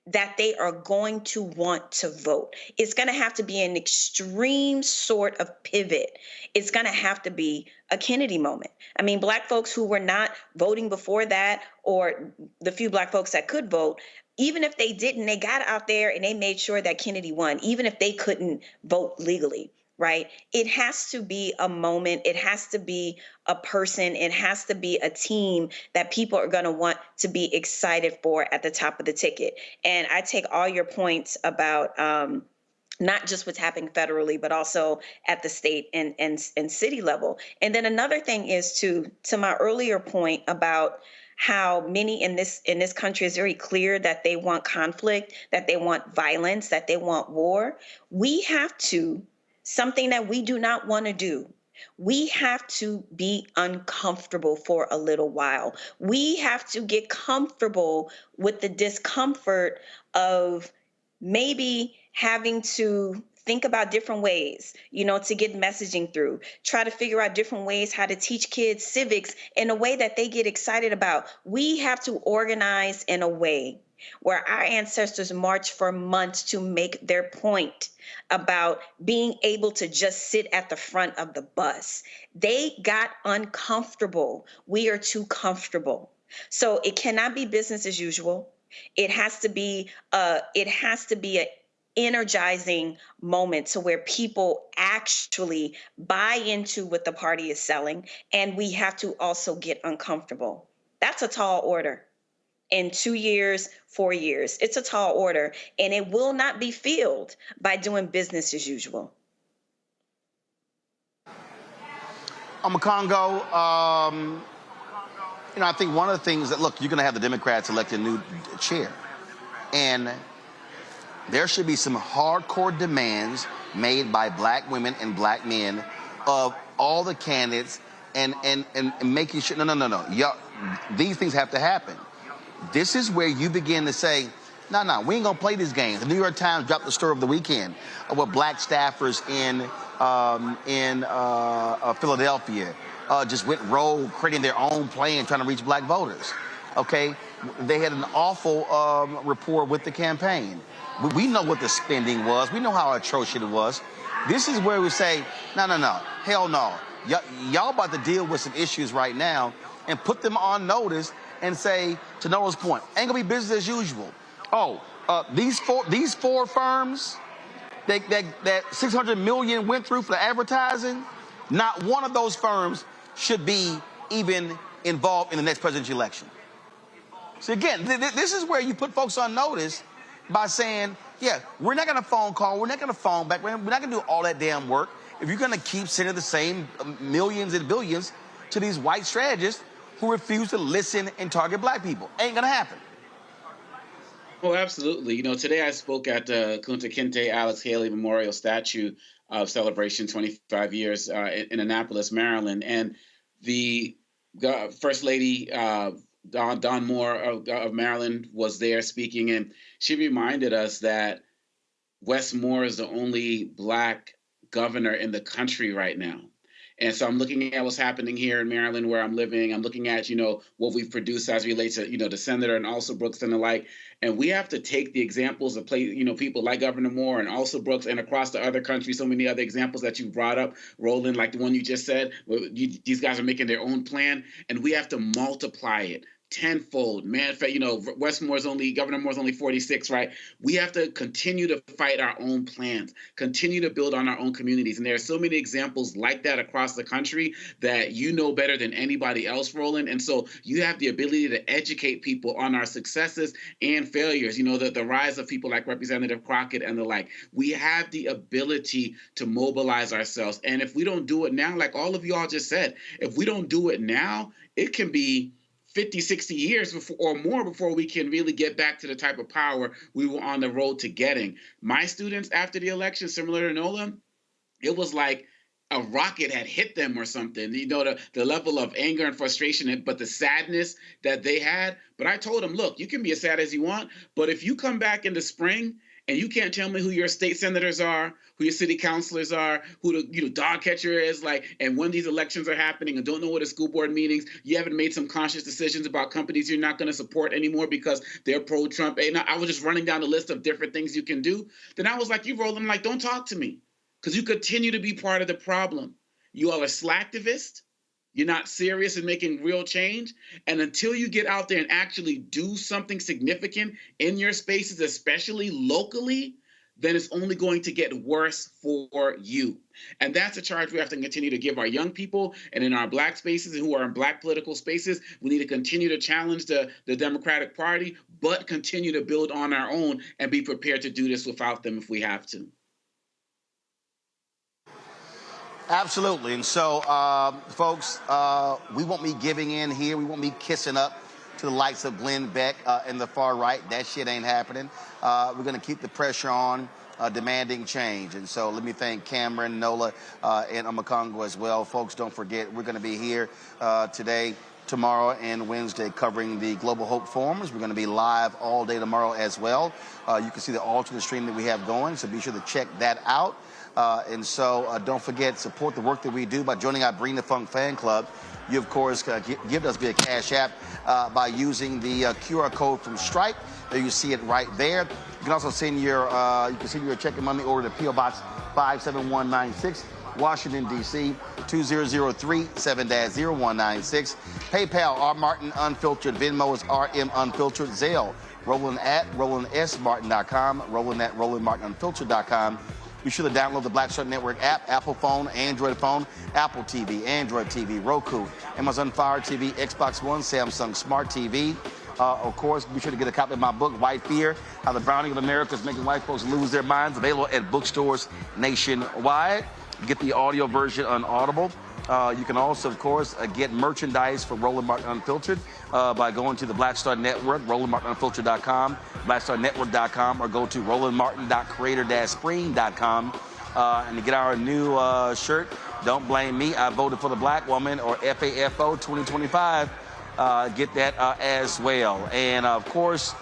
that they are going to want to vote. It's going to have to be an extreme sort of pivot. It's going to have to be a Kennedy moment. I mean, black folks who were not voting before that, or the few black folks that could vote, even if they didn't, they got out there and they made sure that Kennedy won, even if they couldn't vote legally. Right? It has to be a moment. It has to be a person. It has to be a team that people are going to want to be excited for at the top of the ticket. And I take all your points about not just what's happening federally, but also at the state and city level. And then another thing is to my earlier point about how many in this country is very clear that they want conflict, that they want violence, that they want war. We have to. Something that we do not want to do. We have to be uncomfortable for a little while. We have to get comfortable with the discomfort of maybe having to think about different ways, to get messaging through, try to figure out different ways how to teach kids civics in a way that they get excited about. We have to organize in a way where our ancestors marched for months to make their point about being able to just sit at the front of the bus. They got uncomfortable. We are too comfortable. So it cannot be business as usual. It has to be an energizing moment to where people actually buy into what the party is selling. And we have to also get uncomfortable. That's a tall order. In 2 years, 4 years. It's a tall order, and it will not be filled by doing business as usual. Congo, I think one of the things that, look, you're going to have the Democrats elect a new chair, and there should be some hardcore demands made by black women and black men of all the candidates and making sure, no. These things have to happen. This is where you begin to say, no, we ain't gonna play these games. The New York Times dropped the story of the weekend of what black staffers in Philadelphia just went rogue, creating their own plan, trying to reach black voters. Okay, they had an awful rapport with the campaign. We know what the spending was. We know how atrocious it was. This is where we say, no, hell no. Y'all about to deal with some issues right now and put them on notice and say, to Nola's point, ain't gonna be business as usual. Oh, these four firms that 600 million went through for the advertising, not one of those firms should be even involved in the next presidential election. So again, this is where you put folks on notice by saying, yeah, we're not going to phone call, we're not going to phone back, we're not going to do all that damn work if you're going to keep sending the same millions and billions to these white strategists who refuse to listen and target black people. Ain't going to happen. Oh, absolutely. You know, today I spoke at the Kunta Kinte Alex Haley Memorial Statue of Celebration 25 years in Annapolis, Maryland. And the First Lady, Don Moore of Maryland, was there speaking, and she reminded us that Wes Moore is the only black governor in the country right now. And so I'm looking at what's happening here in Maryland, where I'm living. I'm looking at, what we've produced as it relates to, the senator and also Brooks and the like. And we have to take the examples of people like Governor Moore and also Brooks, and across the other country, so many other examples that you brought up, Roland, like the one you just said. These guys are making their own plan, and we have to multiply it tenfold. Man, Governor Moore's only 46, right? We have to continue to fight our own plans, continue to build on our own communities. And there are so many examples like that across the country that you know better than anybody else, Roland. And so you have the ability to educate people on our successes and failures, the rise of people like Representative Crockett and the like. We have the ability to mobilize ourselves. And if we don't do it now, like all of you all just said, if we don't do it now, it can be 50, 60 years or more before we can really get back to the type of power we were on the road to getting. My students after the election, similar to Nola, it was like a rocket had hit them or something, the level of anger and frustration, but the sadness that they had. But I told them, look, you can be as sad as you want, but if you come back in the spring and you can't tell me who your state senators are, who your city councilors are, who the dog catcher is, and when these elections are happening and don't know what a school board meetings, you haven't made some conscious decisions about companies you're not going to support anymore because they're pro-Trump. And I was just running down the list of different things you can do. Then I was like, you Roland, don't talk to me, because you continue to be part of the problem. You all are slacktivists. You're not serious in making real change. And until you get out there and actually do something significant in your spaces, especially locally, then it's only going to get worse for you. And that's a charge we have to continue to give our young people, and in our black spaces and who are in black political spaces. We need to continue to challenge the Democratic Party, but continue to build on our own and be prepared to do this without them if we have to. Absolutely. And so, folks, we won't be giving in here. We won't be kissing up to the likes of Glenn Beck and the far right. That shit ain't happening. We're going to keep the pressure on, demanding change. And so let me thank Cameron, Nola, and Amakongo as well. Folks, don't forget, we're going to be here today, tomorrow, and Wednesday covering the Global Hope Forums. We're going to be live all day tomorrow as well. You can see the alternate stream that we have going, so be sure to check that out. And so don't forget, support the work that we do by joining our Bring the Funk fan club. You, of course, give us via Cash App by using the QR code from Stripe. There you see it right there. You can also send your check and money order to P.O. Box 57196, Washington, D.C. 2003 7-0196. PayPal, R. Martin Unfiltered. Venmo is RM Unfiltered. Zelle, Roland at RolandSMartin.com, Roland at RolandMartinUnfiltered.com. Be sure to download the Black Start Network app, Apple phone, Android phone, Apple TV, Android TV, Roku, Amazon Fire TV, Xbox One, Samsung Smart TV. Of course, be sure to get a copy of my book, White Fear, How the Browning of America is Making White Folks Lose Their Minds, available at bookstores nationwide. Get the audio version on Audible. You can also, of course, get merchandise for Roland Martin Unfiltered by going to the Black Star Network, RolandMartinUnfiltered.com, BlackStarNetwork.com, or go to RolandMartin.creator-spring.com. And to get our new shirt, Don't Blame Me, I Voted for the Black Woman, or FAFO 2025, get that as well. And, of course,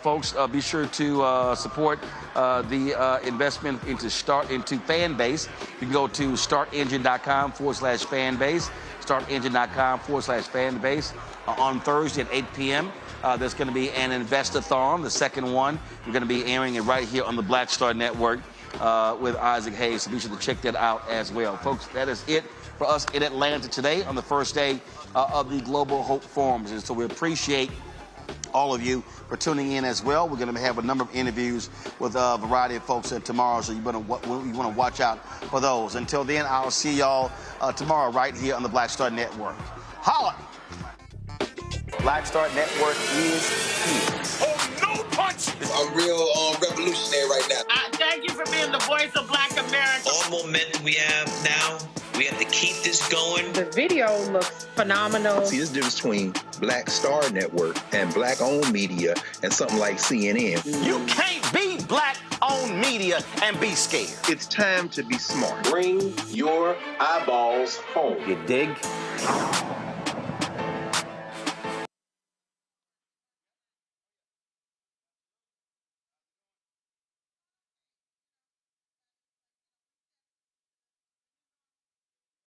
folks, be sure to support the investment into Fanbase. You can go to StartEngine.com/Fanbase, StartEngine.com/Fanbase. On Thursday at 8 p.m., there's going to be an Investathon, the second one. We're going to be airing it right here on the Black Star Network. with Isaac Hayes. So be sure to check that out as well. Folks, that is it for us in Atlanta today on the first day of the Global Hope Forums. And so we appreciate all of you for tuning in as well. We're going to have a number of interviews with a variety of folks tomorrow, so you want to watch out for those. Until then, I'll see y'all tomorrow right here on the Black Star Network. Holla! Black Star Network is here. Oh, no punch! I'm real revolutionary right now. Thank you for being the voice of Black America. All momentum we have now, we have to keep this going. The video looks phenomenal. See, there's a difference between Black Star Network and black-owned media and something like CNN. You can't be black-owned media and be scared. It's time to be smart. Bring your eyeballs home. You dig?